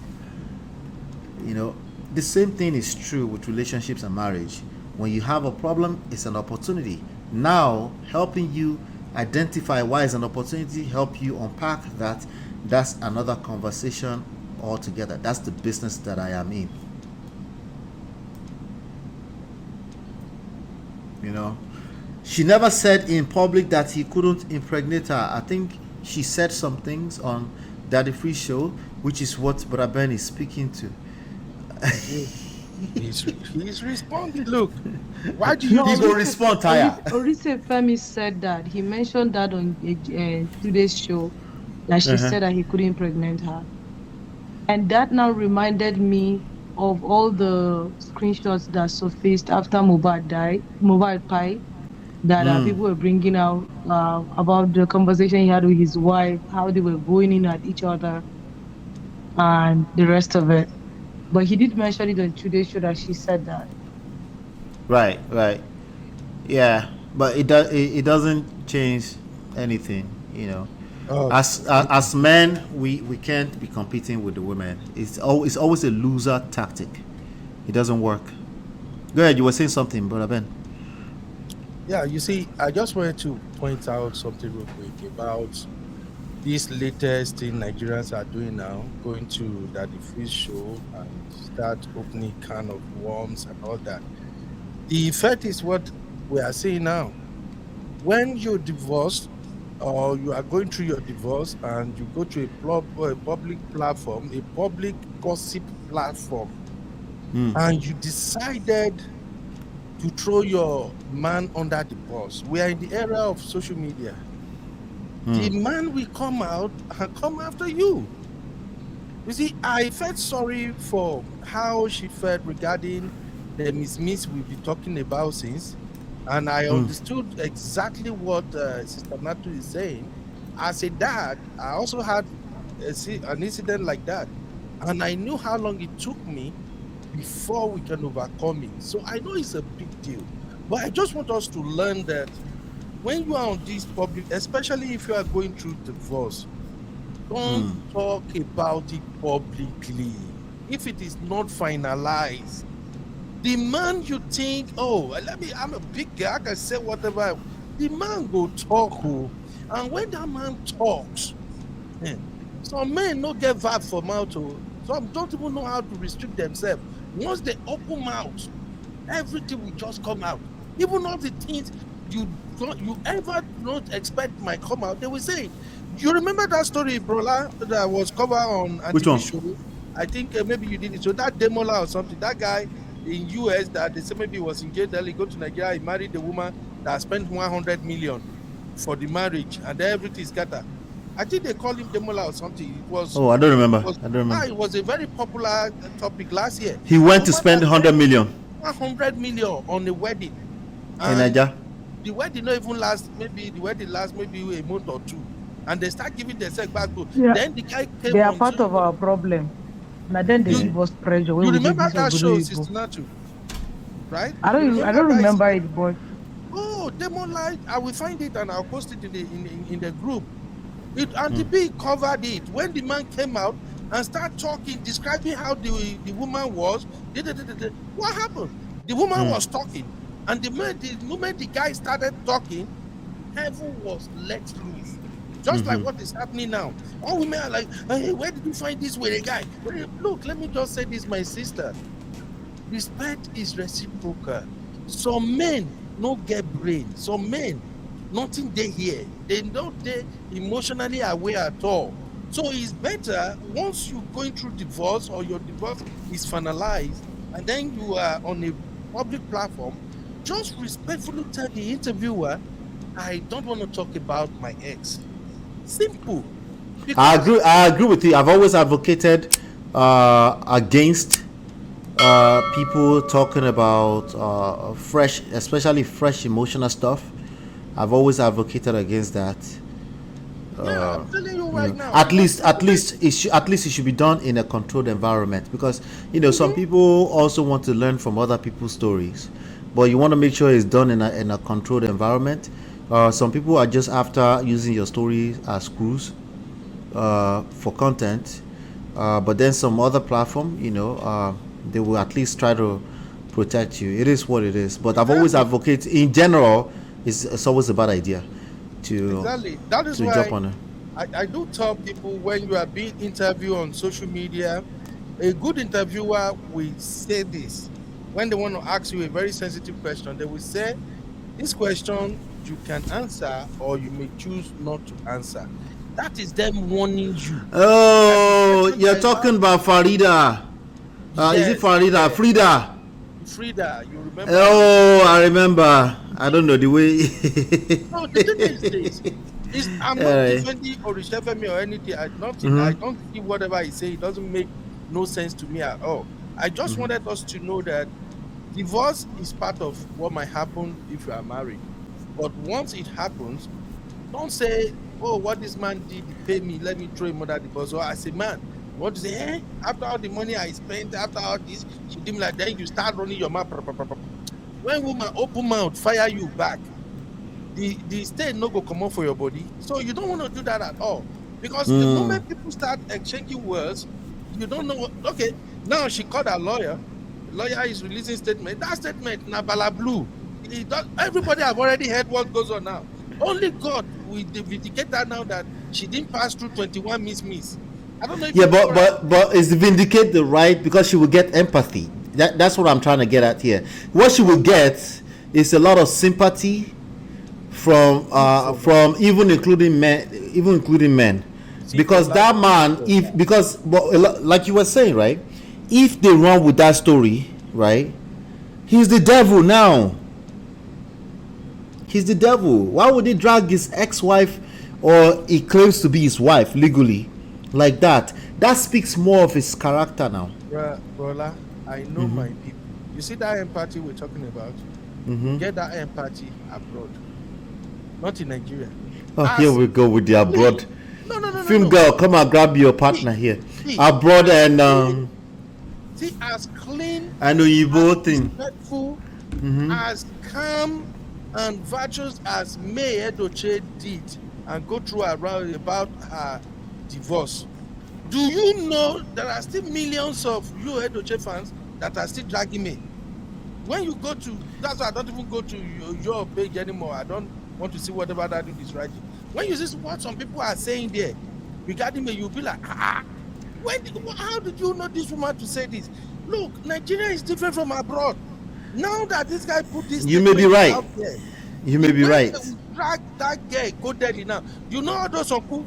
You know, the same thing is true with relationships and marriage. When you have a problem, it's an opportunity. Now, helping you identify why it's an opportunity, help you unpack that, that's another conversation altogether. That's the business that I am in. You know, she never said in public that he couldn't impregnate her. I think she said some things on Daddy Free Show, which is what Brother Ben is speaking to. He's responding. Look, why do you? He go respond, Taya. Oritsefemi said that he mentioned that on today's show, that she said that he couldn't impregnate her, and that now reminded me of all the screenshots that surfaced after Mohbad died, that people were bringing out about the conversation he had with his wife, how they were going in at each other, and the rest of it. But he did mention it on today's show that she said that. Right. Yeah, but it doesn't change anything, you know. As men, we can't be competing with the women. It's always a loser tactic. It doesn't work. Go ahead, you were saying something, Brother Ben. Yeah, you see, I just wanted to point out something real quick about this latest thing Nigerians are doing now, going to Daddy Free Show and start opening can of worms and all that. The effect is what we are seeing now. When you're divorced or you are going through your divorce and you go to a public platform, a public gossip platform, and you decided to throw your man under the bus. We are in the era of social media. The man will come out and come after you. You see, I felt sorry for how she felt regarding the miss we've been talking about since, and I understood exactly what Sister Natu is saying. As a dad, I also had an incident like that, and I knew how long it took me before we can overcome it. So I know it's a big deal, but I just want us to learn that when you are on this public, especially if you are going through divorce, don't talk about it publicly. If it is not finalized, the man you think, I'm a big guy, I can say whatever. The man go talk, and when that man talks, some men don't get vibe for mouth, some don't even know how to restrict themselves. Once they open mouth, everything will just come out. Even all the things you ever not expect might come out, they will say. You remember that story, Brola, that was covered on Which show? I think maybe you did it. So that Demola or something, that guy in US that they say maybe he was in jail, he go to Nigeria, he married a woman that spent 100 million for the marriage, and then everything scattered. I think they called him Demola or something. It was. I don't remember. It was a very popular topic last year. He went to spend 100 million. 100 million on a wedding. In Nigeria. The wedding not even last. Maybe the wedding lasts maybe a month or two, and they start giving themselves back to. Yeah. Then the guy came. They are part of our problem. Now then they give us pressure. You remember that show, Sister Natu? Right? I don't remember it, but. Oh, Demola! I will find it and I'll post it in the group. Auntie B covered it when the man came out and started talking, describing how the woman was. What happened? The woman was talking, and the moment the guy started talking, heaven was let loose. Just like what is happening now. All women are like, hey, where did you find this with a guy? Look, let me just say this, my sister. Respect is reciprocal. Some men don't get brain. Some men, nothing they hear. They emotionally aware at all. So it's better once you're going through divorce or your divorce is finalized and then you are on a public platform, just respectfully tell the interviewer, I don't want to talk about my ex. Simple. I agree with you. I've always advocated against people talking about especially fresh emotional stuff. I've always advocated against that. I'm telling you right now. At least it should be done in a controlled environment, because some people also want to learn from other people's stories, but you want to make sure it's done in a controlled environment. Some people are just after using your story as screws for content, but then some other platform, they will at least try to protect you. It is what it is. But I've always advocated, in general, it's always a bad idea to exactly. That is to why jump on it. I do tell people, when you are being interviewed on social media, a good interviewer will say this. When they want to ask you a very sensitive question, they will say, this question you can answer, or you may choose not to answer. That is them warning you. Oh, you're talking about Farida. Is it Farida? Frida, you remember? Oh, I remember. I don't know the way. No, the thing is I'm not defending Oritshe Femi or anything. I don't see whatever he say. It doesn't make no sense to me at all. I just wanted us to know that divorce is part of what might happen if you are married. But once it happens, don't say, oh, what this man did, he paid me, let me throw him under the bus. Or I say, man, what is it? After all the money I spent, after all this, she did me like that, you start running your mouth. When woman open mouth, fire you back, the state no go come out for your body. So you don't want to do that at all. Because the moment people start exchanging words, you don't know what, okay, now she called her lawyer. The lawyer is releasing statement. That statement, Nabila Blue. Everybody have already heard what goes on now. Only God will vindicate her now that she didn't pass through 21 miss. I don't know if but is vindicate the right, because she will get empathy. That's what I'm trying to get at here. What she will get is a lot of sympathy from even including men, because that man, like you were saying, right? If they run with that story, right, he's the devil now. He's the devil. Why would he drag his ex-wife, or he claims to be his wife legally, like that? That speaks more of his character now. Brola, I know my people. You see that empathy we're talking about? Get that empathy abroad, not in Nigeria. Oh, here we go with the abroad. No. Film girl, come and grab your partner here. Abroad and see, as clean, I know you both thing. Respectful, as calm and virtuous as May Edochie did, and go through around about her divorce. Do you know there are still millions of you Edochie fans that are still dragging me? When you go to, that's why I don't even go to your page anymore. I don't want to see whatever that dude is writing. When you see what some people are saying there regarding me, you'll be like, how did you know this woman to say this? Look, Nigeria is different from abroad. Now that this guy put this, you may be right. Out there, you may be right. Drag that girl, go deadly now. You know all those uncle,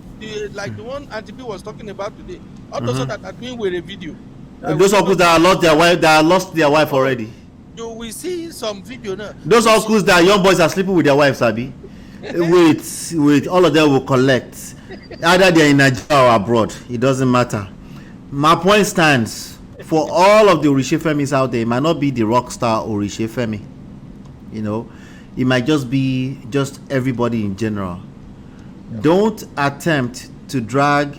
like the one Auntie B was talking about today. All those that are doing with a video. Those uncles that lost their wife already. You will see some video now. Those uncles that young boys are sleeping with their wives, Abi. wait, all of them will collect. Either they're in Nigeria or abroad. It doesn't matter. My point stands. For all of the Oritshe Femis out there, it might not be the rock star Oritshe Femi. It might just be everybody in general. Yeah. Don't attempt to drag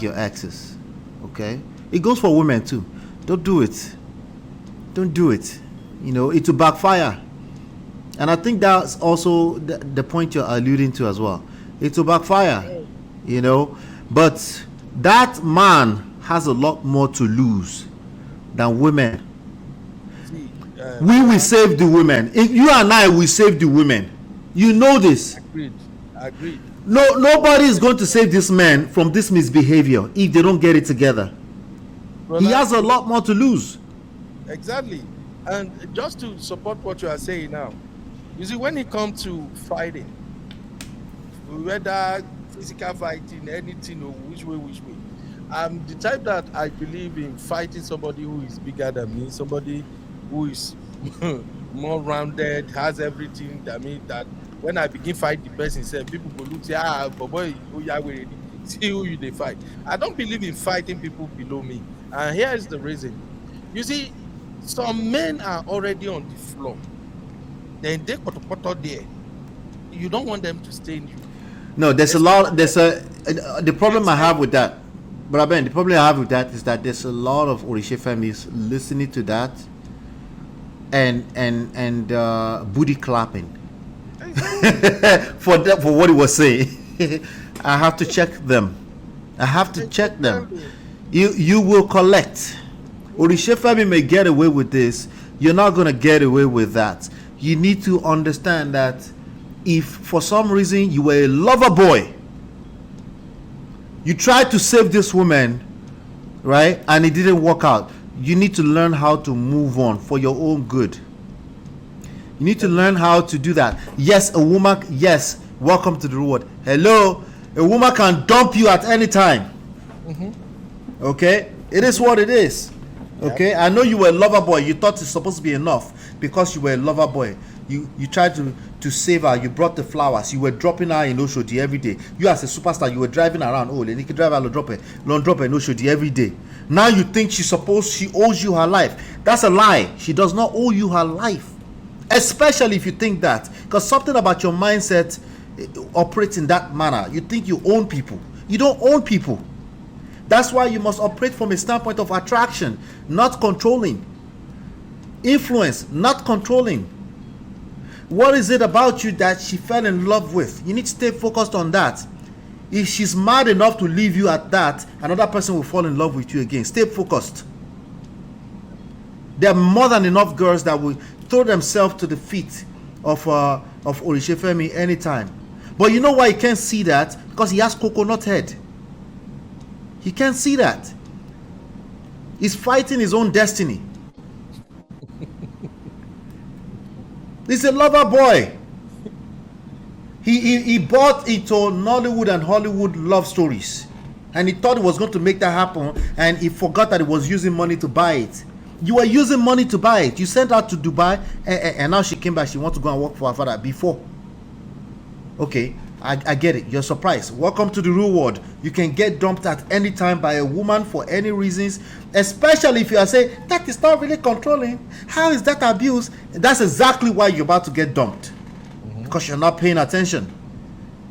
your exes. Okay? It goes for women too. Don't do it. It will backfire. And I think that's also the point you're alluding to as well. It will backfire. But that man has a lot more to lose than women. We will save the women. If you and I will save the women. You know this. Agreed. No, nobody is going to save this man from this misbehavior if they don't get it together. He has a lot more to lose. Exactly. And just to support what you are saying now, you see, when it comes to fighting, whether physical fighting, anything, or which way, I'm the type that I believe in fighting somebody who is bigger than me, somebody who is more rounded, has everything. I mean, that when I begin fight the person, say people go look, say, but boy, see who you they fight. I don't believe in fighting people below me. And here is the reason. You see, some men are already on the floor. Then they got there. You don't want them to stay in you. No, the problem I have with that, but Ben, the problem I have with that is that there's a lot of Oritshe Femis listening to that and booty clapping for what he was saying. I have to check them. You will collect. Oritshe Femi may get away with this. You're not gonna get away with that. You need to understand that if for some reason you were a lover boy, you tried to save this woman, right, and it didn't work out, you need to learn how to move on for your own good. You need to learn how to do that. Yes, a woman, yes, welcome to the reward. Hello, a woman can dump you at any time. Okay, it is what it is. Okay, I know you were a lover boy. You thought it's supposed to be enough because you were a lover boy. You tried to save her. You brought the flowers. You were dropping her in Oshodi every day. You as a superstar, you were driving around. Oh, Leniki driver, drop her in Oshodi every day. Now you think she owes you her life. That's a lie. She does not owe you her life. Especially if you think that, because something about your mindset operates in that manner. You think you own people. You don't own people. That's why you must operate from a standpoint of attraction, not controlling. Influence, not controlling. What is it about you that she fell in love with? You need to stay focused on that. If she's mad enough to leave you at that, another person will fall in love with you again. Stay focused. There are more than enough girls that will throw themselves to the feet of Oritshe Femi anytime. But you know why he can't see that? Because he has coconut head. He can't see that. He's fighting his own destiny. He's a lover boy. He bought into Nollywood and Hollywood love stories. And he thought he was going to make that happen. And he forgot that he was using money to buy it. You were using money to buy it. You sent her to Dubai. And now she came back. She wants to go and work for her father before. Okay. I get it. You're surprised. Welcome to the real world. You can get dumped at any time by a woman for any reasons, especially if you are saying that is not really controlling. How is that abuse? That's exactly why you're about to get dumped. Because you're not paying attention.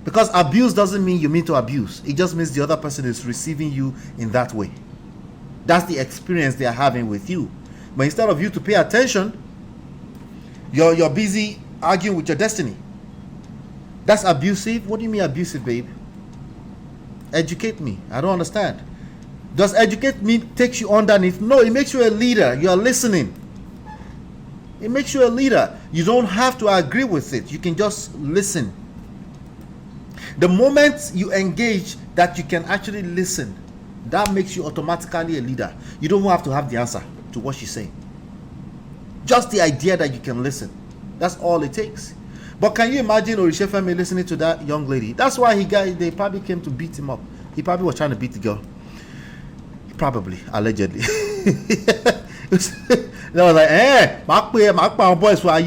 Because abuse doesn't mean you mean to abuse. It just means the other person is receiving you in that way. That's the experience they are having with you. But instead of you to pay attention, you're busy arguing with your destiny. That's abusive? What do you mean abusive, babe? Educate me. I don't understand. Does educate me takes you underneath? No, it makes you a leader. You are listening. It makes you a leader. You don't have to agree with it. You can just listen. The moment you engage that you can actually listen, that makes you automatically a leader. You don't have to have the answer to what she's saying. Just the idea that you can listen. That's all it takes. But can you imagine Oritshe Femi listening to that young lady? That's why they probably came to beat him up. He probably was trying to beat the girl. Probably, allegedly. That was like, boys for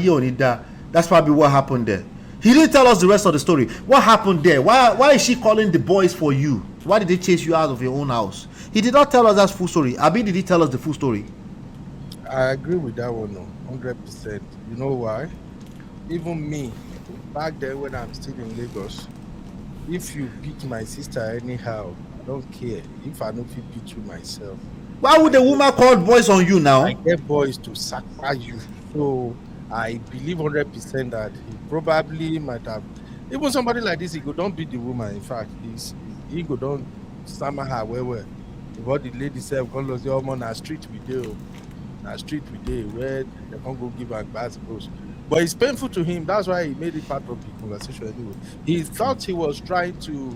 that's probably what happened there. He didn't tell us the rest of the story. What happened there? Why is she calling the boys for you? Why did they chase you out of your own house? He did not tell us that full story. Abi, did he tell us the full story? I agree with that one, no, 100%. You know why? Even me, back then when I'm still in Lagos, if you beat my sister anyhow, I don't care. If I don't feel beat you myself. Why would the woman call boys on you now? I get boys to sacrifice you. So I believe 100% that he probably might have. Even somebody like this, he go don't beat the woman. In fact, he go don't stammer her well. What the lady said, because the woman on street we do. Na street we dey where they can't go give her bad suppose. But it's painful to him. That's why he made it part of the conversation anyway. He thought he was trying to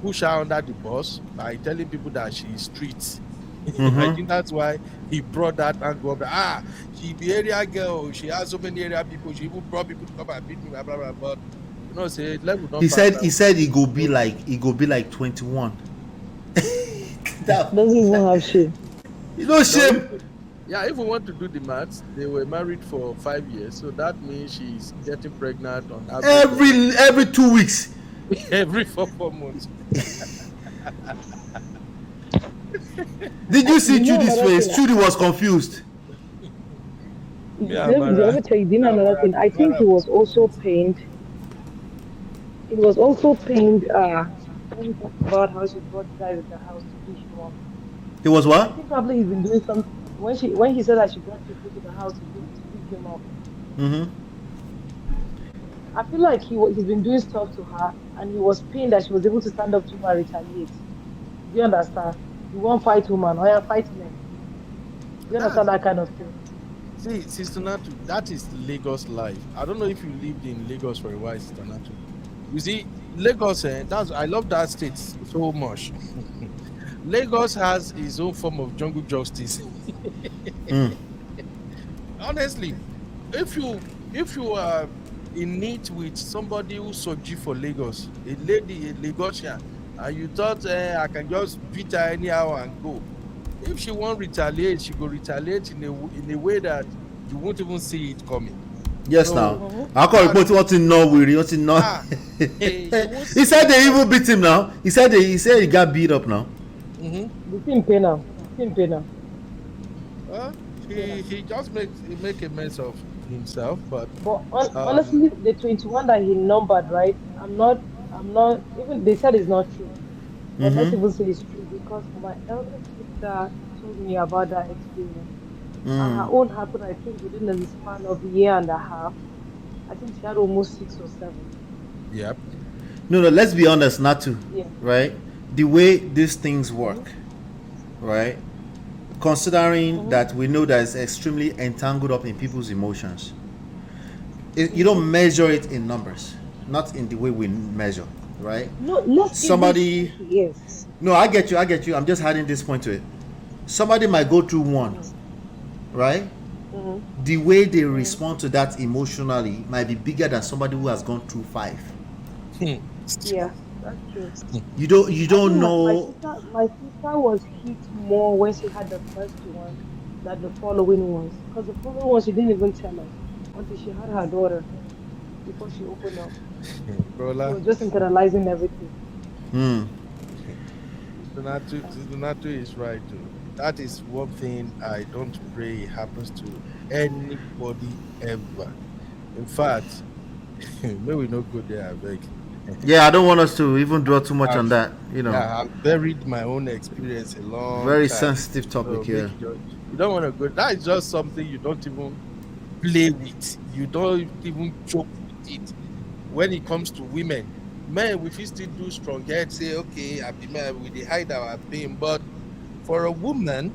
push her under the bus by telling people that she is street. I think that's why he brought that angle up. She be area girl. She has so many area people. She even brought people to come and beat me. Blah blah blah. But you know, say level. He said he go be like 21. That doesn't even have shame. You know shame. Yeah, if we want to do the maths, they were married for 5 years, so that means she's getting pregnant on average every 2 weeks. every 4 months. Did you see Judy's face? Judy was confused. Let me tell you another thing. I think he was also pained. He was also pained when he talked about how she brought guys in the house to beat him up. He was what? I think probably he's been doing something when he said that she brought people to the house to beat him up. Mm-hmm. I feel like he's been doing stuff to her, and he was pained that she was able to stand up to him and retaliate. Do you understand? You won't fight woman, or you fight men. Do you understand that kind of thing? See, Sister Natu, that is Lagos life. I don't know if you lived in Lagos for a while, Sister Natu. You see, Lagos, I love that state so much. Lagos has its own form of jungle justice. Honestly, if you are in need with somebody who soji for Lagos, a lady, a Lagosian, and you thought I can just beat her anyhow and go. If she won't retaliate, she will retaliate in a way that you won't even see it coming. Yes, so, now. I call it what in Norway, what in North. He said they even beat him now. He said he got beat up now. It's in pain now. Well, he just make a mess of himself, but honestly, the 21 that he numbered, right? I'm not even they said it's not true. But let's even say it's true because my elder sister told me about that experience. And her own happened, I think, within the span of a year and a half. I think she had almost 6 or 7. Yep. No, let's be honest, Natu. Yeah. Right? The way these things work, right? Considering that we know that it's extremely entangled up in people's emotions, you don't measure it in numbers, not in the way we measure, right? No, somebody. Yes. No, I get you. I'm just adding this point to it. Somebody might go through one, right? The way they respond to that emotionally might be bigger than somebody who has gone through 5. Yeah, that's true. You don't know. My sister was hit more when she had the first one than the following ones. Because the following ones she didn't even tell us until she had her daughter before she opened up. She was just internalizing everything. Donato is right too. That is one thing I don't pray happens to anybody ever. In fact, may we not go there, I beg. Yeah, I don't want us to even dwell too much on that. Yeah, I've buried my own experience a long very time. Sensitive topic here. You don't want to go. That is just something you don't even play with. You don't even joke with it. When it comes to women, men, we still do strong head, say, okay, I be man, we hide our pain. But for a woman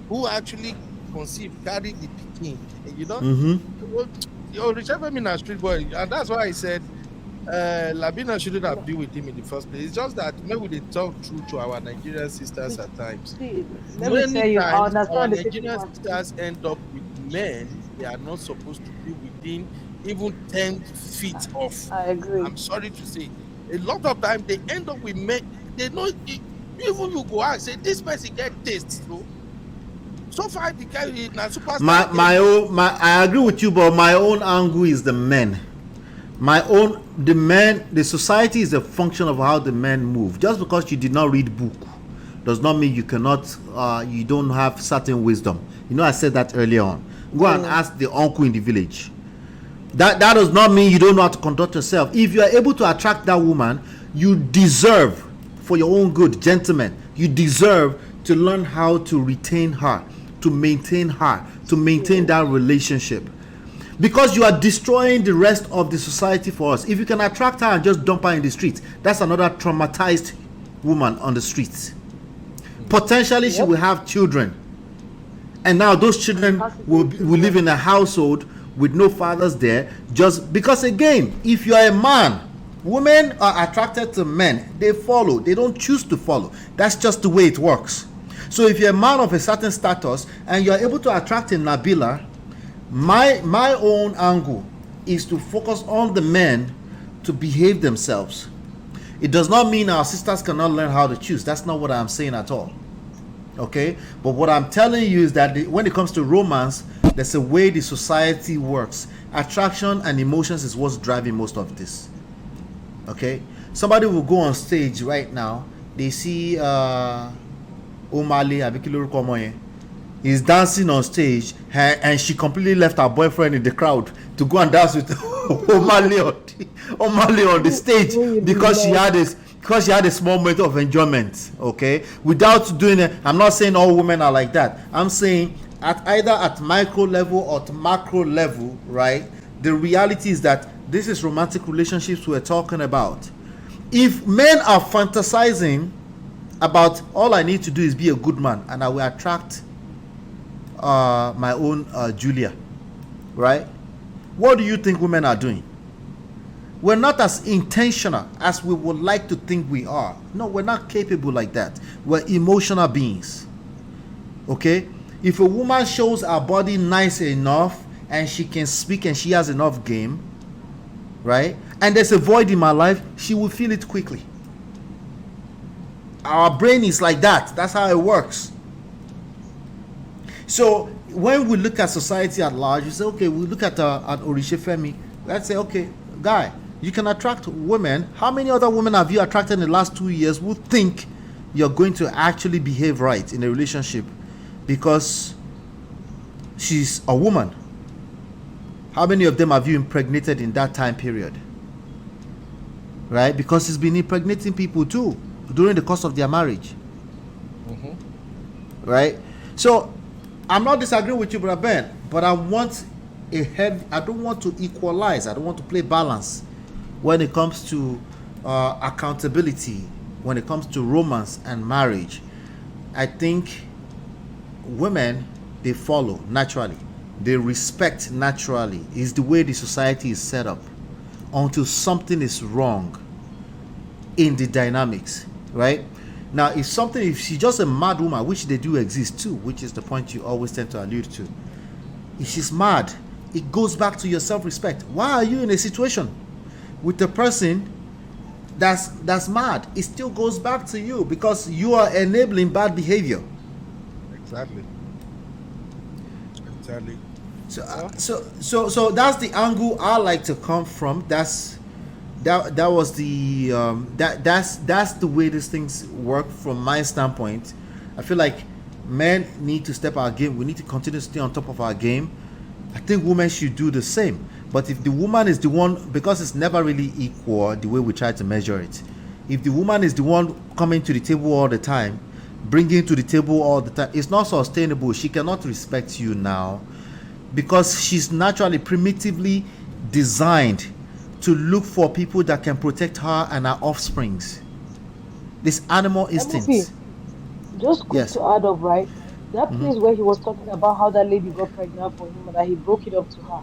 who actually conceived, carried the picking, Oritshe Femi na street boy, and that's why I said Labina shouldn't have been with him in the first place. It's just that maybe they talk true to our Nigerian sisters at times. Many times our Nigerian sisters end up with men they are not supposed to be within even 10 feet of. I agree. I'm sorry to say, a lot of times they end up with men. They know even you go out say this person get taste. So far the guy is not superstar. I agree with you, but my own angle is the men. The society is a function of how the men move. Just because you did not read book does not mean you cannot you don't have certain wisdom. I said that earlier on. Go and ask the uncle in the village. That does not mean you don't know how to conduct yourself. If you are able to attract that woman, you deserve, for your own good, gentlemen, you deserve to learn how to retain her, to maintain that relationship. Because you are destroying the rest of the society for us. If you can attract her and just dump her in the streets, that's another traumatized woman on the streets. Potentially she will have children. And now those children will live in a household with no fathers there, just because, again, if you are a man, women are attracted to men. They follow. They don't choose to follow. That's just the way it works. So if you're a man of a certain status and you're able to attract a Nabila, my own angle is to focus on the men to behave themselves. It does not mean our sisters cannot learn how to choose. That's not what I'm saying at all. Okay, but what I'm telling you is that when it comes to romance, there's a way the society works. Attraction and emotions is what's driving most of this. Okay, somebody will go on stage right now, they see Omale Abikiluru Komoye is dancing on stage, and she completely left her boyfriend in the crowd to go and dance with Omale on the stage because she had a small moment of enjoyment. Okay, without doing it. I'm not saying all women are like that. I'm saying either at micro level or at macro level, right? The reality is that this is romantic relationships we're talking about. If men are fantasizing about all I need to do is be a good man and I will attract my own Julia, right? What do you think women are doing? We're not as intentional as we would like to think we are. No, we're not capable like that. We're emotional beings. Okay? If a woman shows her body nice enough and she can speak and she has enough game, right? And there's a void in my life, she will feel it quickly. Our brain is like that. That's how it works. So when we look at society at large, we say, okay, we look at Oritshe Femi. Let's say, okay, guy, you can attract women. How many other women have you attracted in the last 2 years who think you're going to actually behave right in a relationship because she's a woman? How many of them have you impregnated in that time period? Right? Because he's been impregnating people too during the course of their marriage. Right? So I'm not disagreeing with you, Brother Ben, but I don't want to equalize. I don't want to play balance when it comes to accountability, when it comes to romance and marriage. I think women, they follow naturally. They respect naturally. It's the way the society is set up until something is wrong in the dynamics, right? Now, if she's just a mad woman, which they do exist too, which is the point you always tend to allude to. If she's mad, it goes back to your self-respect. Why are you in a situation with a person that's mad? It still goes back to you because you are enabling bad behavior. Exactly. So that's the angle I like to come from. That's the way these things work from my standpoint. I feel like men need to step our game. We need to continue to stay on top of our game. I think women should do the same. But if the woman is the one, because it's never really equal the way we try to measure it. If the woman is the one coming to the table all the time, bringing to the table all the time, it's not sustainable. She cannot respect you now because she's naturally, primitively designed to look for people that can protect her and her offsprings. This animal instinct. Just quick to add up, right? That place where he was talking about how that lady got pregnant for him and that he broke it up to her.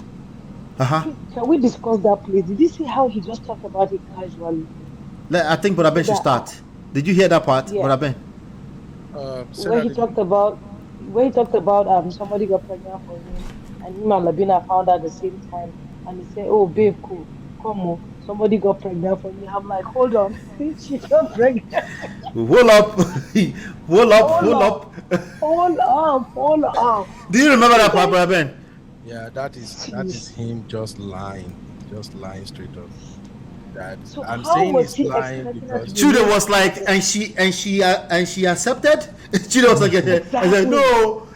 Can we discuss that place? Did you see how he just talked about it casually? I think Brother Ben should start. Did you hear that part, Brother Ben? Where he talked about somebody got pregnant for him and him and Labina found out at the same time and he said, "Oh babe, cool. Come on, somebody got pregnant for me." I'm like, hold on, she got pregnant. Hold up. Hold up. Do you remember that part, Brother Ben? Yeah, that is him just lying straight up. That so I'm saying he's lying because Chude was like, and she accepted. Chude was like, I said, no,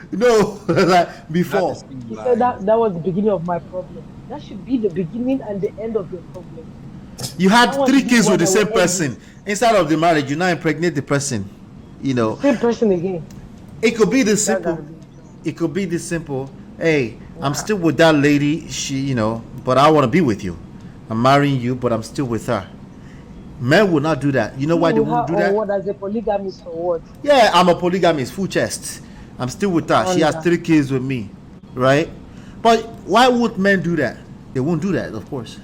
like before. He said that was the beginning of my problem. That should be the beginning and the end of your problem. You had 3 kids with the same person inside of the marriage. You now impregnate the person. Same person again. It could be this simple. Hey, I'm still with that lady. She, but I want to be with you. I'm marrying you, but I'm still with her. Men will not do that. You know why they won't do that? What as a polygamist or what? Yeah, I'm a polygamist, full chest. I'm still with her. She has 3 kids with me, right? But why would men do that? They won't do that, of course.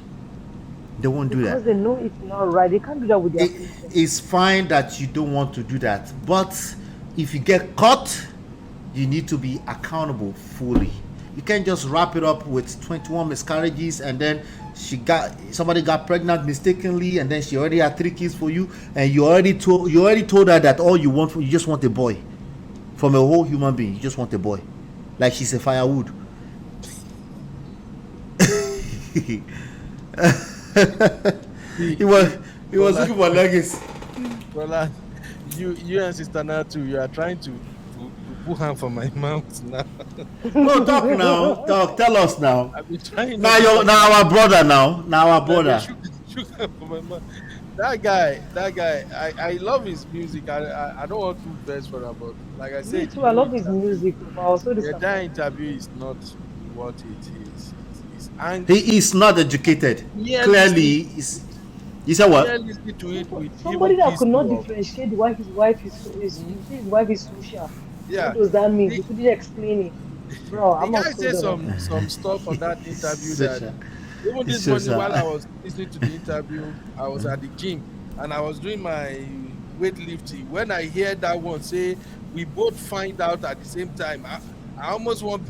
They won't do that. Because they know it's not right. They can't do that with their kids. It's fine that you don't want to do that. But if you get caught, you need to be accountable fully. You can't just wrap it up with 21 miscarriages and then somebody got pregnant mistakenly and then she already had 3 kids for you and you already told her that all you just want a boy. from a whole human being. You just want a boy, like she's a firewood. he was looking for legacy. Well, you and Sister Natu, you are trying to put hand for my mouth now. No, talk now. Talk. Tell us now. I've been trying. Now you're our brother now. Now our brother. That guy. I love his music. I don't want to verse for him, but like I said, Me too. I love his music. But also that interview is not what it is. He is not educated. Yeah, clearly, you said what? Somebody that could not differentiate why his wife is social. Yeah. What does that mean? He couldn't explain it. Bro, I'm not say some stuff on that interview that even this morning while I was listening to the interview, I was at the gym and I was doing my weightlifting. When I hear that one say we both find out at the same time, I almost want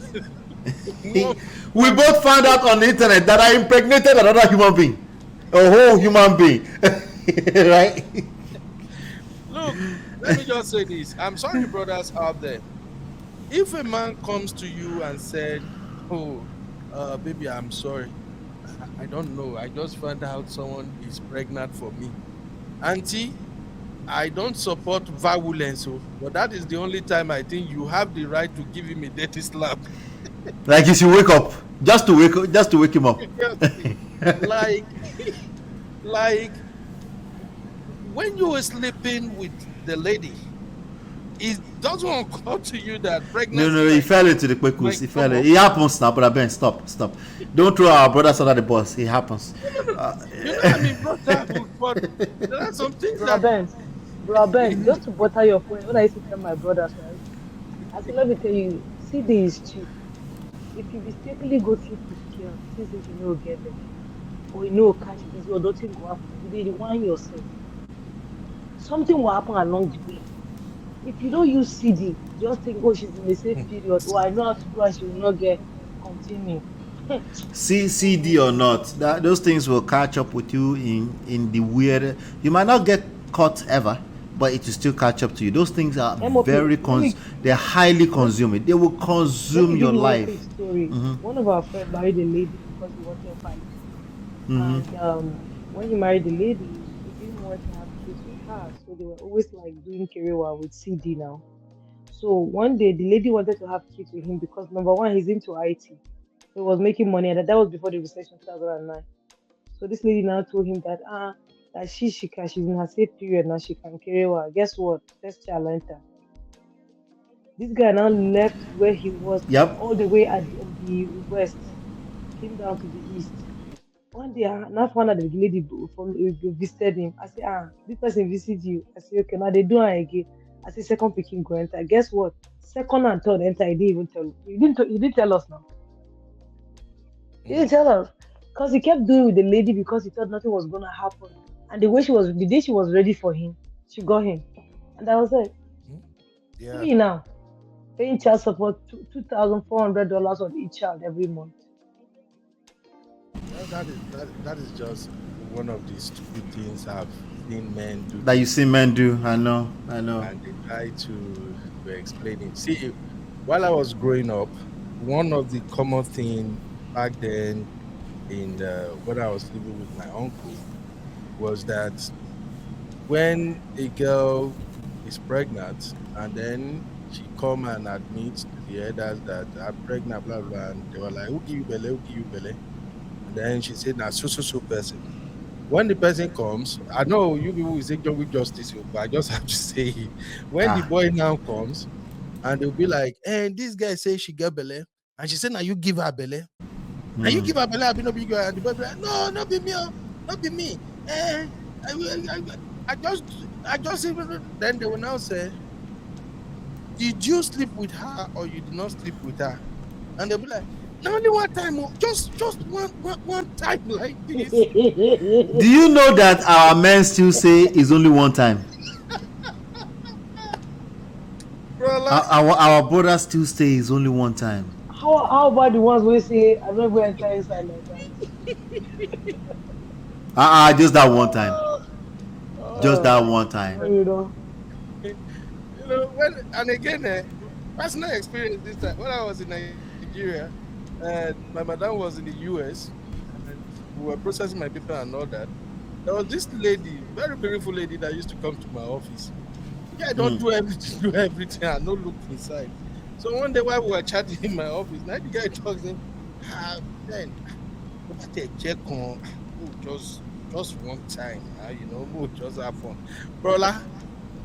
we both found out on the internet that I impregnated another human being, a whole human being. Right? Look, let me just say this. I'm sorry, brothers out there. If a man comes to you and said, "Oh, baby, I'm sorry. I don't know. I just found out someone is pregnant for me." Auntie, I don't support violence, but that is the only time I think you have the right to give him a dirty slap. Like you should wake up, just to wake him up. like when you were sleeping with the lady, it doesn't occur to you that pregnancy. No, he fell into the quickness. It happens now, brother Ben. Stop. Don't throw our brothers under the bus. It happens. You know what I mean, brother? But there are some things Bro Ben, just to butter your point, when I used to tell my brothers, right? I said, let me tell you, CD is cheap. If you mistakenly go sleep with girl, since you know get them, or you know catch this, your daughter go up, you dey want yourself. Something will happen along the way. If you don't use CD, just think, oh, she's in the safe period, or I know how to do and she will not get continue. CD or not, those things will catch up with you in the weird. You might not get caught ever, but it will still catch up to you. Those things are they're highly consuming. They will consume your life. One of our friends married a lady because he wanted to fight. And when he married the lady, he didn't want to have kids with her, so they were always like doing career with CD now. So one day the lady wanted to have kids with him because number one, he's into IT. So he was making money, and that was before the recession 2009. So this lady now told him that that she's in her safe period now, she can carry her. Guess what? First child enter. This guy now left where he was all the way at the west, came down to the east. One day, I now found out that the lady visited him. I said, this person visited you. I said, okay, now they do it again. I said, second picking go enter. Guess what? Second and third enter. He didn't even tell you. He didn't tell us now. He didn't tell us. Because he kept doing with the lady because he thought nothing was going to happen. And the day she was ready for him, she got him. And I was like, see now, paying child support $2,400 on each child every month. That is just one of the stupid things I've seen men do. That you see men do, I know. And they try to explain it. See, while I was growing up, one of the common things back then when I was living with my uncle was that when a girl is pregnant and then she come and admit to the elders that I'm pregnant, blah blah, and they were like, who give you belly? And then she said, "Nah, so person." When the person comes, I know you people will say jungle justice, but I just have to say it. When the boy now comes, and they'll be like, "Hey, this guy says she get belly," and she said, "Now you give her belly." And you give her belly, I be no big girl, and the boy be like, "No, not be me, not be me." I just then they will now say, "Did you sleep with her or you did not sleep with her?" And they'll be like, "No, only one time, just one time like this." Do you know that our men still say it's only one time? Bro, our brothers still say it's only one time. How about the ones who say I'm not going to enter inside like that? Just that one time. Just that one time. You know. When, and again, personal experience this time. When I was in Nigeria, and my madam was in the US, and we were processing my paper and all that. There was this lady, very beautiful lady, that used to come to my office. Yeah, I don't do everything. I don't look inside. So one day while we were chatting in my office, now the guy talks in, then check on just one time, we'll just have fun. Brother,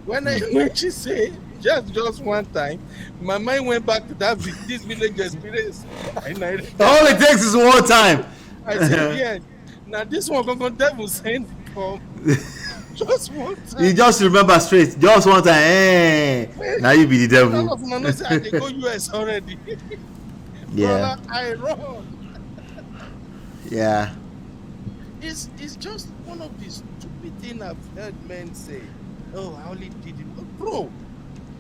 when she said just one time, my mind went back to this village experience. All it takes is one time. I said, yeah. Now this one going devil send come. Just one time. You just remember straight. Just one time. Hey, now you be the devil. None of them know say they go US already. Yeah. Brother, I run. Yeah. It's just one of these stupid things I've heard men say. Oh, I only did it. Bro,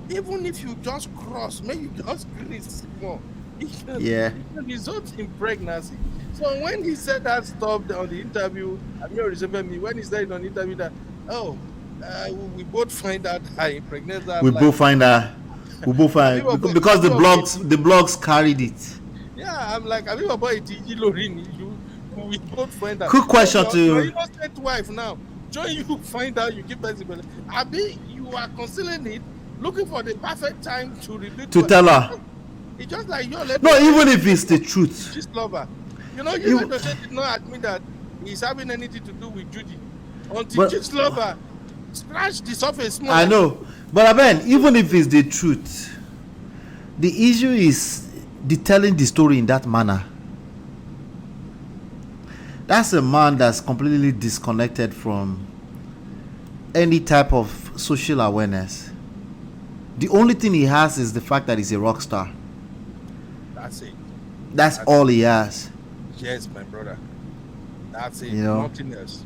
even if you just cross, maybe you just grease more. It can result in pregnancy. So when he said that stuff on the interview, Oritsefemi, when he said on the interview that, we both find out I impregnated her. We both find her. Because the blogs carried it. Yeah, I'm like, we both find out. Quick question to your innocent wife now. Join you find out you give birth. Abi, you are concealing it, looking for the perfect time to reveal to tell her. It's just like no, even if it's the truth. Just love her. You did not admit that he's having anything to do with Judy until just love her. Scratch the surface. More. I know, but even if it's the truth, the issue is the telling the story in that manner. That's a man that's completely disconnected from any type of social awareness. The only thing he has is the fact that he's a rock star. That's it. That's all he has. Yes, my brother. That's it. Nothing else.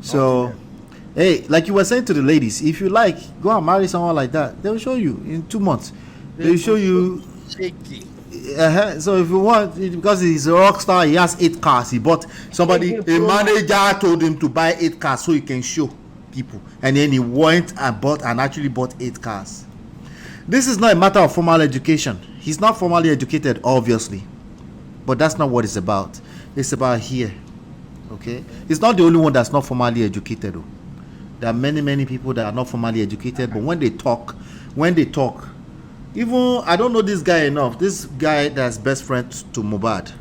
So, hey, like you were saying to the ladies, if you like, go and marry someone like that. They'll show you in 2 months. They'll show you. Shaky. So if you want, because he's a rock star, he has 8 cars. He bought somebody. A manager told him to buy 8 cars so he can show people, and then he went and actually bought 8 cars. This is not a matter of formal education. He's not formally educated, obviously, but that's not what it's about. It's about here. Okay, he's not the only one that's not formally educated. Though. There are many people that are not formally educated, but when they talk, even I don't know this guy enough. This guy that's best friend to Mohbad,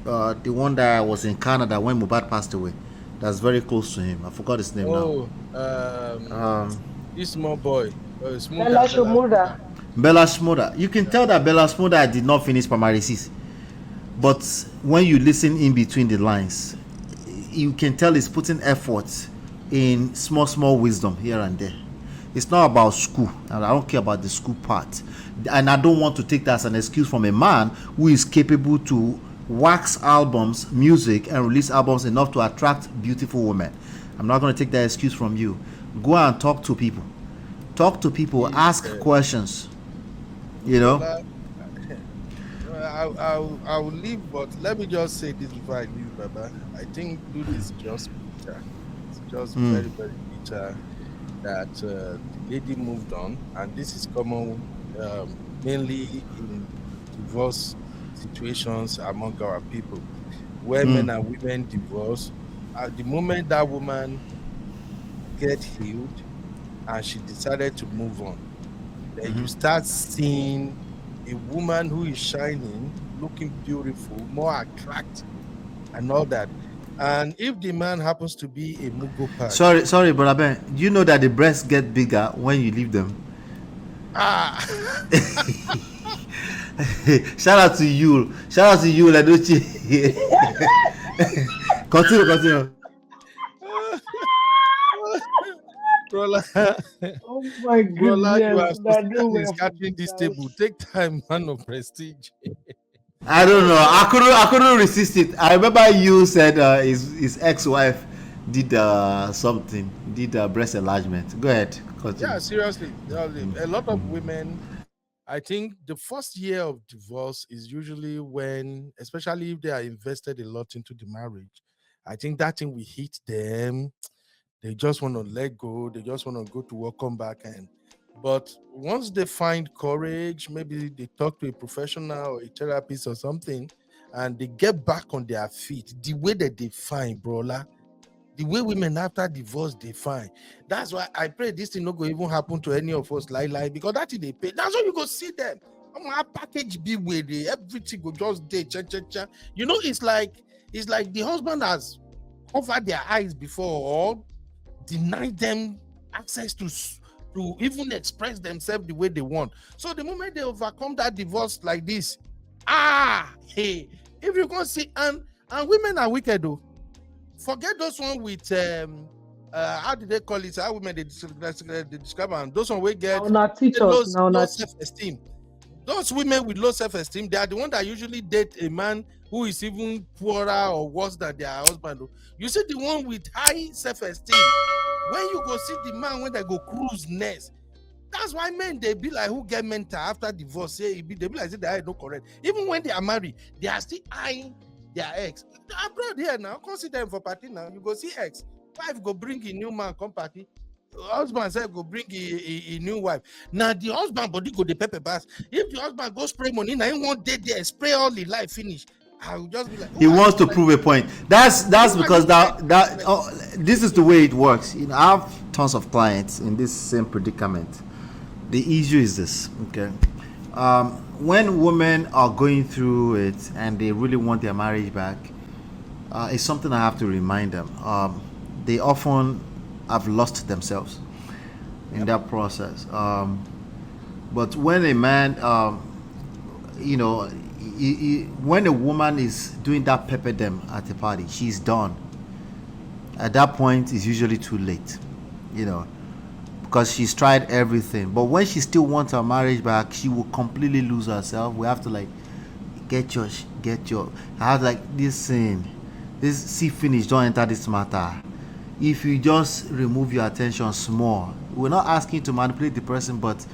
the one that was in Canada when Mohbad passed away, that's very close to him. I forgot his name now. This small boy, Bella Shmurda. Bella Shmurda. You can tell that Bella Shmurda did not finish primary 6, but when you listen in between the lines, you can tell he's putting effort in small wisdom here and there. It's not about school, and I don't care about the school part. And I don't want to take that as an excuse from a man who is capable to wax albums, music, and release albums enough to attract beautiful women. I'm not going to take that excuse from you. Go and talk to people. Ask questions. I will leave, but let me just say this before I leave, Baba. I think this is just bitter. It's just very, very bitter that the lady moved on, and this is common mainly in divorce situations among our people, where men and women divorce. At the moment that woman get healed and she decided to move on, then you start seeing a woman who is shining, looking beautiful, more attractive, and all that. And if the man happens to be a mugo part, sorry, brother Ben, do you know that the breasts get bigger when you leave them? Shout out to you, Ladochi. Continue. Oh my goodness, you are catching this table. Take time, man of prestige. I don't know. I couldn't resist it. I remember you said his ex-wife did something, did breast enlargement. Go ahead. Continue. Yeah, seriously. A lot of women, I think the first year of divorce is usually when, especially if they are invested a lot into the marriage, I think that thing will hit them. They just want to let go. They just want to go to work, come back, and But once they find courage, maybe they talk to a professional or a therapist or something, and they get back on their feet, the way that they find, brola, the way women after divorce they find. That's why I pray this thing not go even happen to any of us, like because that thing they pay. That's why you go see them. My package be with it, everything go just day, cha. You know, it's like the husband has covered their eyes before or denied them access to even express themselves the way they want. So the moment they overcome that divorce like this, hey, if you can see, and women are wicked though. Forget those one with how did they call it? How women they describe them. Those one we get low self-esteem. Those women with low self-esteem, they are the one that usually date a man who is even poorer or worse than their husband. You see the one with high self-esteem. When you go see the man when they go cruise next, that's why men they be like who get mental after divorce. They be like they are no correct. Even when they are married, they are still eyeing their ex. Abroad here now, come see them for party now. You go see ex. Wife go bring a new man come party. Husband said go bring a new wife. Now the husband body go the pepper bath. If the husband go spray money, now he won't dead there, spray all the life finish. I will just be like, he wants to prove a point. That's because this is the way it works. You know, I have tons of clients in this same predicament. The issue is this, okay? When women are going through it and they really want their marriage back, it's something I have to remind them. They often have lost themselves in that process. But when a man, when a woman is doing that pepper them at a party, she's done. At that point, it's usually too late, because she's tried everything. But when she still wants her marriage back, she will completely lose herself. We have to get your. I have this thing, see finish. Don't enter this matter. If you just remove your attention small, we're not asking you to manipulate the person, but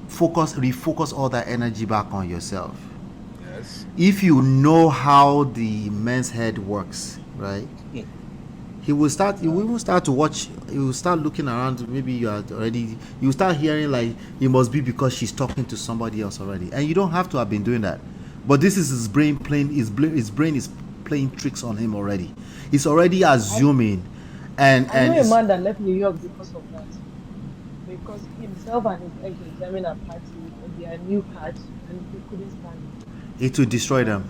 refocus all that energy back on yourself. Yes. If you know how the man's head works, right? Yeah. He will start to watch. He will start looking around. Maybe you will start hearing it must be because she's talking to somebody else already, and you don't have to have been doing that. But this is his brain playing. His brain is playing tricks on him already. He's already assuming. I know a man that left New York because of that. Because himself and his ex were having a party in their new cars and he couldn't stand it. It will destroy them.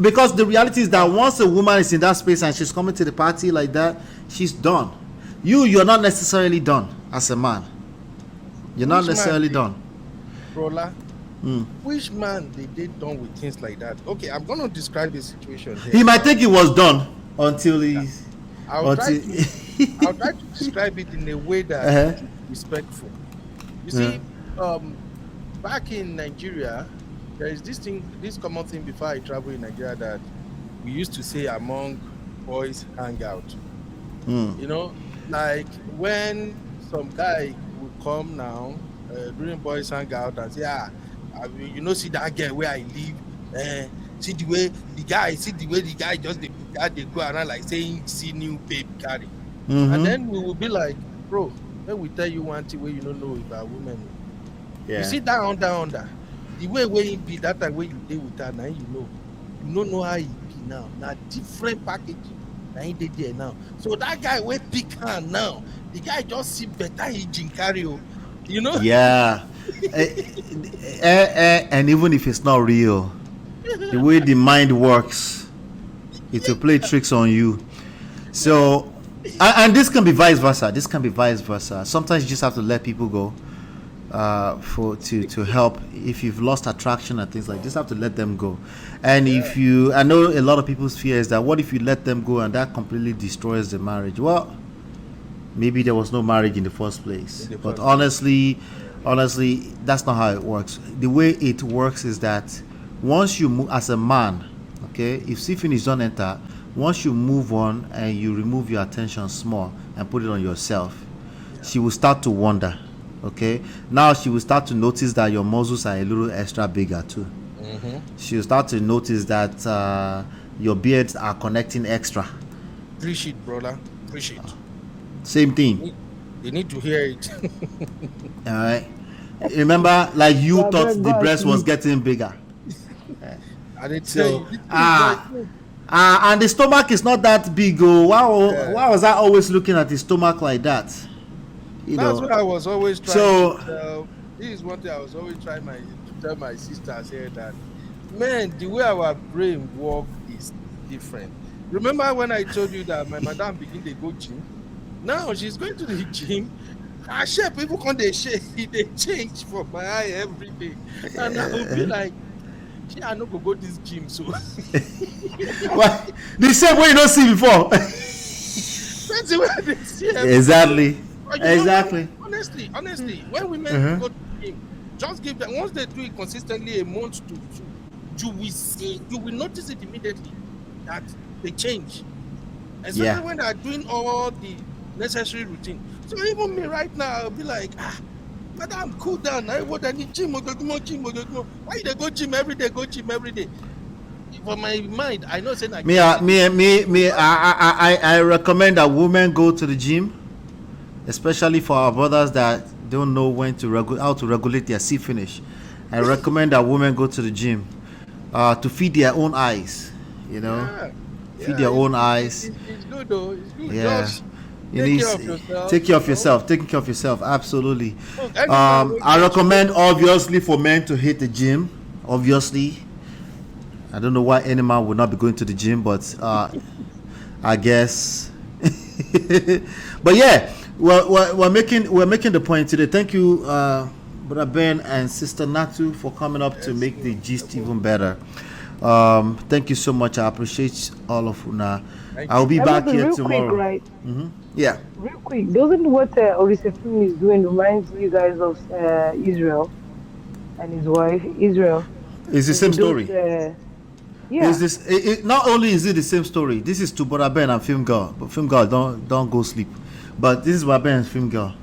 Because the reality is that once a woman is in that space and she's coming to the party like that, she's done. You're not necessarily done as a man. You're not necessarily done. Rola, which man they done with things like that? Okay, I'm going to describe the situation here. He might think he was done until he's... I'll try to describe it in a way that is respectful. You see, back in Nigeria, there is this common thing before I travel in Nigeria that we used to say among boys hang out. Like when some guy would come now during boys hang out and say, see that girl where I live, see the way the guy just they go around saying see new babe carry. And then we will be like, bro, let me tell you one thing where you don't know about women. You see that under the way where it be that time where you deal with her now, you don't know how it be now. Now different package. Now he did there now. So that guy will pick her now. The guy just see better engine carry. Yeah. And even if it's not real, the way the mind works, it will play tricks on you. So, and this can be vice versa. Sometimes you just have to let people go to help. If you've lost attraction and things like this, have to let them go. And I know a lot of people's fear is that what if you let them go and that completely destroys the marriage? Well, maybe there was no marriage in the first place. But honestly, that's not how it works. The way it works is that once you move as a man, okay, if see finish don't enter, once you move on and you remove your attention small and put it on yourself, she will start to wonder. Okay, now she will start to notice that your muscles are a little extra bigger too. She will start to notice that your beards are connecting extra. Appreciate, brother. Appreciate. Same thing. They need to hear it. All right. Remember, like you thought the breast was getting bigger. So, and the stomach is not that big. Oh, why was I always looking at the stomach like that? That's what I was always trying to tell. This is one thing I was always trying to tell my sisters here, that, man, the way our brain work is different. Remember when I told you that my madam begin to go gym? Now she's going to the gym. Her shape, people come they shake, they change for my eye every day. And I will be like, I no go this gym, so. Well, the same way you don't see before. That's the way they see everything. Exactly. Exactly. Honestly, when women go to the gym, just give them, once they do it consistently a month to two, you will notice it immediately that they change. Especially when they are doing all the necessary routine. So even me right now, I'll be like, madam, cool down. I need gym. Why they go gym every day? For my mind, I know saying I recommend that women go to the gym, especially for our brothers that don't know how to regulate their sea finish. I recommend that women go to the gym to feed their own eyes. Feed their own eyes. It's good though. It's good. Yeah. Take care of yourself. Taking care of yourself, absolutely. I recommend, obviously, for men to hit the gym. Obviously, I don't know why any man would not be going to the gym, but I guess. But yeah, we're making the point today. Thank you, Brother Ben and Sister Natu, for coming up to make the gist even better. Thank you so much. I appreciate all of you. Now, I'll be back here tomorrow. Quick, right? Yeah. Real quick, doesn't what Oritsefemi is doing reminds you guys of Israel and his wife? Israel. It's the same story. Yeah. Is this? Not only is it the same story. This is to Brother Ben and Film Girl, but Film Girl don't go sleep. But this is Brother Ben and Film Girl.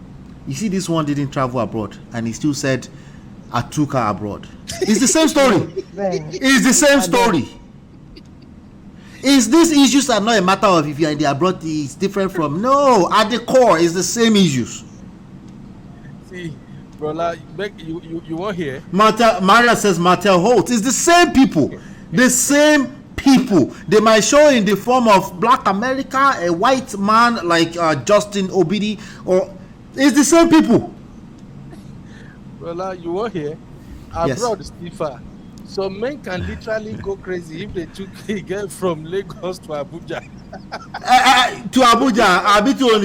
You see, this one didn't travel abroad, and he still said, "I took her abroad." It's the same story. It's the same story. Is these issues are not a matter of if you're in the abroad, it's different from. No, at the core, it's the same issues. See, brother, you won't hear. Maria says Martel Holt. It's the same people. The same people. They might show in the form of Black America, a white man like Justin Obidi, or it's the same people. Brother, you won't hear. Abroad is stiffer. So men can literally go crazy if they took a girl from Lagos to Abuja. To Abuja, I'll be told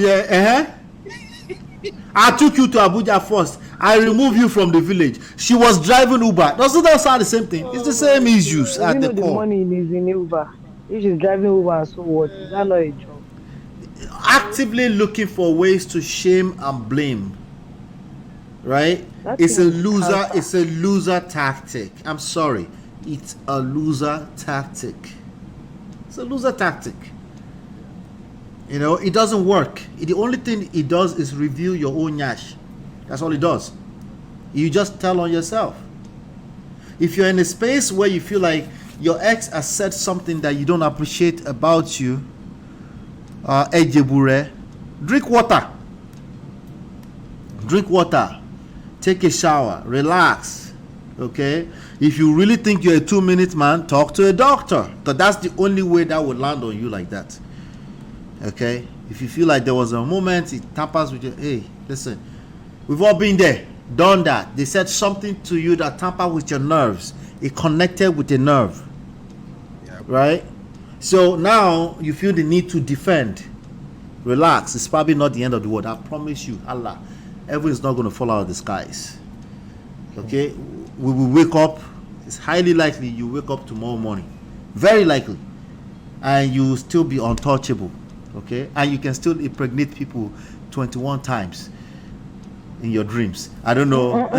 I took you to Abuja first. I removed you from the village. She was driving Uber. Doesn't that sound the same thing? It's the same issues at the core. The money is in Uber. If she's driving Uber, so what? Is that not a job? Actively looking for ways to shame and blame. Right? It's a loser tactic. I'm sorry. It's a loser tactic. It's a loser tactic. It doesn't work. The only thing it does is reveal your own nyash. That's all it does. You just tell on yourself. If you're in a space where you feel like your ex has said something that you don't appreciate about you, drink water. Drink water. Take a shower. Relax. Okay? If you really think you're a 2-minute man, talk to a doctor. Because that's the only way that would land on you like that. Okay? If you feel like there was a moment it tampers with you, hey, listen, we've all been there, done that. They said something to you that tampered with your nerves. It connected with a nerve. Yep. Right? So now you feel the need to defend. Relax. It's probably not the end of the world. I promise you, Allah, everything is not going to fall out of the skies. Okay? We will wake up. It's highly likely you wake up tomorrow morning. Very likely. And you will still be untouchable. Okay? And you can still impregnate people 21 times in your dreams. I don't know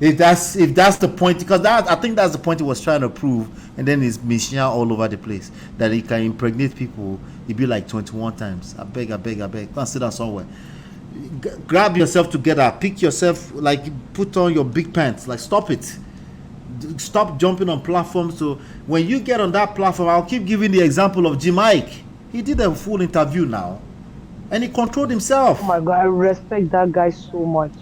if that's the point, because I think that's the point he was trying to prove, and then it's mission all over the place that he can impregnate people. He'd be like 21 times. I beg, go and sit down somewhere. Grab yourself together, pick yourself, like put on your big pants, like stop it. Stop jumping on platforms. So when you get on that platform, I'll keep giving the example of Jim Ike. He did a full interview now. And he controlled himself. Oh my God, I respect that guy so much.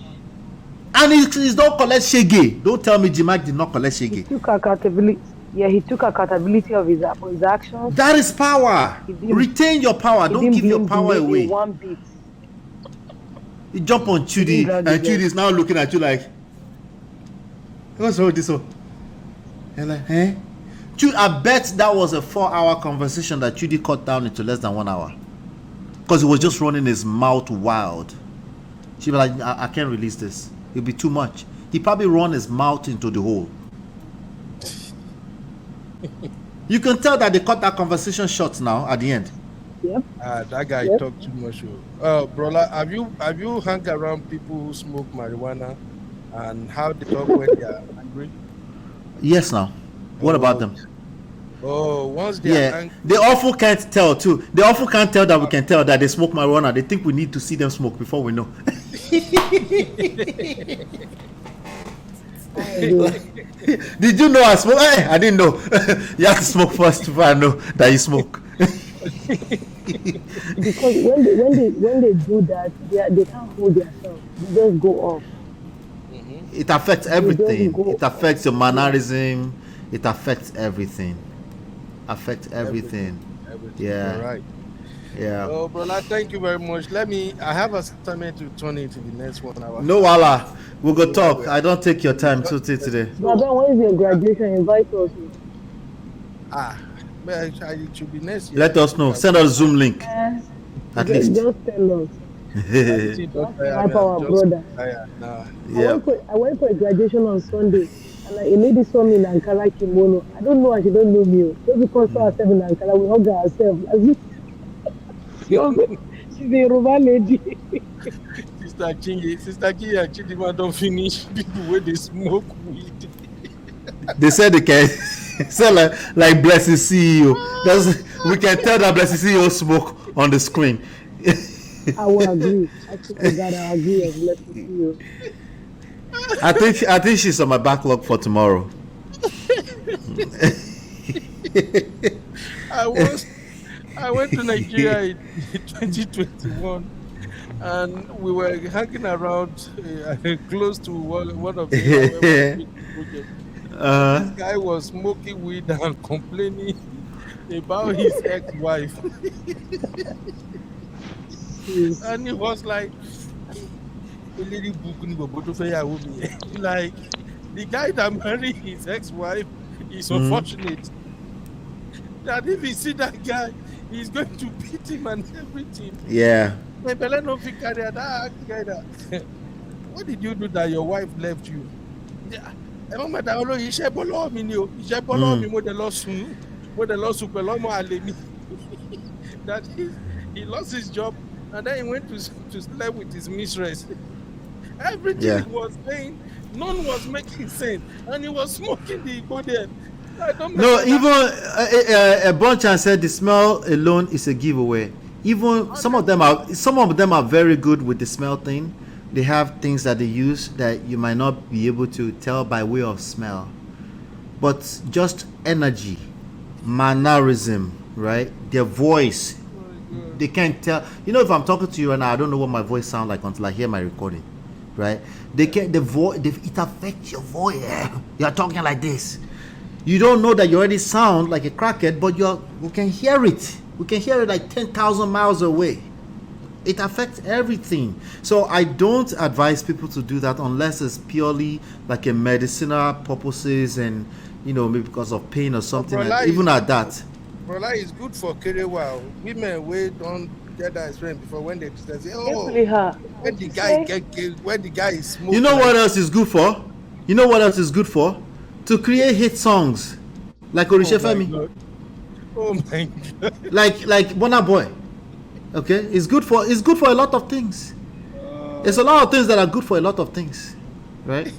And he's not collect shege. Don't tell me Jimak did not collect shege. He took accountability. Yeah, he took accountability of his actions. That is power. Retain your power. Don't give your power away. One bit. You jump on Chudi, and Chudi is now looking at you like, what's wrong with this one? And like, eh? Chudi, I bet that was a 4-hour conversation that Chudi cut down into less than 1 hour. Because he was just running his mouth wild. She'd be like, I can't release this. It'll be too much. He probably run his mouth into the hole. You can tell that they cut that conversation short now at the end. Yep. That guy talked too much. Brother, have you hung around people who smoke marijuana and how they talk when they are angry? Yes, now. What about them? Oh, once they are angry. They often can't tell too. They often can't tell that we can tell that they smoke marijuana. They think we need to see them smoke before we know. Did you know I smoke? Hey, I didn't know. You have to smoke first before I know that you smoke. Because when they do that, they can't hold themselves. They just go off. It affects everything. It affects your mannerism. It affects everything. Everything. Yeah. All right. Yeah. Oh, brother, thank you very much. I have a statement to turn into the next 1 hour. No, wala. We'll go talk. I don't take your time today. Brother, when is your graduation? Invite us. It should be next year. Let us know. Send us a Zoom link. At least. Just tell us. Help our brother. Yeah. I went for a graduation on Sunday, and a lady saw me in Ankara kimono. I don't know her, she don't know me. Just because saw herself in Ankara, we hug ourselves. She's a Yoruba lady. Sister Kingi and Chidima don't finish people where they smoke weed. They said they can say like Blessed CEO. We can tell that Blessed CEO smoke on the screen. I will agree. I agree with Blessed CEO. I think she's on my backlog for tomorrow. I went to Nigeria in 2021, and we were hanging around close to one of the projects. This guy was smoking weed and complaining about his ex-wife. And he was like, the guy that married his ex-wife is unfortunate. That if he see that guy, he's going to beat him and everything. Yeah. What did you do that your wife left you? That he lost his job and then he went to sleep with his mistress. Everything was saying, none was making sense, and he was smoking the Igbo. No, even a bunch and said the smell alone is a giveaway. Even some of them are very good with the smell thing. They have things that they use that you might not be able to tell by way of smell, but just energy, mannerism, right? Their voice, they can't tell. You know, if I'm talking to you and I don't know what my voice sounds like until I hear my recording, right? They can't. The voice, it affects your voice. You're talking like this. You don't know that you already sound like a crackhead, but we can hear it. We can hear it like 10,000 miles away. It affects everything. So I don't advise people to do that unless it's purely like a medicinal purposes and, maybe because of pain or something. Even at that. Brother, it's good for Kerewa. Women don't get that experience before when they say, when the guy is smoking. You know what else is good for? To create hit songs like Oritshe Femi. Oh my God. Like Burna Boy. Okay? It's good for a lot of things. There's a lot of things that are good for a lot of things. Right?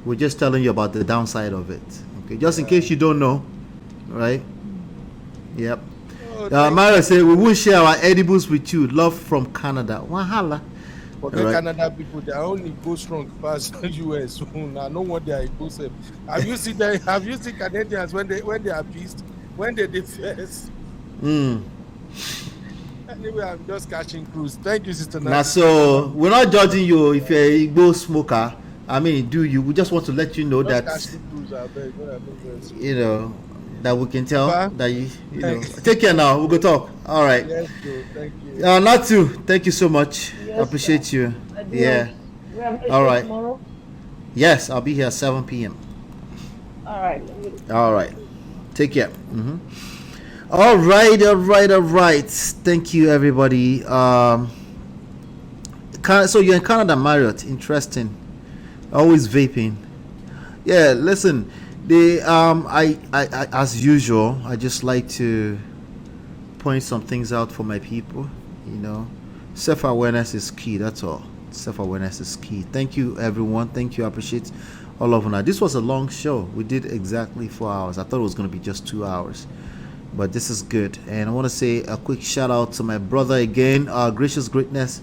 We're just telling you about the downside of it. Okay? Just in case you don't know. Right? Yep. Mario said we won't share our edibles with you. Love from Canada. Wahala. Forget Canada people, they are only go strong past US. I know what they are imposing. Have you seen Canadians when they are pissed? When they defense? Anyway, I'm just catching cruise. Thank you, Sister Now, Nancy. so we're not judging you if you're a Igbo smoker. I mean, do you? We just want to let you know that, you know, that we can tell that you know. Take care now. We'll go talk. All right. Yes, bro. Thank you. Not to. Thank you so much. Yes, Appreciate you. Yeah. We have All right. tomorrow. Yes, I'll be here at 7 p.m. All right. All right. Take care. All right. Thank you, everybody. So you're in Canada, Marriott. Interesting. Always vaping. Yeah. Listen, I as usual, I just like to point some things out for my people. You know, self-awareness is key. That's all. Self-awareness is key. Thank you, everyone. Thank you. I appreciate all of you. This was a long show. We did exactly 4 hours. I thought it was going to be just 2 hours, but this is good. And I want to say a quick shout out to my brother again, Gracious Greatness,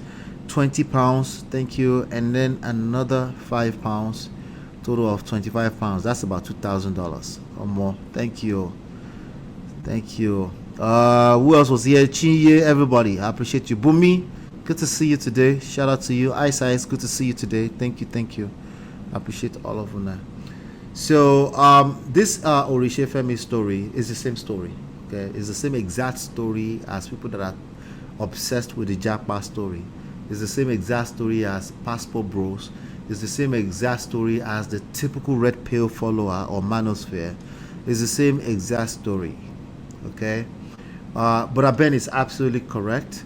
£20. Thank you. And then another £5, total of £25. That's about $2,000 or more. Thank you. Who else was here? Chinye, everybody. I appreciate you. Bumi, good to see you today. Shout out to you. Ice, good to see you today. Thank you. I appreciate all of you now. So this Oritshe Femi story is the same story. Okay, it's the same exact story as people that are obsessed with the Japa story. It's the same exact story as Passport Bros. It's the same exact story as the typical red pill follower or manosphere. It's the same exact story. Okay, but Ben is absolutely correct.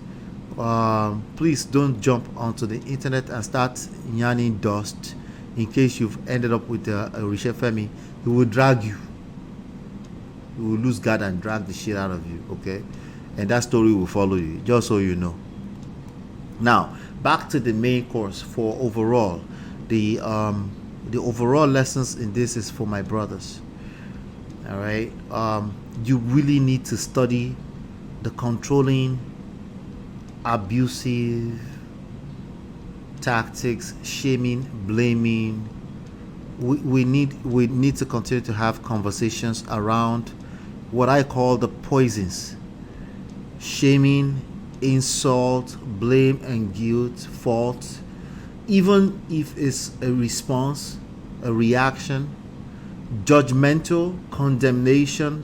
Please don't jump onto the internet and start yarning dust. In case you've ended up with Oritshe Femi, he will drag you. He will lose guard and drag the shit out of you, okay? And that story will follow you, just so you know. Now, back to the main course for overall. The overall lessons in this is for my brothers. All right? You really need to study the controlling, abusive tactics, shaming, blaming. We need to continue to have conversations around what I call the poisons: shaming, insult, blame and guilt, fault. Even if it's a response, a reaction, judgmental, condemnation,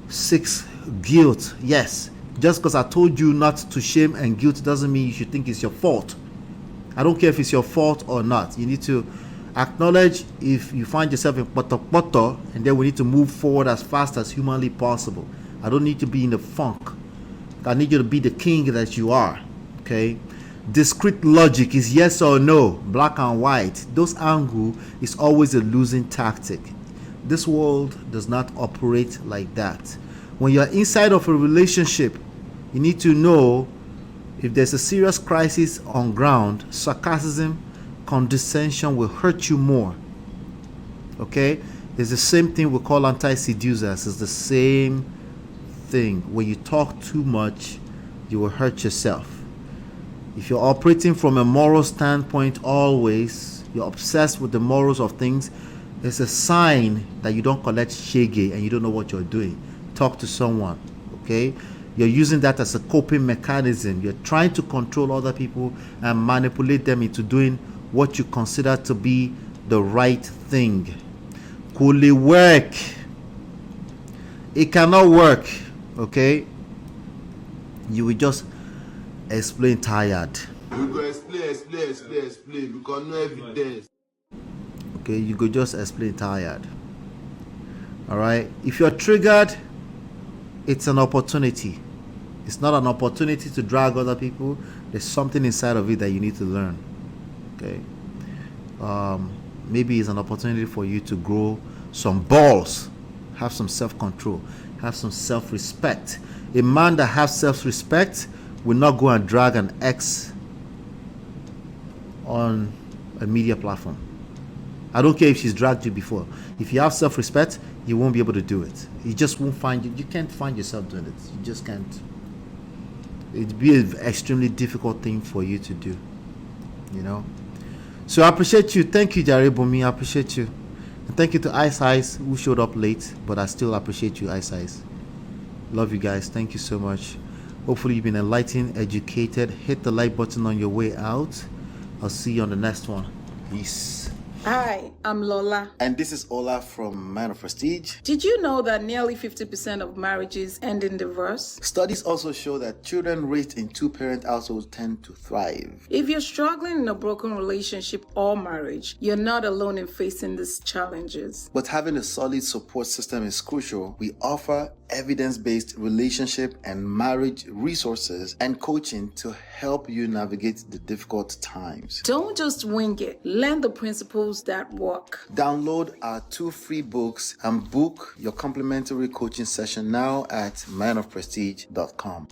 6, guilt. Yes, just because I told you not to shame and guilt doesn't mean you should think it's your fault. I don't care if it's your fault or not. You need to acknowledge if you find yourself in poto, and then we need to move forward as fast as humanly possible. I don't need to be in the funk. I need you to be the king that you are. Okay? Discrete logic is yes or no, black and white. Those angle is always a losing tactic. This world does not operate like that. When you're inside of a relationship, you need to know if there's a serious crisis on ground, sarcasm, condescension will hurt you more. Okay? It's the same thing we call anti-seducers. It's the same thing. When you talk too much, you will hurt yourself. If you're operating from a moral standpoint always, you're obsessed with the morals of things, it's a sign that you don't collect shege and you don't know what you're doing. Talk to someone. Okay? You're using that as a coping mechanism. You're trying to control other people and manipulate them into doing what you consider to be the right thing. Could it work? It cannot work. Okay? You will just explain tired. We go explain because no evidence. Okay, you could just explain tired. Alright? If you're triggered, it's an opportunity. It's not an opportunity to drag other people. There's something inside of it that you need to learn. Okay? Maybe it's an opportunity for you to grow some balls, have some self-control, have some self-respect. A man that has self-respect will not go and drag an ex on a media platform. I don't care if she's dragged you before. If you have self-respect, you won't be able to do it. You just won't find it. You can't find yourself doing it. You just can't. It'd be an extremely difficult thing for you to do. You know? So I appreciate you. Thank you, Jare Bumi. I appreciate you. And thank you to Ice who showed up late, but I still appreciate you, Ice. Love you guys. Thank you so much. Hopefully you've been enlightened, educated. Hit the like button on your way out. I'll see you on the next one. Peace. Hi, I'm Lola. And this is Ola from Man of Prestige. Did you know that nearly 50% of marriages end in divorce? Studies also show that children raised in two-parent households tend to thrive. If you're struggling in a broken relationship or marriage, you're not alone in facing these challenges. But having a solid support system is crucial. We offer evidence-based relationship and marriage resources and coaching to help you navigate the difficult times. Don't just wing it. Learn the principles that work. Download our 2 free books and book your complimentary coaching session now at manofprestige.com.